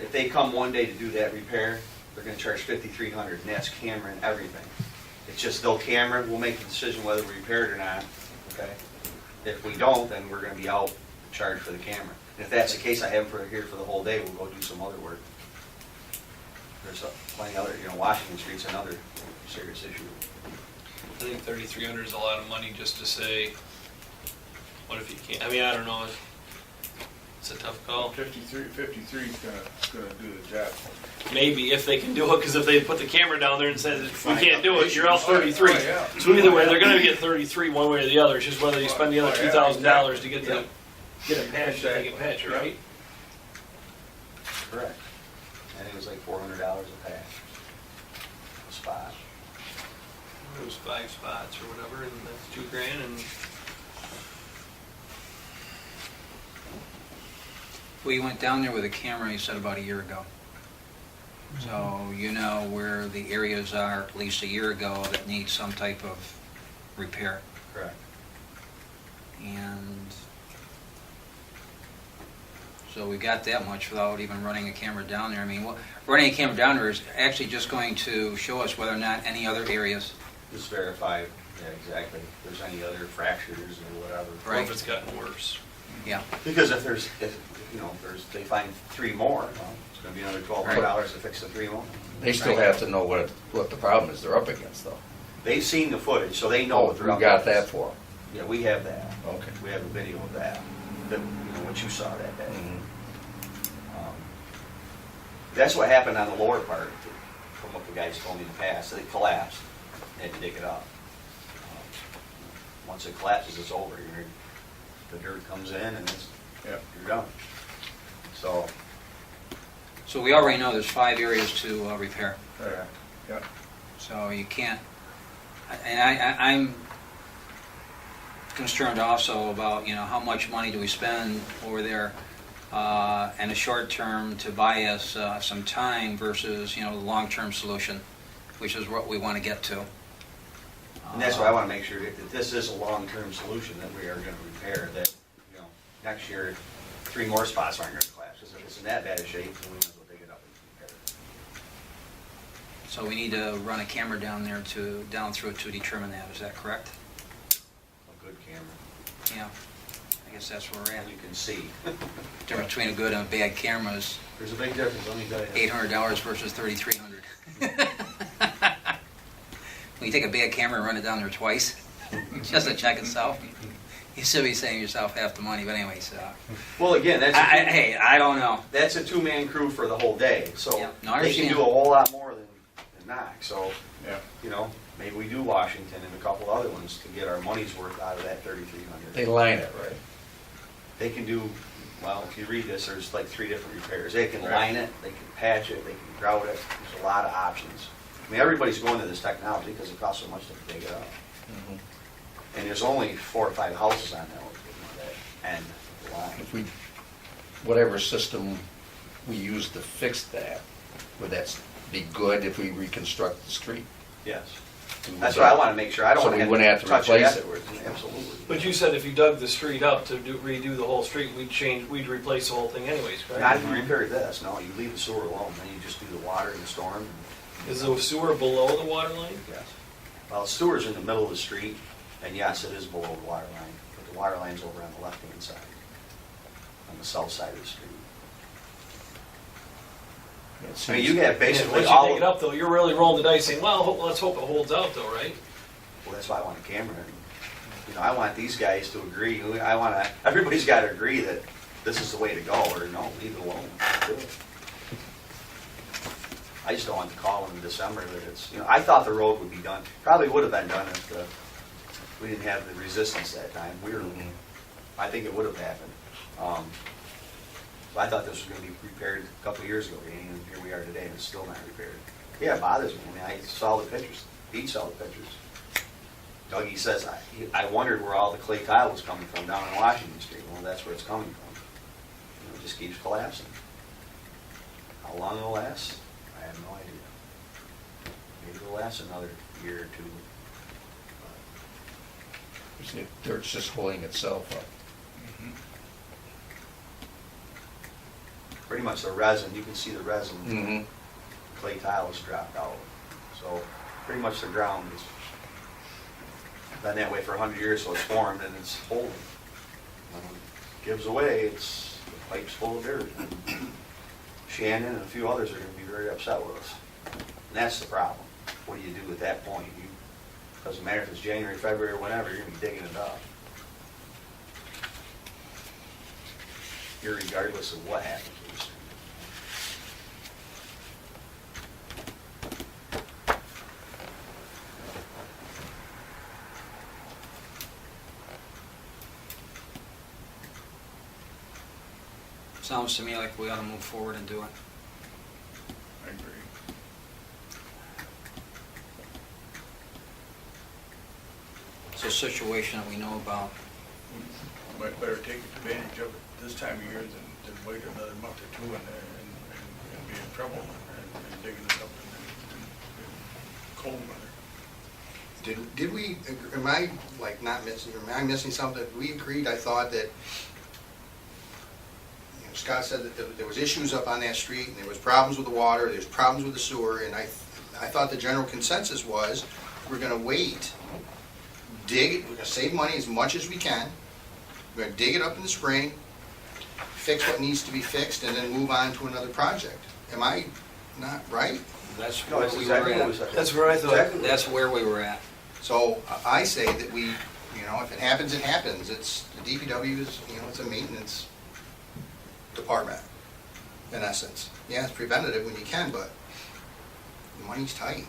Speaker 8: if they come one day to do that repair, they're gonna charge $5,300, and that's camera and everything. It's just they'll camera, we'll make the decision whether we repair it or not, okay? If we don't, then we're gonna be out charged for the camera. And if that's the case, I have them here for the whole day, we'll go do some other work. There's plenty other, Washington Street's another serious issue.
Speaker 3: I think 3,300 is a lot of money just to say, what if you can't, I mean, I don't know, it's a tough call.
Speaker 6: 53 is gonna do the job.
Speaker 3: Maybe if they can do it, because if they put the camera down there and said, if we can't do it, you're out
Speaker 6: Oh,
Speaker 3: 33.
Speaker 6: yeah.
Speaker 3: So either way, they're gonna get 33 one way or the other, it's just whether you spend the other
Speaker 6: Oh, yeah,
Speaker 3: $2,000 to get
Speaker 6: exactly.
Speaker 3: get it patched, they
Speaker 6: Exactly.
Speaker 3: can patch it, right?
Speaker 8: Correct. And it was like $400 a patch. A spot.
Speaker 3: It was 5 spots or whatever, and that's $2,000, and
Speaker 4: We went down there with a camera, you said, about a year ago. So you know where the areas are, at least a year ago, that need some type of repair.
Speaker 8: Correct.
Speaker 4: And so we got that much without even running a camera down there. I mean, running a camera down there is actually just going to show us whether or not any other areas.
Speaker 8: Just verify, yeah, exactly, if there's any other fractures or whatever.
Speaker 3: or if it's gotten worse.
Speaker 4: Yeah.
Speaker 8: Because if they find 3 more, well, it's gonna be another $1,200 to fix the 3 more.
Speaker 1: They still have to know what the problem is they're up against though.
Speaker 8: They've seen the footage, so they know
Speaker 1: Oh,
Speaker 8: what they're
Speaker 1: we
Speaker 8: up
Speaker 1: got
Speaker 8: against.
Speaker 1: that for them.
Speaker 8: Yeah, we have that.
Speaker 1: Okay.
Speaker 8: We have a video of that, what you saw that day.
Speaker 1: Mhm.
Speaker 8: That's what happened on the lower part, from what the guys told me in the past, it collapsed, they had to dig it up. Once it collapses, it's over, the dirt comes in and
Speaker 6: Yeah.
Speaker 8: you're done. So,
Speaker 4: So we already know there's 5 areas to repair.
Speaker 6: Yeah.
Speaker 4: So you can't, and I'm concerned also about, how much money do we spend over there in a short term to buy us some time versus, the long-term solution, which is what we want to get to.
Speaker 8: and that's why I want to make sure that this is a long-term solution that we are going to repair, that, next year, 3 more spots aren't going to collapse. If it's in that bad a shape, then we might as well dig it up and repair it.
Speaker 4: So we need to run a camera down there down through it to determine that, is that correct?
Speaker 8: A good camera.
Speaker 4: Yeah, I guess that's where we're at.
Speaker 8: As you can see,
Speaker 4: Difference between a good and a bad camera is
Speaker 8: there's a big difference, let me tell you.
Speaker 4: $800 versus $3,300. When you take a bad camera and run it down there twice, just to check itself, you should be saving yourself half the money. But anyways,
Speaker 8: Well, again,
Speaker 4: hey, I don't know.
Speaker 8: that's a two-man crew for the whole day, so
Speaker 4: Yeah, no, I
Speaker 8: they can
Speaker 4: understand.
Speaker 8: do a whole lot more than Knox, so,
Speaker 6: Yeah.
Speaker 8: you know, maybe we do Washington and a couple other ones to get our money's worth out of that 3,300.
Speaker 1: They line it, right?
Speaker 8: They can do, well, if you read this, there's like 3 different repairs. They can
Speaker 6: Right.
Speaker 8: line it, they can patch it, they can grout it, there's a lot of options. I mean, everybody's going to this technology because it costs so much to dig it up. And there's only 4 or 5 houses on that end of the line.
Speaker 1: If we, whatever system we use to fix that, would that be good if we reconstruct the street?
Speaker 8: Yes. That's what I want to make sure. I don't
Speaker 1: So
Speaker 8: want
Speaker 1: we wouldn't have to
Speaker 8: touch
Speaker 1: replace it.
Speaker 8: afterwards. Absolutely.
Speaker 3: But you said if you dug the street up to redo the whole street, we'd replace the whole thing anyways,
Speaker 8: Not
Speaker 3: correct?
Speaker 8: if you repair this, no, you leave the sewer alone, then you just do the water and the storm.
Speaker 3: Is the sewer below the water line?
Speaker 8: Yes. Well, the sewer's in the middle of the street, and yes, it is below the water line, but the water line's over on the left-hand side, on the south side of the street. I mean, you have basically
Speaker 3: Once you
Speaker 8: all
Speaker 3: dig it
Speaker 8: of,
Speaker 3: up though, you're really rolling the dice saying, well, let's hope it holds out though, right?
Speaker 8: well, that's why I want a camera. And, you know, I want these guys to agree, everybody's got to agree that this is the way to go, or no, leave it alone. Do it. I just don't want to call in December that it's, you know, I thought the road would be done, probably would have been done if we didn't have the resistance that time. I think it would have happened. So I thought this was going to be repaired a couple of years ago, and here we are today, and it's still not repaired. Yeah, it bothers me. I mean, I saw the pictures. Pete saw the pictures. Dougie says, I wondered where all the clay tile was coming from down on Washington Street. Well, that's where it's coming from. You know, it just keeps collapsing. How long it'll last? I have no idea. Maybe it'll last another year or two.
Speaker 1: Dirt's just holding itself up.
Speaker 8: Pretty much the resin, you can see the resin,
Speaker 1: Mm-hmm.
Speaker 8: clay tile has dropped out. So pretty much the ground has been that way for 100 years, so it's formed and it's holding. When it gives away, the pipe's full of dirt. Shannon and a few others are going to be very upset with us. And that's the problem. What do you do at that point? Doesn't matter if it's January, February, or whenever, you're going to be digging it up. Irregardless of what happens with the street.
Speaker 4: Sounds to me like we ought to move forward and do it.
Speaker 6: I agree.
Speaker 4: It's a situation that we know about.
Speaker 6: Might better take advantage of it this time of year than wait another month or two and be in trouble and digging it up in cold weather.
Speaker 10: Did we, am I like not missing, am I missing something? We agreed, I thought that, you know, Scott said that there was issues up on that street and there was problems with the water, there's problems with the sewer, and I thought the general consensus was we're gonna wait, dig it, we're gonna save money as much as we can, we're gonna dig it up in the spring, fix what needs to be fixed, and then move on to another project. Am I not right?
Speaker 4: That's
Speaker 8: No,
Speaker 4: where
Speaker 8: that's
Speaker 4: we
Speaker 8: exactly
Speaker 4: were
Speaker 8: what we
Speaker 4: at.
Speaker 8: said.
Speaker 3: That's where I thought.
Speaker 8: Exactly.
Speaker 4: That's where we were at.
Speaker 10: So I say that we, you know, if it happens, it happens. It's, the DPW is, you know, it's a maintenance department, in essence. Yeah, it's preventative when you can, but the money's tight.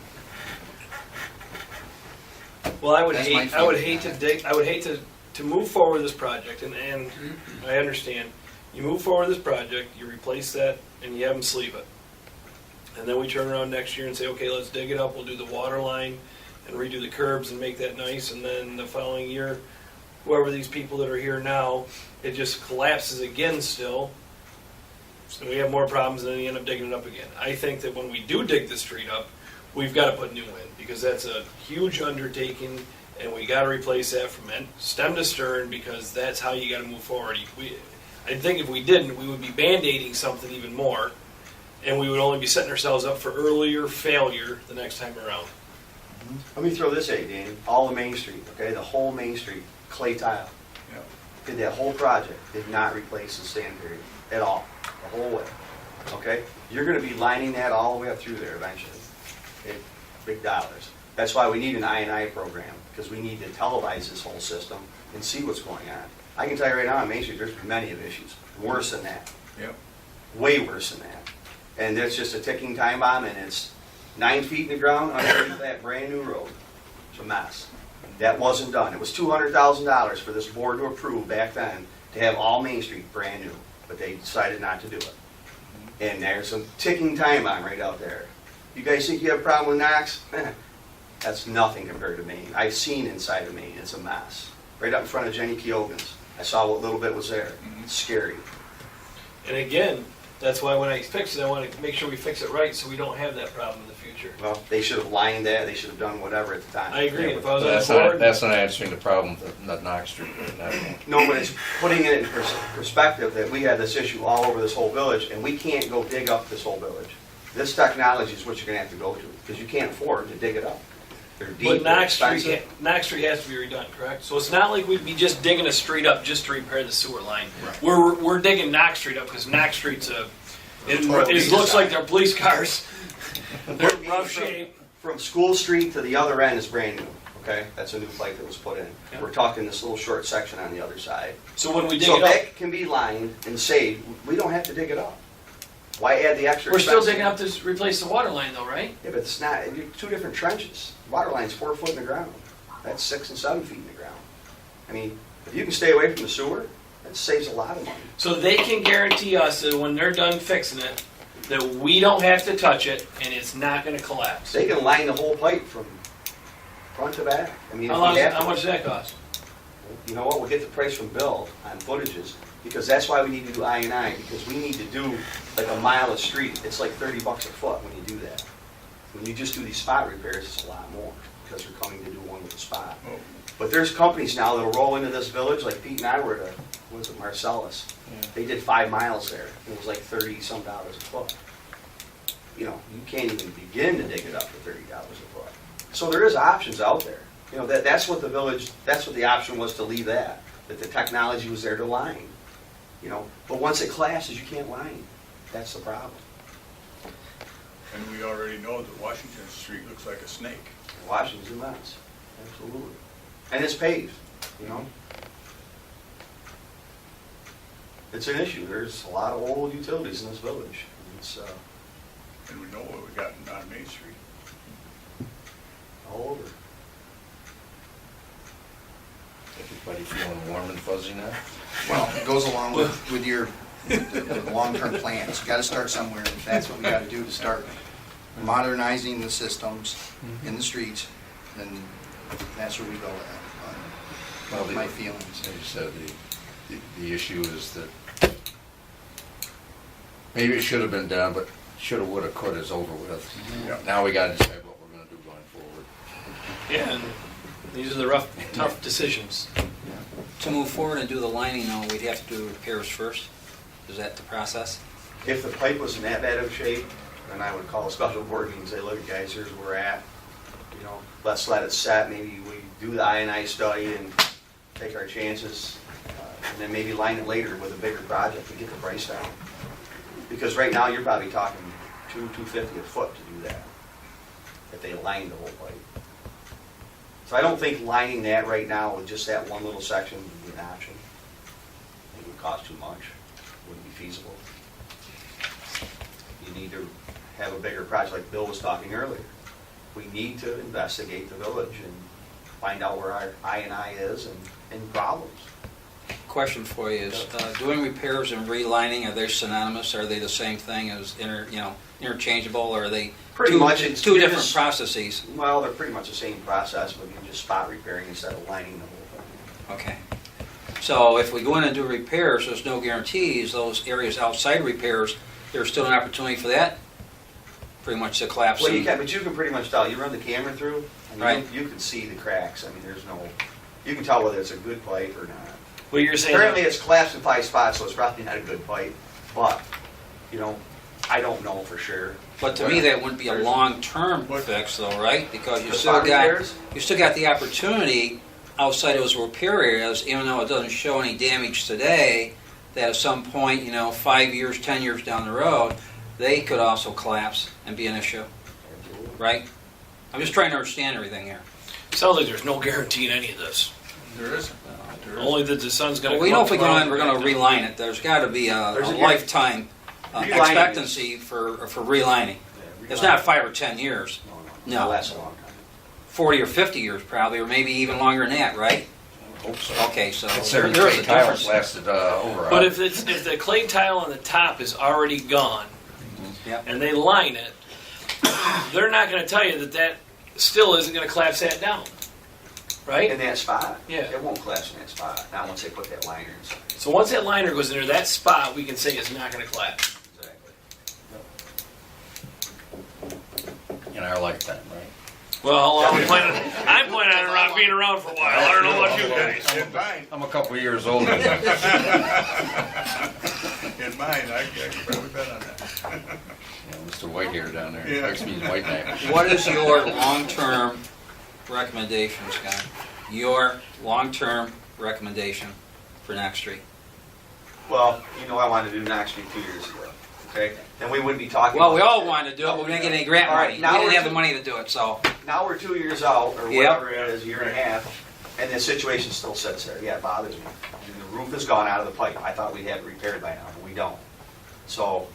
Speaker 3: Well, I would
Speaker 10: That's my
Speaker 3: hate, I would
Speaker 10: feeling
Speaker 3: hate
Speaker 10: on
Speaker 3: to
Speaker 10: it.
Speaker 3: dig, I would hate to move forward this project, and I understand. You move forward this project, you replace that, and you have them sleeve it. And then we turn around next year and say, okay, let's dig it up, we'll do the water line and redo the curbs and make that nice, and then the following year, whoever these people that are here now, it just collapses again still, and we have more problems, and then you end up digging it up again. I think that when we do dig the street up, we've got to put new in, because that's a huge undertaking, and we got to replace that from stem to stern, because that's how you got to move forward. I think if we didn't, we would be band-aiding something even more, and we would only be setting ourselves up for earlier failure the next time around.
Speaker 8: Let me throw this at you, Danny. All the Main Street, okay, the whole Main Street, clay tile. Did that whole project, did not replace the sanitary at all, the whole way. Okay? You're gonna be lining that all the way up through there eventually. Big dollars. That's why we need an I&I program, because we need to televise this whole system and see what's going on. I can tell you right now on Main Street, there's many of issues, worse than that.
Speaker 6: Yep.
Speaker 8: Way worse than that. And it's just a ticking time bomb, and it's 9 feet in the ground underneath that brand new road. It's a mess. That wasn't done. It was $200,000 for this board to approve back then to have all Main Street brand new, but they decided not to do it. And there's a ticking time bomb right out there. You guys think you have a problem with Knox? That's nothing compared to Maine. I've seen inside of Maine. It's a mess. Right up in front of Jenny Keogan's. I saw what little bit was there. It's scary.
Speaker 3: And again, that's why when I fix it, I want to make sure we fix it right so we don't have that problem in the future.
Speaker 8: Well, they should have lined that. They should have done whatever at the time.
Speaker 3: I agree. If I was
Speaker 1: That's
Speaker 3: on the
Speaker 1: not,
Speaker 3: board,
Speaker 1: that's not answering the problem that Knox Street.
Speaker 8: No, but it's putting it in perspective that we had this issue all over this whole village, and we can't go dig up this whole village. This technology is what you're going to have to go to, because you can't afford to dig it up. They're deep,
Speaker 3: but
Speaker 8: they're
Speaker 3: Knox Street,
Speaker 8: expensive.
Speaker 3: Knox Street has to be redone, correct? So it's not like we'd be just digging a street up just to repair the sewer line.
Speaker 8: Right.
Speaker 3: We're digging Knox Street up because Knox Street's it
Speaker 8: Total
Speaker 3: looks like
Speaker 8: redesign.
Speaker 3: they're police cars. They're in rough shape.
Speaker 8: From School Street to the other end is brand new, okay? That's a new pipe that was put in.
Speaker 3: Yeah.
Speaker 8: We're talking this little short section on the other side.
Speaker 3: So when we dig
Speaker 8: So
Speaker 3: it up,
Speaker 8: that can be lined and saved. We don't have to dig it up. Why add the extra
Speaker 3: we're still
Speaker 8: expense?
Speaker 3: digging up to replace the water line though, right?
Speaker 8: Yeah, but it's not, two different trenches. Water line's 4 foot in the ground. That's 6 and 7 feet in the ground. I mean, if you can stay away from the sewer, that saves a lot of money.
Speaker 3: So they can guarantee us that when they're done fixing it, that we don't have to touch it and it's not going to collapse.
Speaker 8: They can line the whole pipe from front to back. I mean, if we have
Speaker 3: How
Speaker 8: to.
Speaker 3: much does that cost?
Speaker 8: You know what, we'll get the price from Bill on footages, because that's why we need to do I&I, because we need to do like a mile of street. It's like $30 a foot when you do that. When you just do these spot repairs, it's a lot more, because they're coming to do one with a spot.
Speaker 6: Oh.
Speaker 8: But there's companies now that'll roll into this village, like Pete and I were to, what was it, Marcellus? They did 5 miles there, and it was like $30-some a foot. You know, you can't even begin to dig it up for $30 a foot. So there is options out there. You know, that's what the village, that's what the option was, to leave that the technology was there to line. You know, but once it collapses, you can't line. That's the problem.
Speaker 6: And we already know that Washington Street looks like a snake.
Speaker 8: Washington's a mess, absolutely. And it's paved, you know. It's an issue. There's a lot of old utilities in this village. It's
Speaker 6: And we know what we got on Main Street.
Speaker 8: all over.
Speaker 1: Everybody feeling warm and fuzzy now?
Speaker 10: Well, it goes along with your the long-term plans. You gotta start somewhere, and that's what we gotta do to start modernizing the systems in the streets, and that's where we go at,
Speaker 1: Well,
Speaker 10: on my feelings.
Speaker 1: As you said, the issue is that maybe it should have been done, but shoulda, woulda, coulda is over with.
Speaker 6: Yeah.
Speaker 1: Now we gotta decide what we're gonna do going forward.
Speaker 3: Yeah, and these are the tough decisions.
Speaker 4: To move forward and do the lining, though, we'd have to do repairs first? Is that the process?
Speaker 8: If the pipe was in that bad of shape, then I would call a special board meeting and say, look, guys, here's where we're at. You know, let's let it set. Maybe we do the I&I study and take our chances, and then maybe line it later with a bigger project to get the price down. Because right now, you're probably talking $250 a foot to do that, if they line the whole pipe. So I don't think lining that right now with just that one little section would be an option. I think it would cost too much, wouldn't be feasible. You need to have a bigger project, like Bill was talking earlier. We need to investigate the village and find out where our I&I is and problems.
Speaker 4: Question for you is, doing repairs and relining, are they synonymous? Are they the same thing as interchangeable, or are they
Speaker 8: Pretty
Speaker 4: two,
Speaker 8: much it's-
Speaker 4: two
Speaker 8: it
Speaker 4: different
Speaker 8: is-
Speaker 4: processes?
Speaker 8: Well, they're pretty much the same process, but you're just spot repairing instead of lining the whole thing.
Speaker 4: Okay. So if we go in and do repairs, there's no guarantees, those areas outside repairs, there's still an opportunity for that? Pretty much to collapse?
Speaker 8: Well, you
Speaker 4: and-
Speaker 8: can, but you can pretty much tell. You run the camera through, and
Speaker 4: Right.
Speaker 8: you can see the cracks. I mean, there's no, you can tell whether it's a good pipe or not.
Speaker 3: Well, you're saying
Speaker 8: Apparently, it's collapsed in 5 spots, so it's probably not a good pipe. But, you know, I don't know for sure.
Speaker 4: But to me, that wouldn't be a
Speaker 8: There's-
Speaker 4: long-term
Speaker 6: What?
Speaker 4: fix though, right? Because
Speaker 8: The spot repairs?
Speaker 4: you still got the opportunity outside those repair areas, even though it doesn't show any damage today, that at some point, 5 years, 10 years down the road, they could also collapse and be an issue, right? I'm just trying to understand everything here.
Speaker 3: Sounds like there's no guarantee in any of this.
Speaker 6: There isn't. There isn't.
Speaker 3: Only that the sun's gonna
Speaker 4: Well,
Speaker 3: come
Speaker 4: we know
Speaker 3: up
Speaker 4: if we go in,
Speaker 3: tomorrow.
Speaker 4: we're going to reline it. There's got to be a
Speaker 8: There's a
Speaker 4: lifetime
Speaker 8: Relining
Speaker 4: expectancy for relining. It's not 5 or 10 years,
Speaker 8: No,
Speaker 4: No.
Speaker 8: that's a long time.
Speaker 4: 40 or 50 years probably, or maybe even longer than that, right?
Speaker 1: Hope so.
Speaker 4: Okay, so
Speaker 1: Considering
Speaker 4: there is
Speaker 1: clay
Speaker 4: a
Speaker 1: tiles
Speaker 4: difference.
Speaker 1: lasted over.
Speaker 3: But if the clay tile on the top is already gone,
Speaker 4: Yep.
Speaker 3: and they line it, they're not gonna tell you that still isn't gonna collapse that down, right?
Speaker 8: In that spot?
Speaker 3: Yeah.
Speaker 8: It won't collapse in that spot, not once they put that liner inside.
Speaker 3: So once that liner goes in there, that spot we can say is not gonna collapse.
Speaker 8: Exactly.
Speaker 1: In our lifetime, right?
Speaker 3: Well, I'm planning on being around for a while. I don't know about you guys.
Speaker 6: In mine,
Speaker 1: I'm a couple years older.
Speaker 6: in mine, I probably bet on that.
Speaker 1: Mr. Whitehair down there,
Speaker 6: Yeah.
Speaker 1: likes me his white neck.
Speaker 4: What is your long-term recommendation, Scott? Your long-term recommendation for Knox Street?
Speaker 8: Well, I wanted to do Knox Street 2 years ago, okay? Then we wouldn't be talking.
Speaker 4: Well, we
Speaker 8: about
Speaker 4: all
Speaker 8: this.
Speaker 4: wanted to do it, but we didn't get any grant
Speaker 8: All right,
Speaker 4: money. We
Speaker 8: now
Speaker 4: didn't
Speaker 8: we're
Speaker 4: have the
Speaker 8: two-
Speaker 4: money to do it, so.
Speaker 8: Now we're 2 years out, or
Speaker 4: Yep.
Speaker 8: whatever it is, a year and a half, and the situation still sits there. Yeah, it bothers me. And the roof has gone out of the pipe. I thought we'd have it repaired by now, and we don't. So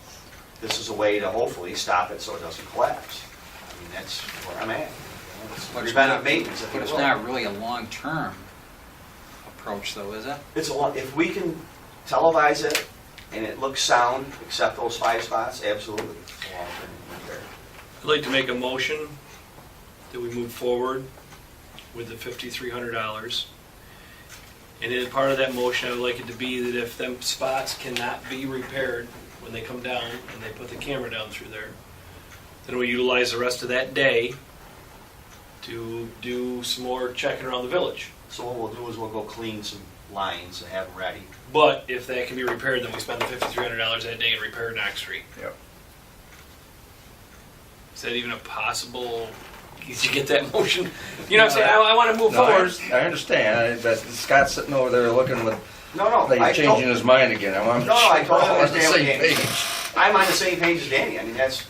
Speaker 8: this is a way to hopefully stop it so it doesn't collapse. I mean, that's where I'm at. It's
Speaker 4: But it's
Speaker 8: preventive
Speaker 4: not-
Speaker 8: maintenance, if
Speaker 4: But
Speaker 8: you
Speaker 4: it's
Speaker 8: will.
Speaker 4: not really a long-term approach, though, is it?
Speaker 8: It's a lot, if we can televise it and it looks sound, except those 5 spots, absolutely. It's a long-term repair.
Speaker 3: I'd like to make a motion that we move forward with the $5,300. And in part of that motion, I would like it to be that if them spots cannot be repaired when they come down and they put the camera down through there, then we utilize the rest of that day to do some more checking around the village.
Speaker 8: So what we'll do is we'll go clean some lines and have them ready.
Speaker 3: But if that can be repaired, then we spend the $5,300 that day and repair Knox Street.
Speaker 6: Yep.
Speaker 3: Is that even a possible? Did you get that motion? You know what I'm saying? I want to move
Speaker 1: No,
Speaker 3: forward.
Speaker 1: I understand, but Scott's sitting over there looking with,
Speaker 8: No, no.
Speaker 1: like
Speaker 8: I
Speaker 1: he's changing
Speaker 8: told-
Speaker 1: his mind again. I'm
Speaker 8: No, I
Speaker 1: sure
Speaker 8: totally
Speaker 1: we're on the
Speaker 8: understand what
Speaker 1: same
Speaker 8: Danny-
Speaker 1: page.
Speaker 8: I'm on the same page as Danny. I mean, that's,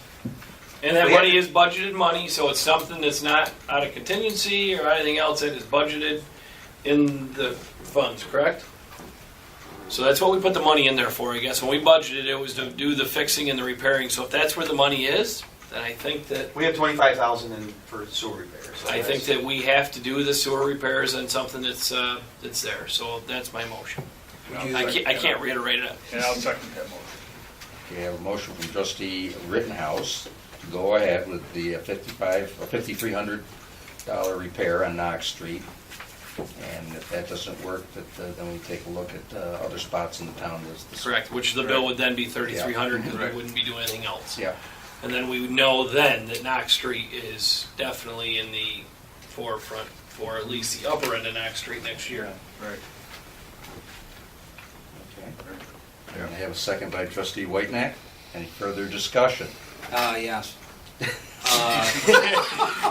Speaker 3: And that
Speaker 8: We
Speaker 3: money
Speaker 8: have-
Speaker 3: is budgeted money, so it's something that's not out of contingency or anything else that is budgeted in the funds, correct? So that's what we put the money in there for, I guess. When we budgeted, it was to do the fixing and the repairing. So if that's where the money is, then I think that
Speaker 8: we have 25,000 in for sewer repairs. So
Speaker 3: I think
Speaker 8: that's-
Speaker 3: that we have to do the sewer repairs and something that's there. So that's my motion. I can't reiterate it.
Speaker 6: And I'll second that motion.
Speaker 1: Okay, I have a motion from trustee Rittenhouse to go ahead with the $5,300 repair on Knox Street. And if that doesn't work, then we take a look at other spots in the town.
Speaker 3: Correct, which the bill would then be $3,300 because we wouldn't be doing anything else.
Speaker 1: Yeah.
Speaker 3: And then we would know then that Knox Street is definitely in the forefront for at least the upper end of Knox Street next year.
Speaker 6: Right.
Speaker 1: Okay. And I have a second by trustee Whitenack. Any further discussion?
Speaker 4: Yes.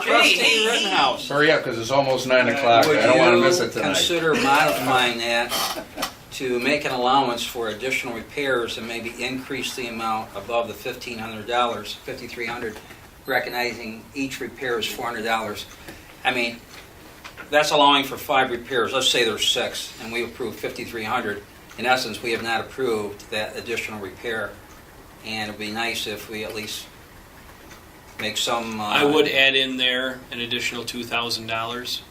Speaker 4: Trustee Rittenhouse.
Speaker 1: Hurry up, because it's almost 9 o'clock. I don't want to miss it
Speaker 4: Would you
Speaker 1: tonight.
Speaker 4: consider modifying that to make an allowance for additional repairs and maybe increase the amount above the $1,500, $5,300, recognizing each repair is $400? I mean, that's allowing for 5 repairs. Let's say there's 6, and we approve $5,300. In essence, we have not approved that additional repair, and it'd be nice if we at least make some.
Speaker 3: I would add in there an additional $2,000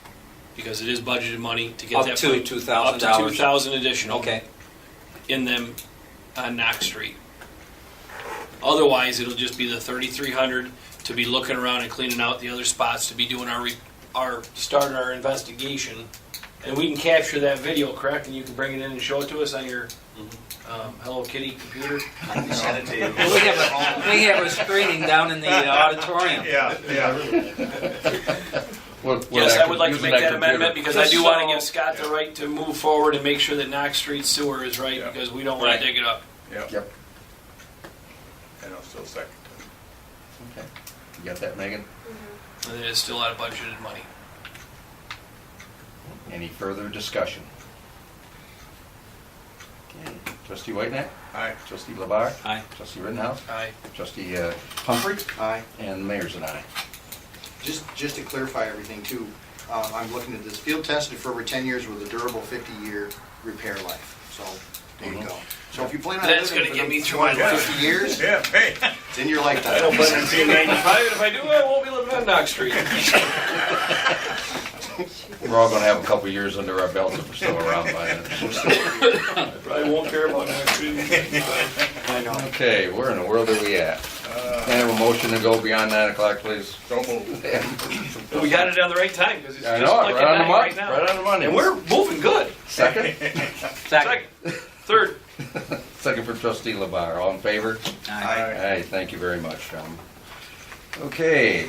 Speaker 3: because it is budgeted money to get
Speaker 4: Up
Speaker 3: that.
Speaker 4: to
Speaker 3: point-
Speaker 4: $2,000.
Speaker 3: Up to $2,000 additional.
Speaker 4: Okay.
Speaker 3: In them on Knox Street. Otherwise, it'll just be the $3,300 to be looking around and cleaning out the other spots, to be doing starting our investigation. And we can capture that video, correct? And you can bring it in and show it to us on your Hello Kitty computer.
Speaker 8: I can send it to you.
Speaker 4: We have a screening down in the auditorium.
Speaker 6: Yeah, yeah.
Speaker 3: Yes, I would like to
Speaker 1: Using
Speaker 3: make that
Speaker 1: computer.
Speaker 3: amendment because I do want to give Scott the right to move forward and make sure that Knox Street sewer is right
Speaker 6: Yeah.
Speaker 3: because we don't want
Speaker 4: Right.
Speaker 3: to dig it up.
Speaker 6: Yep.
Speaker 1: Yep.
Speaker 6: And I'll still second
Speaker 1: Okay. You got that, Megan?
Speaker 3: And it is still out of budgeted money.
Speaker 1: Any further discussion? Okay. Trustee Whiteneck?
Speaker 6: Aye.
Speaker 1: Trustee Labar?
Speaker 3: Aye.
Speaker 1: Trustee Rittenhouse?
Speaker 3: Aye.
Speaker 1: Trustee Humphrey?
Speaker 10: Aye.
Speaker 1: And the mayor's an aye.
Speaker 10: Just to clarify everything too, I'm looking at this, field tested for over 10 years with a durable 50-year repair life. So, there you go. So if you plan on
Speaker 3: That's
Speaker 10: living
Speaker 3: gonna
Speaker 10: for
Speaker 3: get me
Speaker 10: the
Speaker 3: through my life.
Speaker 10: 50 years,
Speaker 6: Yeah, hey.
Speaker 10: it's in your lifetime.
Speaker 3: I don't plan on seeing 95, and if I do, I won't be living on Knox Street.
Speaker 1: We're all gonna have a couple years under our belts if we're still around by then.
Speaker 3: I probably won't care about Knox Street.
Speaker 10: I know.
Speaker 1: Okay, where in the world are we at? Can I have a motion to go beyond 9 o'clock, please?
Speaker 6: Don't move.
Speaker 3: We got it on the right time, because it's
Speaker 1: I
Speaker 3: just
Speaker 1: know,
Speaker 3: like
Speaker 1: right on
Speaker 3: at
Speaker 1: the
Speaker 3: 9
Speaker 1: money,
Speaker 3: right now.
Speaker 1: right on the money.
Speaker 3: And we're moving good.
Speaker 1: Second?
Speaker 3: Second. Third.
Speaker 1: Second for trustee Labar, all in favor?
Speaker 10: Aye.
Speaker 1: Aye, thank you very much, gentlemen. Okay.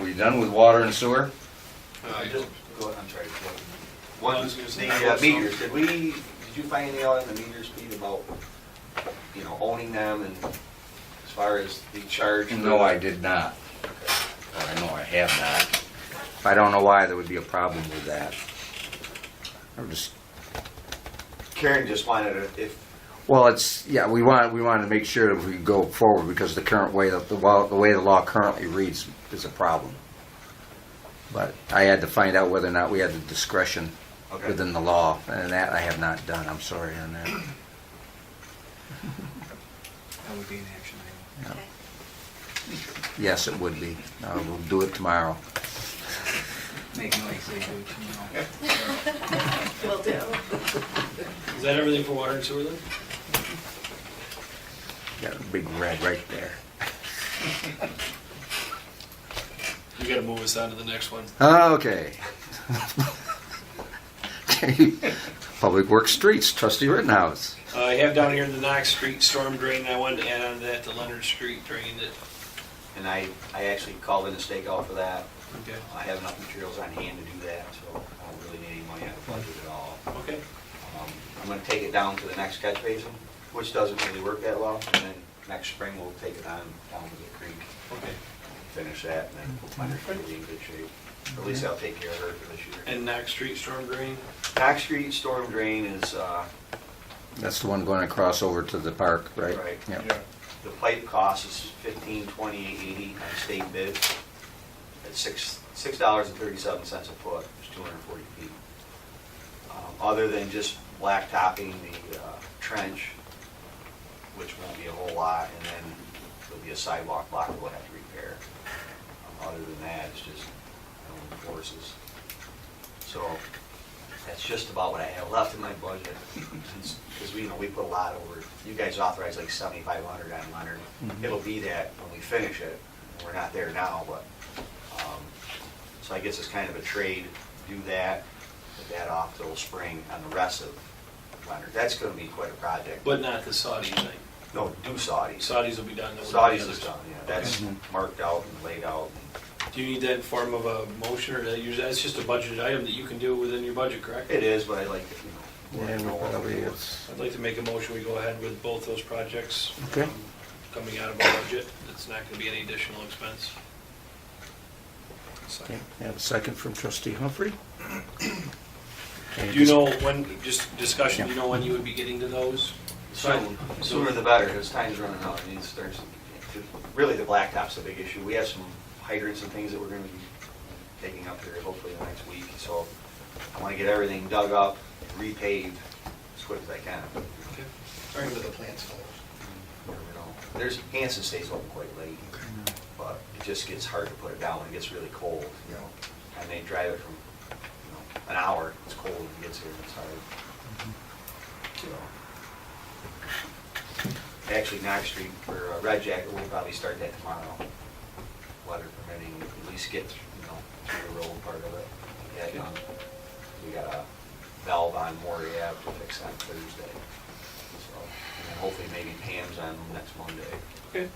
Speaker 1: We done with water and sewer?
Speaker 8: Just go, I'm sorry.
Speaker 3: Well, I was gonna say-
Speaker 8: The meters, did you find anything out in the meters, Pete, about, owning them and as far as the charge?
Speaker 1: No, I did not. Or I know I have not. I don't know why there would be a problem with that. I'm just,
Speaker 8: Karen just wanted to,
Speaker 1: well, it's, yeah, we want to make sure that we go forward because the current way, the way the law currently reads is a problem. But I had to find out whether or not we had the discretion
Speaker 8: okay.
Speaker 1: within the law, and that I have not done. I'm sorry on that.
Speaker 4: That would be an action item.
Speaker 2: Okay.
Speaker 1: Yes, it would be. We'll do it tomorrow.
Speaker 4: Make noise, they do tomorrow.
Speaker 2: Will do.
Speaker 3: Is that everything for water and sewer then?
Speaker 1: Got a big red right there.
Speaker 3: You gotta move us on to the next one.
Speaker 1: Okay. Public Works Streets, trustee Rittenhouse.
Speaker 3: I have down here the Knox Street storm drain, I wanted to add on to that, the Leonard Street drain that,
Speaker 8: and I actually called in a stakeout for that.
Speaker 3: okay,
Speaker 8: I have enough materials on hand to do that, so I don't really need any money out of the budget at all.
Speaker 3: okay.
Speaker 8: I'm gonna take it down to the next catch basin, which doesn't really work that well, and then next spring we'll take it on down to the creek,
Speaker 3: Okay.
Speaker 8: finish that, and then Leonard Street will be in good shape. At least I'll take care of her for this year.
Speaker 3: And Knox Street storm drain?
Speaker 8: Knox Street storm drain is,
Speaker 1: That's the one going across over to the park, right?
Speaker 8: Right.
Speaker 1: Yep.
Speaker 6: Yeah.
Speaker 8: the pipe cost is $1528.80 on state bid. It's $6.37 a foot, it's 240 feet. Other than just blacktopping the trench, which won't be a whole lot, and then there'll be a sidewalk block we'll have to repair. Other than that, it's just forces. So that's just about what I have left in my budget. Because we put a lot over, you guys authorized like 7,500 on Leonard. It'll be that when we finish it. We're not there now, but, so I guess it's kind of a trade, do that, put that off till spring on the rest of Leonard. That's gonna be quite a project.
Speaker 3: But not the Saudi thing.
Speaker 8: No, do Saudis.
Speaker 3: Saudis will be done. though, with the
Speaker 8: Saudis
Speaker 3: others.
Speaker 8: is done, yeah. That's marked out and laid out.
Speaker 3: Do you need that in form of a motion, or that's just a budgeted item that you can do within your budget, correct?
Speaker 8: It is, but I like,
Speaker 1: Yeah,
Speaker 8: you know,
Speaker 1: probably it's,
Speaker 3: I'd like to make a motion, we go ahead with both those projects.
Speaker 1: Okay.
Speaker 3: Coming out of our budget, it's not gonna be any additional expense.
Speaker 1: okay. Have a second from trustee Humphrey.
Speaker 3: Do you know when, just discussion, do you know when you would be getting to those?
Speaker 8: Soon, sooner the better, because time's running out. I mean, really the blacktop's a big issue. We have some hydrants and things that we're gonna be taking up here hopefully the next week. So I wanna get everything dug up, repaved as quick as I can.
Speaker 3: Okay.
Speaker 10: Starting with the plants closed.
Speaker 8: You never know. There's, Hanson stays open quite late, but it just gets hard to put it down when it gets really cold, you know. And they drive it from, an hour, it's cold when it gets here, and it's hard. So. Actually, Knox Street for Red Jacket, we'll probably start that tomorrow. Weather permitting, at least get, through the road part of it. Yeah, we got a valve on Maury Ave to fix on Thursday. So, and then hopefully maybe Pam's on next Monday.
Speaker 3: Okay.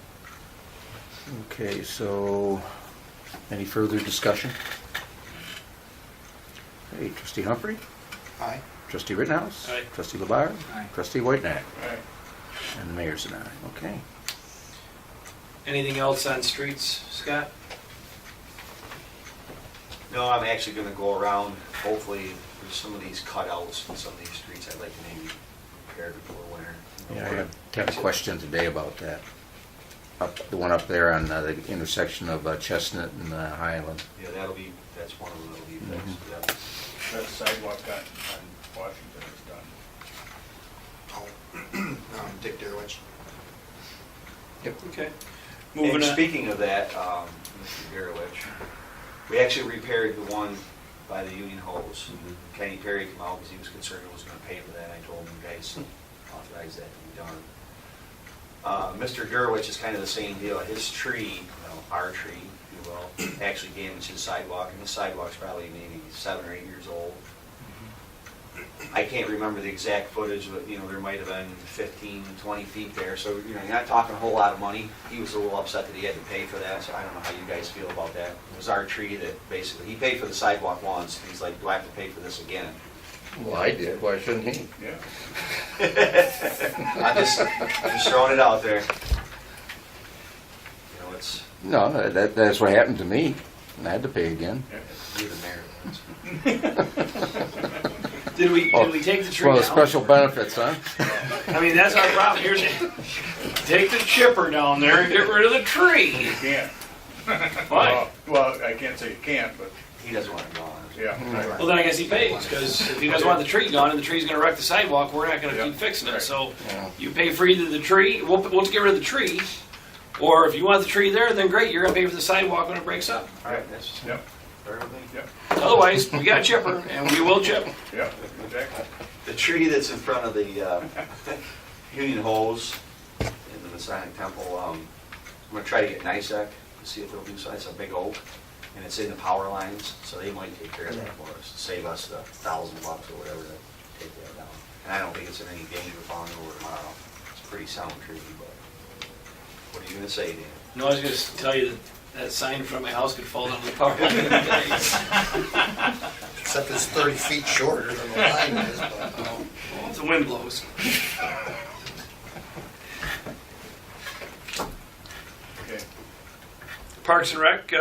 Speaker 1: Okay, so any further discussion? Hey, trustee Humphrey,
Speaker 10: Aye.
Speaker 1: trustee Rittenhouse.
Speaker 3: Aye.
Speaker 1: Trustee Labar.
Speaker 4: Aye.
Speaker 1: Trustee Whitenack.
Speaker 6: Aye.
Speaker 1: And the mayor's an aye. Okay.
Speaker 3: Anything else on streets, Scott?
Speaker 8: No, I'm actually gonna go around, hopefully, with some of these cutouts and some of these streets, I'd like to maybe repair before winter.
Speaker 1: Yeah, I have a question today about that. The one up there on the intersection of Chestnut and Highland.
Speaker 8: Yeah, that's one of them that'll be fixed, yeah.
Speaker 6: That sidewalk on Washington is done.
Speaker 10: Dick Derwich.
Speaker 3: Okay. Moving
Speaker 8: And
Speaker 3: on.
Speaker 8: speaking of that, Mr. Garowich, we actually repaired the one by the Union Hose. Kenny Perry came out because he was concerned he was gonna pay for that. I told him, you guys authorize that to be done. Mr. Garowich is kind of the same deal. His tree, our tree, if you will, actually damaged his sidewalk, and his sidewalk's probably maybe 7 or 8 years old. I can't remember the exact footage, but, there might have been 15, 20 feet there, so, you're not talking a whole lot of money. He was a little upset that he had to pay for that, so I don't know how you guys feel about that. It was our tree that basically, he paid for the sidewalk once, he's like, do I have to pay for this again?
Speaker 1: Well, I did, why shouldn't he?
Speaker 6: Yeah.
Speaker 8: I'm just throwing it out there. It's,
Speaker 1: No, that's what happened to me, and I had to pay again.
Speaker 8: you're the mayor.
Speaker 3: Did we take the tree
Speaker 1: Well,
Speaker 3: down?
Speaker 1: the special benefits, huh?
Speaker 3: I mean, that's our problem. Here's take the chipper down there and get rid of the tree.
Speaker 6: You can't.
Speaker 3: Why?
Speaker 6: Well, I can't say you can't, but,
Speaker 8: He doesn't want it gone.
Speaker 6: yeah.
Speaker 3: Well, then I guess he pays, because if he doesn't want the tree gone and the tree's gonna wreck the sidewalk, we're not gonna
Speaker 6: Yeah,
Speaker 3: keep fixing it.
Speaker 6: right.
Speaker 3: So
Speaker 1: Yeah.
Speaker 3: you pay for either the tree, we'll get rid of the tree, or if you want the tree there, then great, you're gonna pay for the sidewalk when it breaks up.
Speaker 8: All right, that's
Speaker 6: Yep,
Speaker 8: everything.
Speaker 6: yep,
Speaker 3: Otherwise, we got a chipper, and we will chip.
Speaker 6: yep, exactly.
Speaker 8: The tree that's in front of the Union Hose in the Masonic Temple, I'm gonna try to get NICEC to see if they'll do so. It's a big oak, and it's in the power lines, so they might take care of that for us, save us the $1,000 or whatever to take that down. And I don't think it's in any danger of falling over tomorrow. It's a pretty sound tree, but what are you gonna say, Dan?
Speaker 3: No, I was gonna tell you that sign in front of my house could fall down the power line any day.
Speaker 10: Except it's 30 feet shorter than the line is, but.
Speaker 3: Well, if the wind blows.
Speaker 6: Okay.
Speaker 3: Parks and Rec,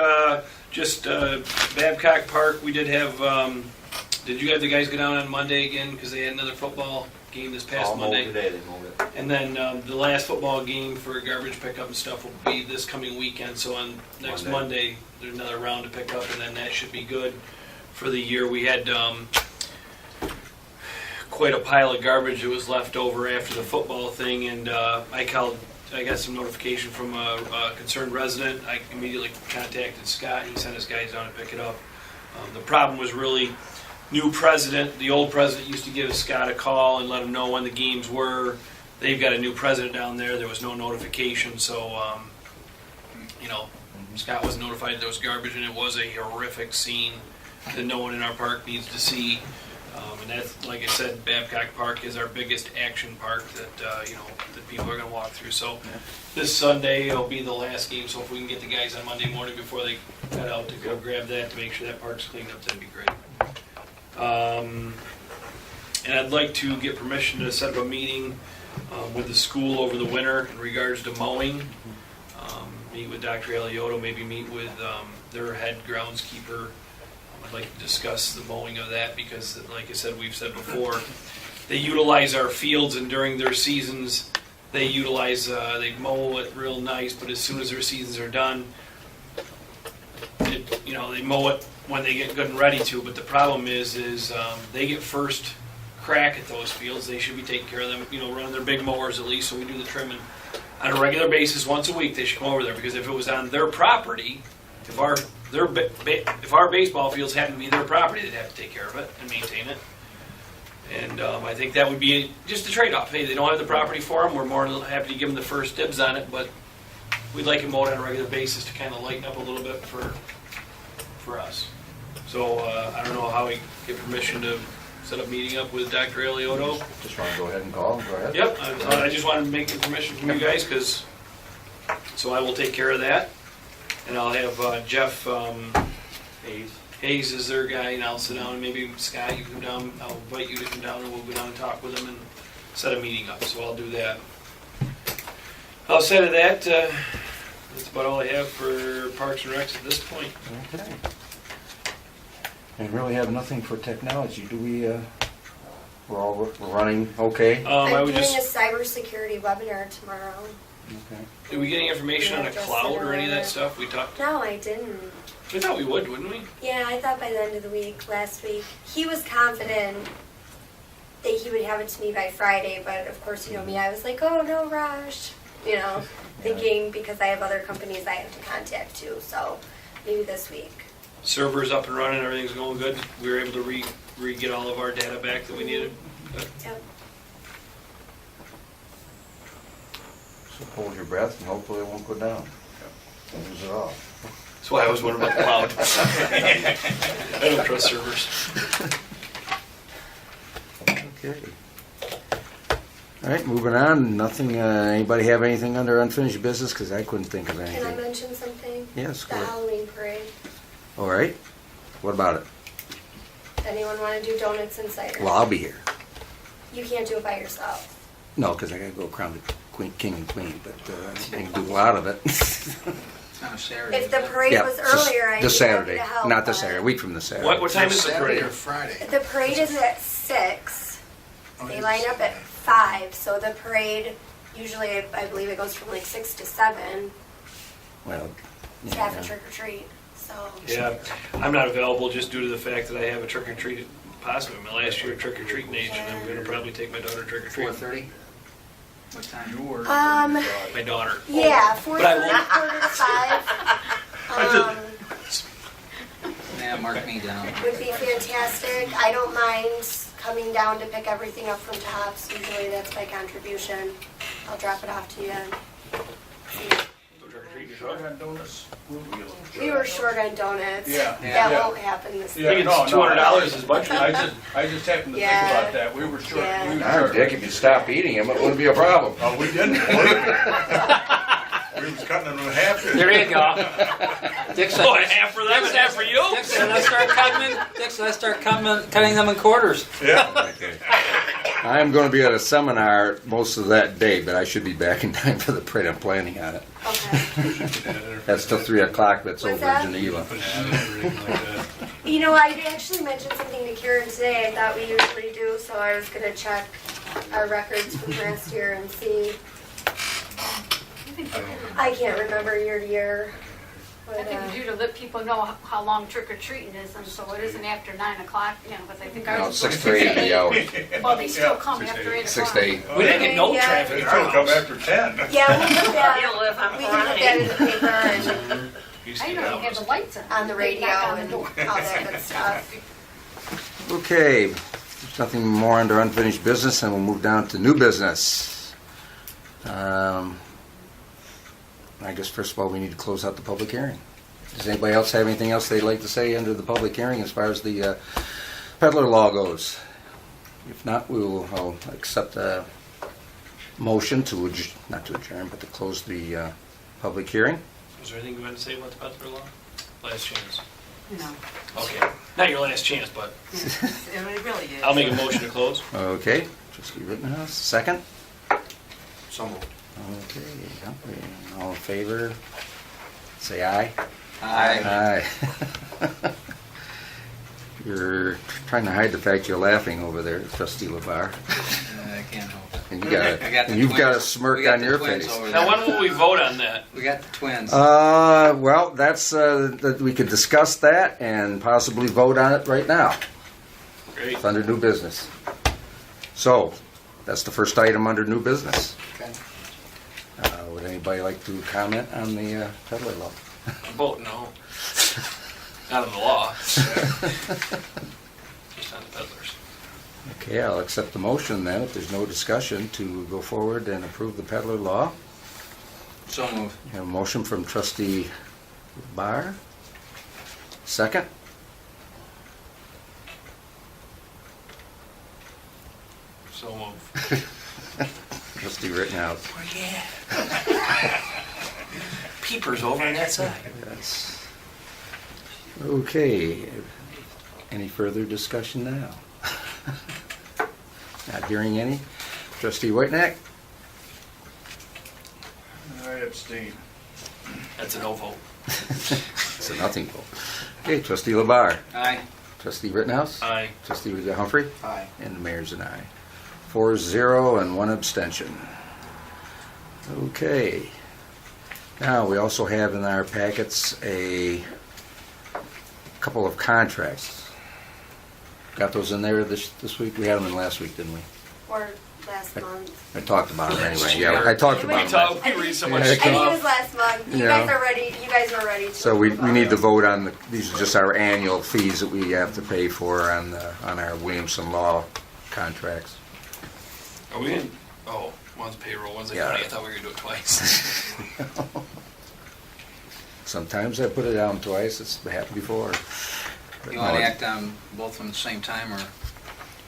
Speaker 3: just Babcock Park, we did have, did you have the guys go down on Monday again, because they had another football game this past
Speaker 8: All mowed
Speaker 3: Monday?
Speaker 8: today, they mowed it.
Speaker 3: And then the last football game for garbage pickup and stuff will be this coming weekend, so on next Monday, there's another round to pick up, and then that should be good for the year. We had quite a pile of garbage that was left over after the football thing, and I got some notification from a concerned resident. I immediately contacted Scott. He sent his guys down to pick it up. The problem was really new president. The old president used to give Scott a call and let him know when the games were. They've got a new president down there. There was no notification, so Scott wasn't notified there was garbage, and it was a horrific scene that no one in our park needs to see. And that's, like I said, Babcock Park is our biggest action park that that people are going to walk through. So this Sunday will be the last game. So if we can get the guys on Monday morning before they cut out to go grab that to make sure that park's cleaned up, that'd be great. And I'd like to get permission to set up a meeting with the school over the winter in regards to mowing. Meet with Dr. Alioto, maybe meet with their head groundskeeper. I'd like to discuss the mowing of that because, like I said, we've said before, they utilize our fields, and during their seasons, they mow it real nice, but as soon as their seasons are done, they mow it when they get good and ready to. But the problem is they get first crack at those fields. They should be taking care of them, running their big mowers at least, so we do the trimming on a regular basis once a week. They should come over there, because if it was on their property, if our baseball fields happen to be their property, they'd have to take care of it and maintain it. And I think that would be just a trade-off. Hey, they don't have the property for them. We're more than happy to give them the first dibs on it, but we'd like it mowed on a regular basis to kind of lighten up a little bit for us. So I don't know how we get permission to set up meeting up with Dr. Alioto.
Speaker 1: Just want to go ahead and call him, go ahead.
Speaker 3: Yep, I just wanted to make the permission from you guys, so I will take care of that. And I'll have Jeff Hayes is their guy, and I'll sit down, and maybe Scott, you come down, I'll invite you to come down, and we'll go down and talk with them and set a meeting up, so I'll do that. Outside of that, that's about all I have for Parks and Recs at this point.
Speaker 1: Okay. And really have nothing for technology, do we, we're running okay?
Speaker 3: I
Speaker 2: I'm
Speaker 3: would
Speaker 2: doing
Speaker 3: just,
Speaker 2: a cybersecurity webinar tomorrow.
Speaker 1: Okay.
Speaker 3: did we get any information on a
Speaker 2: Yeah, just
Speaker 3: cloud or any of that
Speaker 2: another-
Speaker 3: stuff? We talked,
Speaker 2: No, I didn't.
Speaker 3: we thought we would, wouldn't we?
Speaker 2: Yeah, I thought by the end of the week, last week, he was confident that he would have it to me by Friday, but of course, you know me, I was like, oh, no rush, you know, thinking because I have other companies I have to contact too, so maybe this week.
Speaker 3: Server's up and running, everything's going good. We were able to re-get all of our data back that we needed. Good.
Speaker 2: Yep.
Speaker 1: So hold your breath and hopefully it won't go down. Lose it all.
Speaker 3: That's why I was wondering about the cloud. I don't trust servers.
Speaker 1: Okay. All right, moving on. Nothing, anybody have anything under unfinished business? Because I couldn't think of
Speaker 2: Can I
Speaker 1: anything.
Speaker 2: mention something?
Speaker 1: Yes,
Speaker 2: The
Speaker 1: go ahead.
Speaker 2: Halloween parade.
Speaker 1: All right. What about it?
Speaker 2: Anyone want to do donuts and cider?
Speaker 1: Well, I'll be here.
Speaker 2: You can't do it by yourself.
Speaker 1: No, because I got to go crown the queen, king and queen, but I can do a lot of it.
Speaker 4: It's on a Saturday.
Speaker 2: If the
Speaker 4: isn't it?
Speaker 2: parade
Speaker 1: Yeah,
Speaker 2: was
Speaker 1: just
Speaker 2: earlier, I'd be
Speaker 1: this
Speaker 2: happy
Speaker 1: Saturday,
Speaker 2: to help.
Speaker 1: not this
Speaker 2: but-
Speaker 1: Saturday, a week from this Saturday.
Speaker 3: What time is the
Speaker 10: Saturday
Speaker 3: parade?
Speaker 10: or Friday?
Speaker 2: The parade is at 6.
Speaker 10: Oh,
Speaker 2: They
Speaker 10: it
Speaker 2: line
Speaker 10: is.
Speaker 2: up at 5, so the parade, usually I believe it goes from like 6 to 7.
Speaker 1: Well,
Speaker 2: It's
Speaker 1: yeah,
Speaker 2: half a trick or treat, so.
Speaker 3: Yeah, I'm not available just due to the fact that I have a trick or treat, possibly my last year of trick or treating age, and I'm gonna probably take my daughter trick or treating.
Speaker 4: 4:30? What time?
Speaker 6: You were.
Speaker 3: My daughter.
Speaker 2: Yeah,
Speaker 3: But I
Speaker 2: 4:30,
Speaker 3: won't.
Speaker 2: quarter to 5.
Speaker 4: Yeah, mark me down.
Speaker 2: Would be fantastic. I don't mind coming down to pick everything up from Tops. Usually that's my contribution. I'll drop it off to you.
Speaker 3: Go trick or treat yourself.
Speaker 6: Short on donuts?
Speaker 2: We were short on donuts.
Speaker 6: Yeah.
Speaker 2: That
Speaker 6: Yeah.
Speaker 2: won't happen this
Speaker 3: I
Speaker 6: Yeah.
Speaker 2: year.
Speaker 3: think it's
Speaker 6: no,
Speaker 3: $200 is budget.
Speaker 6: I just happened to think
Speaker 2: Yeah.
Speaker 6: about that. We were short.
Speaker 2: Yeah.
Speaker 6: We were
Speaker 1: Darn,
Speaker 6: short.
Speaker 1: Dick, if you stop eating them, it wouldn't be a problem.
Speaker 6: Oh, we didn't. We was cutting them in half.
Speaker 4: There you go. Dick said,
Speaker 3: Oh, and half for them and half for you?
Speaker 4: Dick said, let's start cutting them in quarters.
Speaker 6: Yeah.
Speaker 1: I am going to be at a seminar most of that day, but I should be back in time for the parade. I'm planning on it.
Speaker 2: Okay.
Speaker 1: That's till 3 o'clock, that's
Speaker 2: What's
Speaker 1: over
Speaker 2: that?
Speaker 1: in Geneva.
Speaker 2: You know, I actually mentioned something to Karen today. I thought we usually do, so I was going to check our records from last year and see. I can't remember year to year.
Speaker 7: I
Speaker 2: But,
Speaker 7: think it's due to let people know how long trick or treating is, and so it isn't after 9 o'clock, you know, because I think
Speaker 1: No,
Speaker 7: ours is.
Speaker 1: 6 to 8 would be out.
Speaker 7: Well, they still
Speaker 6: Yeah,
Speaker 7: come
Speaker 6: 6 to
Speaker 7: after 8 o'clock.
Speaker 1: 6 to 8.
Speaker 3: We didn't get no
Speaker 2: Yeah.
Speaker 3: traffic
Speaker 6: They
Speaker 3: at
Speaker 6: still
Speaker 3: our
Speaker 6: come
Speaker 3: house.
Speaker 6: after 10.
Speaker 2: yeah, we put
Speaker 7: You
Speaker 2: that,
Speaker 7: live on
Speaker 2: we can put that in the paper and
Speaker 3: Used to
Speaker 7: I
Speaker 3: get
Speaker 7: know, you have
Speaker 3: hours.
Speaker 7: the lights
Speaker 2: on the radio
Speaker 7: Knock on the
Speaker 2: and
Speaker 7: door.
Speaker 2: all that good stuff.
Speaker 1: Okay, there's nothing more under unfinished business, and we'll move down to new business. I guess first of all, we need to close out the public hearing. Does anybody else have anything else they'd like to say under the public hearing as far as the peddler law goes? If not, I'll accept a motion to, not to adjourn, but to close the public hearing.
Speaker 3: Is there anything you want to say about the peddler law? Last chance.
Speaker 7: No,
Speaker 3: Okay, not your last chance, but
Speaker 7: it really is.
Speaker 3: I'll make a motion to close.
Speaker 1: Okay, trustee Rittenhouse, second.
Speaker 10: So moved.
Speaker 1: Okay, yeah, all in favor, say aye.
Speaker 4: Aye.
Speaker 1: Aye. You're trying to hide the fact you're laughing over there, trustee LeVar.
Speaker 4: I can't help it.
Speaker 1: And you got
Speaker 4: I got
Speaker 1: a,
Speaker 4: the
Speaker 1: you've got a
Speaker 4: twins.
Speaker 1: smirk
Speaker 4: We got
Speaker 1: on
Speaker 4: the
Speaker 1: your
Speaker 4: twins
Speaker 1: face.
Speaker 4: over
Speaker 3: Now,
Speaker 4: there.
Speaker 3: when will we vote on that?
Speaker 4: We got the twins.
Speaker 1: Well, that's, that we could discuss that and possibly vote on it right now.
Speaker 3: Great.
Speaker 1: It's under new business. So, that's the first item under new business.
Speaker 10: Okay.
Speaker 1: Would anybody like to comment on the peddler law?
Speaker 3: Vote no. Not on the law. Just on the peddlers.
Speaker 1: Okay, I'll accept the motion then, if there's no discussion, to go forward and approve the peddler law.
Speaker 4: So move.
Speaker 1: We have a motion from trustee Barr. Second?
Speaker 3: So move.
Speaker 1: Trustee Rittenhouse.
Speaker 3: Peepers over on that side.
Speaker 1: Yes. Okay, any further discussion now? Not hearing any. Trustee Whitenack?
Speaker 6: I abstain.
Speaker 3: That's a no vote.
Speaker 1: It's a nothing vote. Okay, trustee LeBar.
Speaker 4: Aye.
Speaker 1: Trustee Rittenhouse?
Speaker 3: Aye.
Speaker 1: Trustee Humphrey?
Speaker 10: Aye.
Speaker 1: And the mayor's an aye. 4-0 and 1 abstention. Okay. Now, we also have in our packets a couple of contracts. Got those in there this week? We had them in last week, didn't we?
Speaker 2: Or last month.
Speaker 1: I talked about them anyway. Yeah, I talked about them.
Speaker 3: We read so
Speaker 2: I
Speaker 3: much
Speaker 2: think it was
Speaker 3: stuff.
Speaker 2: last month. You
Speaker 1: Yeah.
Speaker 2: guys are ready, you guys were ready to.
Speaker 1: So we
Speaker 2: move on.
Speaker 1: need to vote on, these are just our annual fees that we have to pay for on our Williamson Law contracts.
Speaker 3: Are we in? Oh, one's payroll, one's
Speaker 1: Yeah.
Speaker 3: accounting. I thought we were gonna do it twice.
Speaker 1: Sometimes I put it down twice, it's happened before. But
Speaker 4: You want
Speaker 1: no,
Speaker 4: to act on both of them at the same time, or?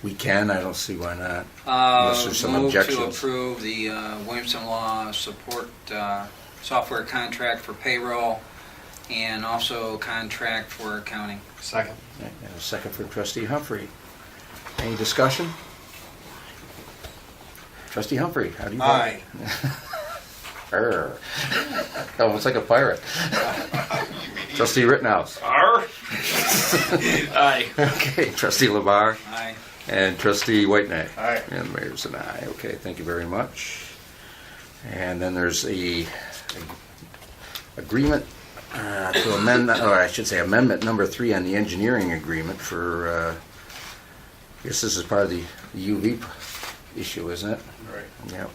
Speaker 1: We can, I don't see why not. Unless there's some
Speaker 4: Move to
Speaker 1: objections.
Speaker 4: approve the Williamson Law support software contract for payroll and also contract for accounting.
Speaker 10: Second.
Speaker 1: Okay, and a second for Trustee Humphrey. Any discussion? Trustee Humphrey, how do you vote?
Speaker 10: Aye.
Speaker 1: Arr. Almost like a pirate. Trustee Rittenhouse.
Speaker 3: Arr? Aye.
Speaker 1: Okay, Trustee LeBar
Speaker 4: Aye.
Speaker 1: and Trustee Whiteneck.
Speaker 6: Aye.
Speaker 1: And the mayor's an aye. Okay, thank you very much. And then there's the agreement to amend, or I should say amendment number 3 on the engineering agreement for, I guess this is part of the UV issue, isn't it?
Speaker 6: Right.
Speaker 1: Yep.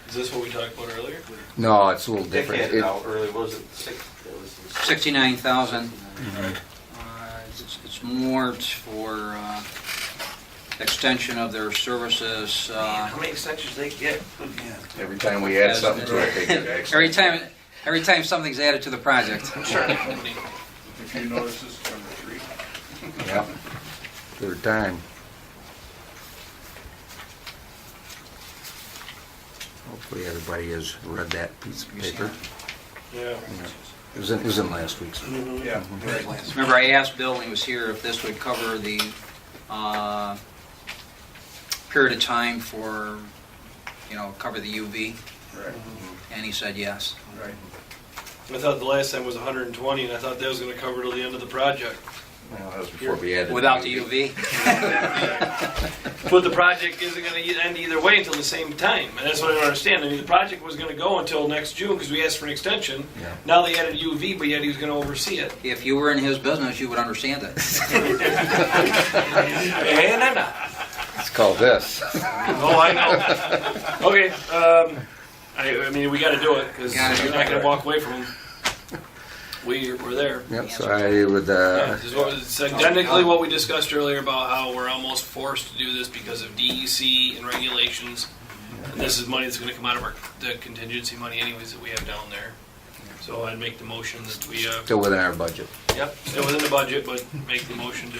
Speaker 3: Is this what we talked about earlier?
Speaker 1: No, it's a little
Speaker 8: Dick
Speaker 1: different.
Speaker 8: had it
Speaker 1: It-
Speaker 8: out early, what was it, six? It was
Speaker 4: 69,000. It's more for extension of their services.
Speaker 8: How many extensions they get?
Speaker 1: Every time we add something to it, they get
Speaker 4: Every time something's added to the project.
Speaker 6: If you notice, this is number 3.
Speaker 1: Yep. Third time. Hopefully everybody has read that piece of paper.
Speaker 3: Yeah.
Speaker 1: It was in last week's.
Speaker 6: Yeah.
Speaker 4: Remember, I asked Bill when he was here if this would cover the period of time for, cover the UV,
Speaker 6: Right,
Speaker 4: and he said yes.
Speaker 6: right.
Speaker 3: I thought the last time was 120, and I thought that was gonna cover till the end of the project.
Speaker 1: Well, that was before we added.
Speaker 4: Without the UV.
Speaker 3: But the project isn't gonna end either way until the same time, and that's what I don't understand. I mean, the project was gonna go until next June, because we asked for an extension.
Speaker 1: Yeah.
Speaker 3: Now they added UV, but yet he was gonna oversee it.
Speaker 4: If you were in his business, you would understand it.
Speaker 3: And I'm not.
Speaker 1: It's called this.
Speaker 3: Oh, I know. Okay, I mean, we gotta do it, because
Speaker 4: Gotta do
Speaker 3: we're not
Speaker 4: it.
Speaker 3: gonna walk away from him. We're there.
Speaker 1: Yep, so I would,
Speaker 3: Yeah, it's identically what we discussed earlier about how we're almost forced to do this because of DEC and regulations. And this is money that's gonna come out of the contingency money anyways that we have down there. So I'd make the motion that we,
Speaker 1: still within our budget.
Speaker 3: yep, still within the budget, but make the motion to,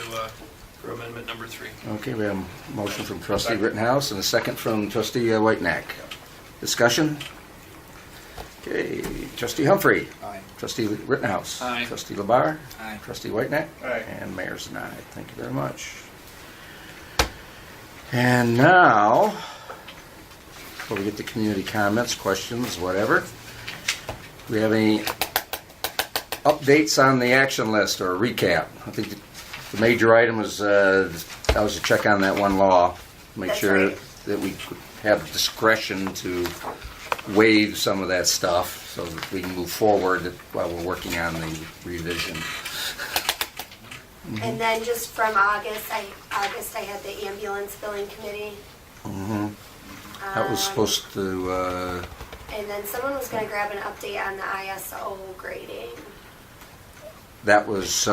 Speaker 3: for amendment number 3.
Speaker 1: Okay, we have a motion from Trustee Rittenhouse and a second from Trustee Whiteneck. Discussion? Okay, Trustee Humphrey.
Speaker 10: Aye.
Speaker 1: Trustee Rittenhouse.
Speaker 3: Aye.
Speaker 1: Trustee LeBar.
Speaker 4: Aye.
Speaker 1: Trustee Whiteneck.
Speaker 6: Aye.
Speaker 1: And Mayor's an aye. Thank you very much. And now, before we get to community comments, questions, whatever, do we have any updates on the action list or recap? I think the major item was, that was to check on that one law, make
Speaker 2: That's
Speaker 1: sure
Speaker 2: right.
Speaker 1: that we have discretion to waive some of that stuff so that we can move forward while we're working on the revision.
Speaker 2: And then just from August, I had the ambulance billing committee.
Speaker 1: Mhm. That was supposed to,
Speaker 2: And then someone was gonna grab an update on the ISO grading
Speaker 1: that was,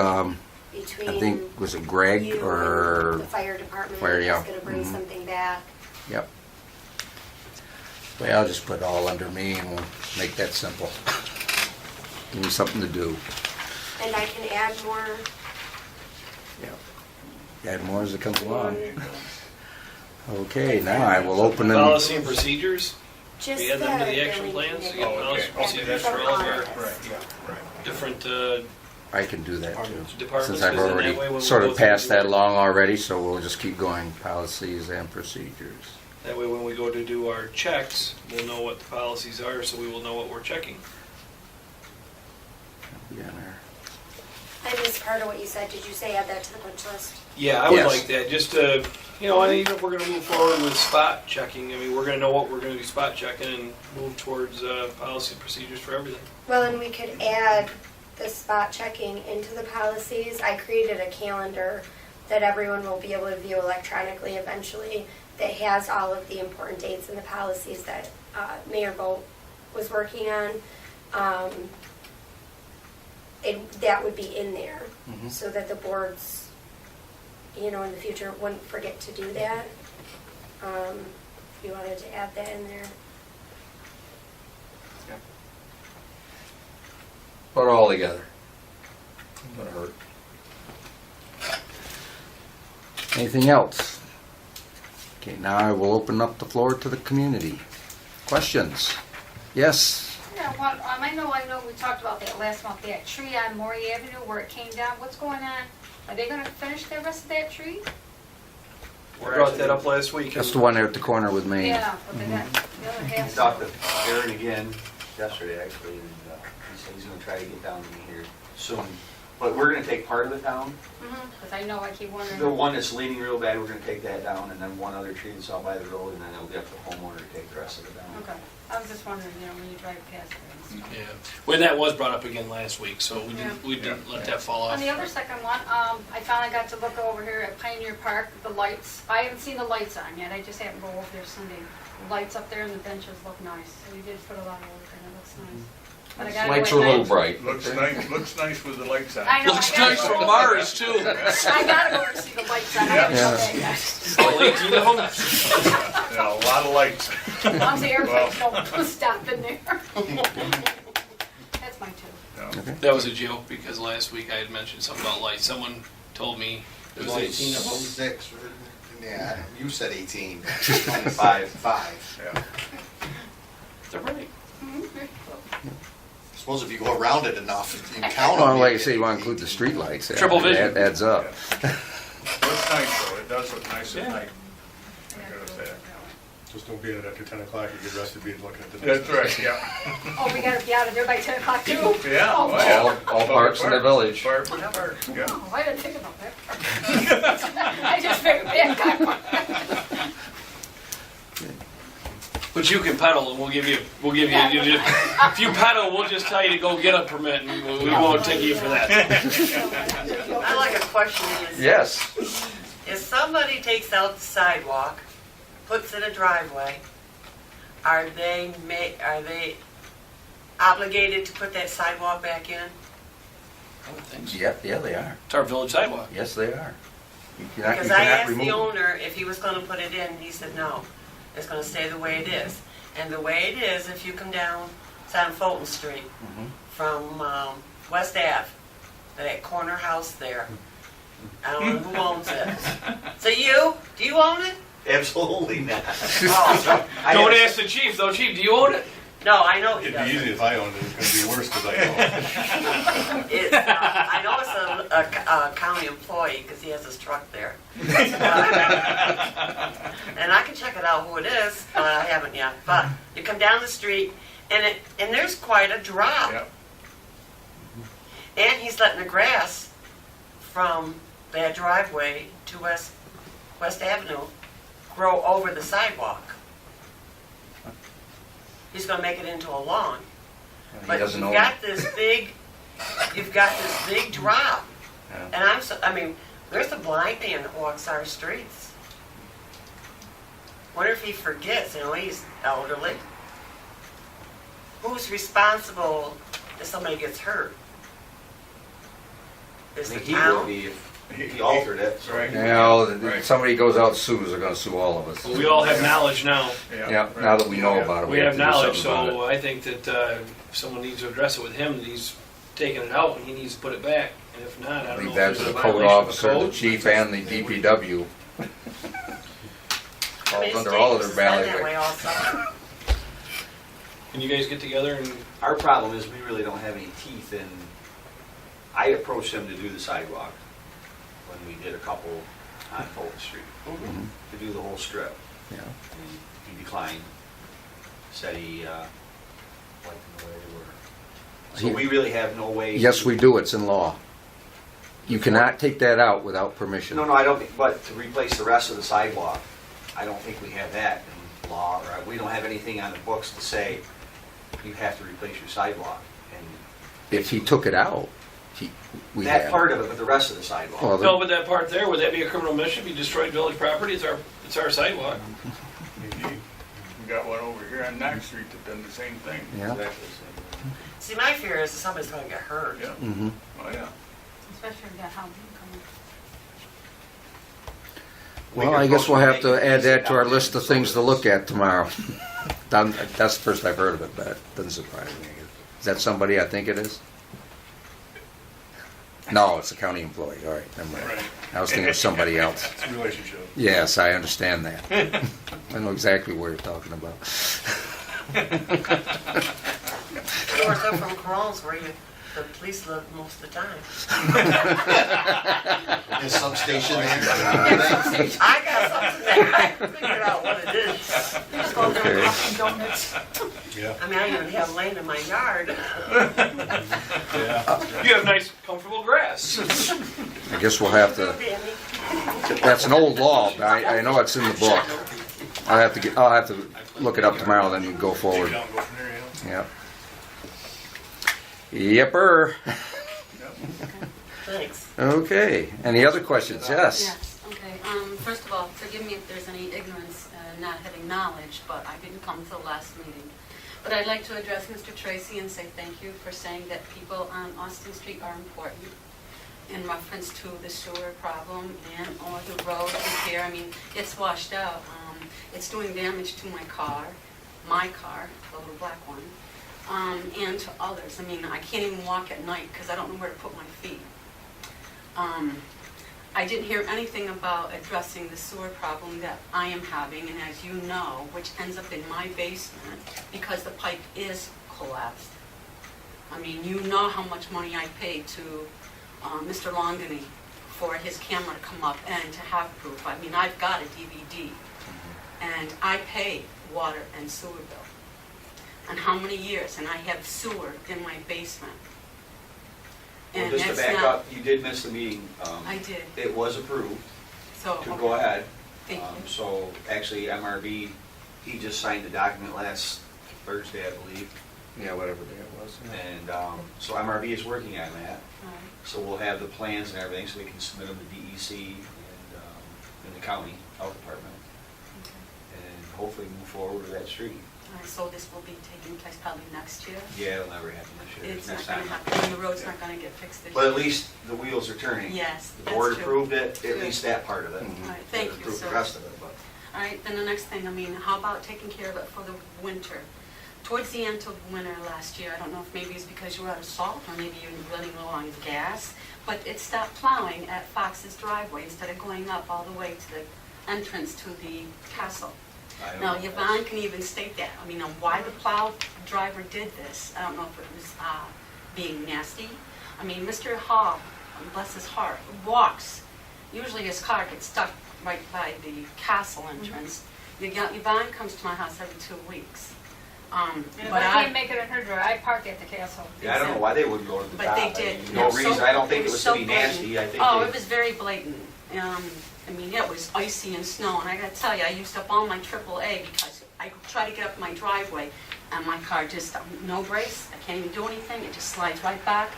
Speaker 2: between.
Speaker 1: I think, was it Greg
Speaker 2: you
Speaker 1: or,
Speaker 2: and the fire department.
Speaker 1: Fire, yeah.
Speaker 2: Was gonna bring
Speaker 1: Mhm.
Speaker 2: something back.
Speaker 1: yep. Well, I'll just put it all under me and we'll make that simple. Give me something to do.
Speaker 2: And I can add more.
Speaker 1: Add more as it comes along. Okay, now I will open them.
Speaker 3: Policy and procedures,
Speaker 2: Just
Speaker 3: we add them to the action
Speaker 2: billing
Speaker 3: plans,
Speaker 2: committee.
Speaker 3: you get policy and procedures for all of our
Speaker 6: Right, yeah, right.
Speaker 3: different
Speaker 1: I can do that too.
Speaker 3: departments.
Speaker 1: Since I've
Speaker 3: 'cause then that
Speaker 1: already
Speaker 3: way when we
Speaker 1: sort
Speaker 3: go
Speaker 1: of
Speaker 3: through
Speaker 1: passed
Speaker 3: the-
Speaker 1: that along already, so we'll just keep going, policies and procedures.
Speaker 3: That way when we go to do our checks, we'll know what the policies are, so we will know what we're checking.
Speaker 1: Yeah, there.
Speaker 2: I missed part of what you said. Did you say add that to the punch list?
Speaker 3: Yeah, I would
Speaker 1: Yes.
Speaker 3: like that, just to, you know, and even if we're gonna move forward with spot checking, I mean, we're gonna know what we're gonna be spot checking and move towards, policy and procedures for everything.
Speaker 2: Well, and we could add the spot checking into the policies. I created a calendar that everyone will be able to view electronically eventually that has all of the important dates in the policies that Mayor Bolt was working on. That would be in there so that the boards, you know, in the future wouldn't forget to do that. If you wanted to add that in there.
Speaker 1: Put it all together. Wouldn't hurt. Anything else? Okay, now I will open up the floor to the community. Questions? Yes?
Speaker 7: Yeah, well, I know we talked about that last month, that tree on Maury Avenue where it came down. What's going on? Are they gonna finish the rest of that tree?
Speaker 3: We brought that up last week.
Speaker 1: That's the one there at the corner with Maine.
Speaker 7: Yeah, but they got the other half.
Speaker 8: Talked to Aaron again yesterday, actually, and he said he's gonna try to get down to me here soon. But we're gonna take part of it down.
Speaker 7: Because I know I keep wondering.
Speaker 8: The one that's leaning real bad, we're gonna take that down, and then one other tree that's out by the road, and then it'll be up to the homeowner to take the rest of it down.
Speaker 7: Okay, I was just wondering, you know, when you drive past it and stuff.
Speaker 3: Yeah, well, that was brought up again last week, so we didn't let that fall off.
Speaker 7: On the other second one, I finally got to look over here at Pioneer Park, the lights. I haven't seen the lights on yet, I just happened to go over there Sunday. The lights up there and the benches look nice, so you did put a lot of work in it, looks nice. But I gotta go
Speaker 1: Lights
Speaker 7: at
Speaker 1: are a little
Speaker 7: night.
Speaker 1: bright.
Speaker 6: Looks nice with the lights on.
Speaker 7: I know,
Speaker 3: Looks
Speaker 7: I gotta
Speaker 3: nice
Speaker 7: go
Speaker 3: from
Speaker 7: over
Speaker 3: Mars,
Speaker 7: there.
Speaker 3: too.
Speaker 7: I gotta go over to see the lights on, I haven't done that yet.
Speaker 3: All 18 of them?
Speaker 6: Yeah, a lot of lights.
Speaker 7: I'm the airplanes don't stop in there. That's my two.
Speaker 3: That was a joke, because last week I had mentioned something about lights. Someone told me it was 18 of them.
Speaker 10: 6, yeah, you said 18.
Speaker 8: 5.
Speaker 10: 5.
Speaker 6: Yeah.
Speaker 3: They're right.
Speaker 10: Suppose if you go around it enough, you can count them.
Speaker 1: Well, like I say, you want to include the street lights.
Speaker 3: Triple vision.
Speaker 1: That adds up.
Speaker 6: Looks nice though, it does look nice at
Speaker 3: Yeah.
Speaker 6: night. I gotta say.
Speaker 9: Just don't be in it after 10 o'clock, you get arrested being looking at the.
Speaker 6: That's right, yeah.
Speaker 7: Oh, we gotta be out of there by 10 o'clock too?
Speaker 6: Yeah,
Speaker 7: Oh,
Speaker 6: well, yeah.
Speaker 1: All parks in the village.
Speaker 6: Park, yeah.
Speaker 7: Oh, I didn't think about that. I just figured that.
Speaker 3: But you can pedal, and we'll give you, if you pedal, we'll just tell you to go get a permit, and we won't take you for that.
Speaker 11: I like a question is,
Speaker 1: Yes.
Speaker 11: if somebody takes out the sidewalk, puts in a driveway, are they obligated to put that sidewalk back in?
Speaker 3: I would think so.
Speaker 1: Yeah, they are.
Speaker 3: It's our village sidewalk.
Speaker 1: Yes, they are. You
Speaker 11: Because
Speaker 1: cannot
Speaker 11: I asked
Speaker 1: remove
Speaker 11: the
Speaker 1: them.
Speaker 11: owner if he was gonna put it in, he said no, it's gonna stay the way it is. And the way it is, if you come down, it's on Fulton Street, from West Ave, that corner house there. I don't know who owns it. So you, do you own it?
Speaker 8: Absolutely not.
Speaker 11: Oh,
Speaker 3: Don't ask the chief, though. Chief, do you own it?
Speaker 11: no, I know he
Speaker 9: It'd be
Speaker 11: doesn't.
Speaker 9: easy if I owned it, it's gonna be worse because I know.
Speaker 11: I know it's a county employee because he has his truck there. And I can check it out who it is, but I haven't yet. But you come down the street and there's quite a drop.
Speaker 6: Yep.
Speaker 11: And he's letting the grass from that driveway to West Avenue grow over the sidewalk. He's gonna make it into a lawn.
Speaker 1: He
Speaker 11: But
Speaker 1: doesn't
Speaker 11: you've
Speaker 1: own
Speaker 11: got
Speaker 1: it.
Speaker 11: this big drop.
Speaker 1: Yeah.
Speaker 11: And I mean, there's a blind man that walks our streets. Wonder if he forgets, you know, he's elderly. Who's responsible if somebody gets hurt?
Speaker 8: I
Speaker 11: Is the
Speaker 8: think he would
Speaker 11: town?
Speaker 8: be if he altered it.
Speaker 6: That's right.
Speaker 1: Now, if
Speaker 6: Right.
Speaker 1: somebody goes out and sues, they're going to sue all of us.
Speaker 3: Well, we all have knowledge now.
Speaker 1: Yeah, now that we know about it,
Speaker 3: We have
Speaker 1: to do
Speaker 3: knowledge,
Speaker 1: something about
Speaker 3: so I think that if someone needs to address it with him, that he's taking it out and he needs to put it back. And if not, I
Speaker 1: it.
Speaker 3: don't know
Speaker 1: Leave
Speaker 3: if
Speaker 1: that
Speaker 3: there's
Speaker 1: to
Speaker 3: a
Speaker 1: the code
Speaker 3: violation of the
Speaker 1: officer, the
Speaker 3: code.
Speaker 1: chief, and the DPW.
Speaker 11: I mean,
Speaker 1: Falls
Speaker 11: it's
Speaker 1: under all of
Speaker 11: dangerous.
Speaker 1: their
Speaker 11: It's been that way
Speaker 1: bailiwick.
Speaker 11: all summer.
Speaker 3: Can you guys get together and
Speaker 8: Our problem is we really don't have any teeth in, I approached him to do the sidewalk when we did a couple on Fulton Street, to do the whole strip.
Speaker 1: Yeah.
Speaker 8: He declined, said he liked the way they were. So
Speaker 1: He-
Speaker 8: we really have no way.
Speaker 1: Yes,
Speaker 8: to-
Speaker 1: we do, it's in law. You cannot take that out without permission.
Speaker 8: No, I don't, think- but to replace the rest of the sidewalk, I don't think we have that in law, or we don't have anything on the books to say you have to replace your sidewalk. And
Speaker 1: If he took it out, we
Speaker 8: that
Speaker 1: have.
Speaker 8: part of it, but the rest of the sidewalk.
Speaker 1: Well,
Speaker 3: No, but that part there, would that be a criminal mission? If you destroyed village property, it's our sidewalk.
Speaker 6: We got one over here on Knox Street that done the same thing.
Speaker 1: Yeah.
Speaker 8: Exactly.
Speaker 11: See, my fear is that somebody's gonna get hurt.
Speaker 6: Yeah,
Speaker 1: Mm-hmm.
Speaker 6: oh, yeah.
Speaker 7: Especially if that housing coming.
Speaker 1: Well, I guess we'll have to add that to our list of things to look at tomorrow. That's the first I've heard of it, but it doesn't surprise me. Is that somebody I think it is? No, it's a county employee. All right, never mind.
Speaker 6: Right.
Speaker 1: I was thinking of somebody else.
Speaker 9: It's a relationship.
Speaker 1: Yes, I understand that. I know exactly what you're talking about.
Speaker 11: You were there from Corones where the police live most of the time.
Speaker 10: There's some station there.
Speaker 11: I got something there. I figured out what it is.
Speaker 7: Just go there
Speaker 1: Okay.
Speaker 7: with coffee donuts.
Speaker 9: Yeah.
Speaker 11: I mean, I even have land in my yard.
Speaker 9: Yeah.
Speaker 3: You have nice, comfortable grass.
Speaker 1: I guess we'll have to. That's an old law, but I know it's in the book. I'll have to look it up tomorrow, then we can go forward.
Speaker 9: Take it out and go from there, yeah.
Speaker 1: Yep. Yepper.
Speaker 11: Thanks.
Speaker 1: Okay. Any other questions? Yes.
Speaker 7: Yes, okay. First of all, forgive me if there's any ignorance, not having knowledge, but I didn't come to the last meeting. But I'd like to address Mr. Tracy and say thank you for saying that people on Austin Street are important in reference to the sewer problem and or the road repair. I mean, it's washed out. It's doing damage to my car, the little black one, and to others. I mean, I can't even walk at night because I don't know where to put my feet. I didn't hear anything about addressing the sewer problem that I am having, and as you know, which ends up in my basement because the pipe is collapsed. I mean, you know how much money I paid to Mr. Longany for his camera to come up and to have proof. I mean, I've got a DVD, and I pay water and sewer bill. And how many years? And I have sewer in my basement.
Speaker 8: Well,
Speaker 7: And
Speaker 8: just to
Speaker 7: that's
Speaker 8: back
Speaker 7: not-
Speaker 8: up, you did miss the meeting.
Speaker 7: I did.
Speaker 8: It was approved
Speaker 7: So,
Speaker 8: to
Speaker 7: okay.
Speaker 8: go ahead.
Speaker 7: Thank you.
Speaker 8: So actually, MRB, he just signed the document last Thursday, I believe.
Speaker 1: Yeah, whatever day it was.
Speaker 8: And so MRB is working on that.
Speaker 7: All right.
Speaker 8: So we'll have the plans and everything, so we can submit them to DEC and the county health department,
Speaker 7: Okay.
Speaker 8: and hopefully move forward with that street.
Speaker 7: All right, so this will be taking place probably next year?
Speaker 8: Yeah, it'll never happen this year.
Speaker 7: It's not
Speaker 8: Next
Speaker 7: gonna
Speaker 8: time.
Speaker 7: happen, and the road's not gonna get fixed this
Speaker 8: But
Speaker 7: year?
Speaker 8: at least the wheels are turning.
Speaker 7: Yes,
Speaker 8: The
Speaker 7: that's
Speaker 8: board
Speaker 7: true.
Speaker 8: approved it, at
Speaker 7: Good.
Speaker 8: least that part of it.
Speaker 1: Mhm.
Speaker 7: All right, thank
Speaker 8: They
Speaker 7: you,
Speaker 8: approved
Speaker 7: sir.
Speaker 8: the rest of it, but.
Speaker 7: All right, then the next thing, I mean, how about taking care of it for the winter? Towards the end of winter last year, I don't know if maybe it's because you were out of salt, or maybe you're running low on gas, but it stopped plowing at Fox's driveway instead of going up all the way to the entrance to the castle.
Speaker 8: I don't
Speaker 7: Now,
Speaker 8: know.
Speaker 7: Yvonne can even state that. I mean, on why the plow driver did this. I don't know if it was being nasty. I mean, Mr. Hall, bless his heart, walks. Usually his car gets stuck right by the castle entrance. Yvonne comes to my house every 2 weeks. And
Speaker 12: And if
Speaker 7: but
Speaker 12: I can't make it in her drive, I park at the castle.
Speaker 8: Yeah, I don't know why they wouldn't go to the
Speaker 7: But
Speaker 8: top.
Speaker 7: they
Speaker 8: I
Speaker 7: did.
Speaker 8: mean, No
Speaker 7: Yeah, so
Speaker 8: reason, I don't think it was to
Speaker 7: so
Speaker 8: be
Speaker 7: blatant.
Speaker 8: nasty, I think.
Speaker 7: Oh,
Speaker 8: they-
Speaker 7: it was very blatant. I mean, it was icy and snow, and I gotta tell you, I used up all my AAA because I try to get up my driveway, and my car just, no brace, I can't even do anything, it just slides right back.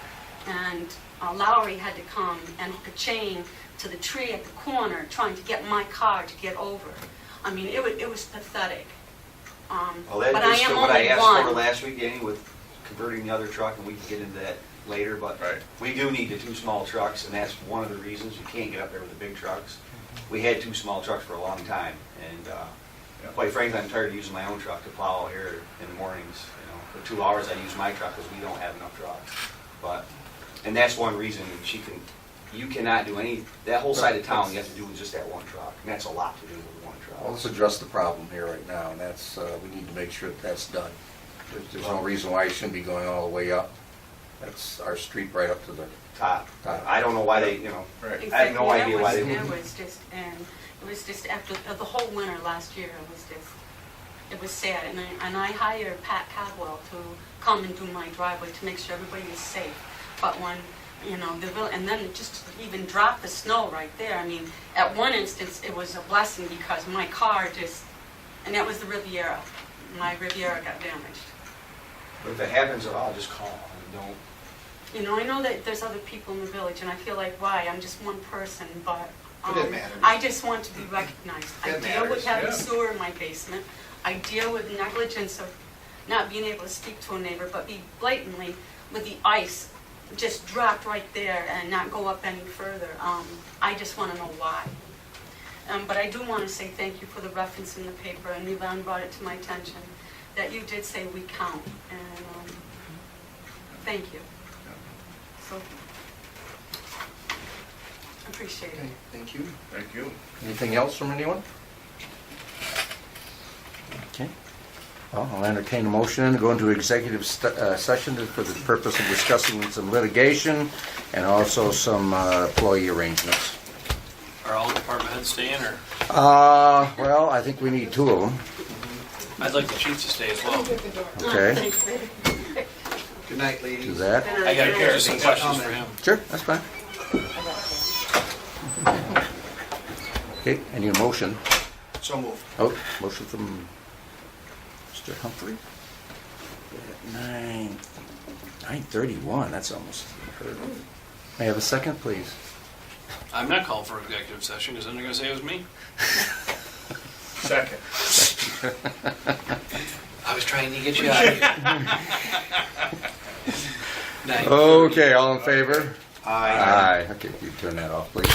Speaker 7: And Lowry had to come and hook a chain to the tree at the corner, trying to get my car to get over. I mean, it was pathetic.
Speaker 8: Well, that
Speaker 7: But I
Speaker 8: is
Speaker 7: am
Speaker 8: what I
Speaker 7: only
Speaker 8: asked for
Speaker 7: one.
Speaker 8: last week, Danny, with converting the other truck, and we can get into that later, but
Speaker 6: Right.
Speaker 8: we do need the two small trucks, and that's one of the reasons you can't get up there with the big trucks. We had two small trucks for a long time, and quite frankly, I'm tired of using my own truck to plow out here in the mornings. You know, for 2 hours, I use my truck because we don't have enough trucks. But, and that's one reason you cannot do that whole side of town, you have to do with just that one truck, and that's a lot to do with one truck.
Speaker 1: Well, let's address the problem here right now, and that's, we need to make sure that that's done. There's no reason why it shouldn't be going all the way up. That's our street right up to the
Speaker 8: Top.
Speaker 1: top.
Speaker 8: I don't know why they,
Speaker 6: Right.
Speaker 8: I have no idea why they
Speaker 7: It
Speaker 8: wouldn't.
Speaker 7: was just, after the whole winter last year, it was sad. And I hired Pat Cadwell to come and do my driveway to make sure everybody is safe. But when
Speaker 13: you know, and then it just even dropped the snow right there. I mean, at one instance, it was a blessing because my car just, and that was the Riviera. My Riviera got damaged.
Speaker 8: But if it happens at all, just call and don't.
Speaker 13: You know, I know that there's other people in the village, and I feel like, why? I'm just one person, but
Speaker 10: But it matters.
Speaker 13: I just want to be recognized. I
Speaker 10: It
Speaker 13: deal with
Speaker 10: matters,
Speaker 13: having
Speaker 6: yeah.
Speaker 13: sewer in my basement. I deal with negligence of not being able to speak to a neighbor, but be blatantly with the ice just dropped right there and not go up any further. I just want to know why. But I do want to say thank you for the reference in the paper, and Yvonne brought it to my attention, that you did say we count, and thank you. So, appreciate
Speaker 10: Okay,
Speaker 13: it.
Speaker 10: thank you.
Speaker 6: Thank you.
Speaker 1: Anything else from anyone? Okay. Well, I'll entertain a motion to go into executive session for the purpose of discussing some litigation and also some employee arrangements.
Speaker 3: Are all department heads staying, or?
Speaker 1: Well, I think we need two of them.
Speaker 3: I'd like the chief to stay as well.
Speaker 1: Okay,
Speaker 13: Thanks, baby.
Speaker 10: Good night,
Speaker 1: do
Speaker 10: ladies.
Speaker 1: that.
Speaker 3: I got just some questions for him.
Speaker 1: Sure, that's fine. Okay, I need a motion.
Speaker 10: So moved.
Speaker 1: Oh, motion from Mr. Humphrey. At 9:31, that's almost unheard of. May I have a second, please?
Speaker 3: I'm not calling for executive session, because then they're gonna say it was me.
Speaker 6: Second.
Speaker 3: I was trying to get you out of here. Night.
Speaker 1: Okay, all in favor?
Speaker 10: Aye.
Speaker 1: Okay, you turn that off, please.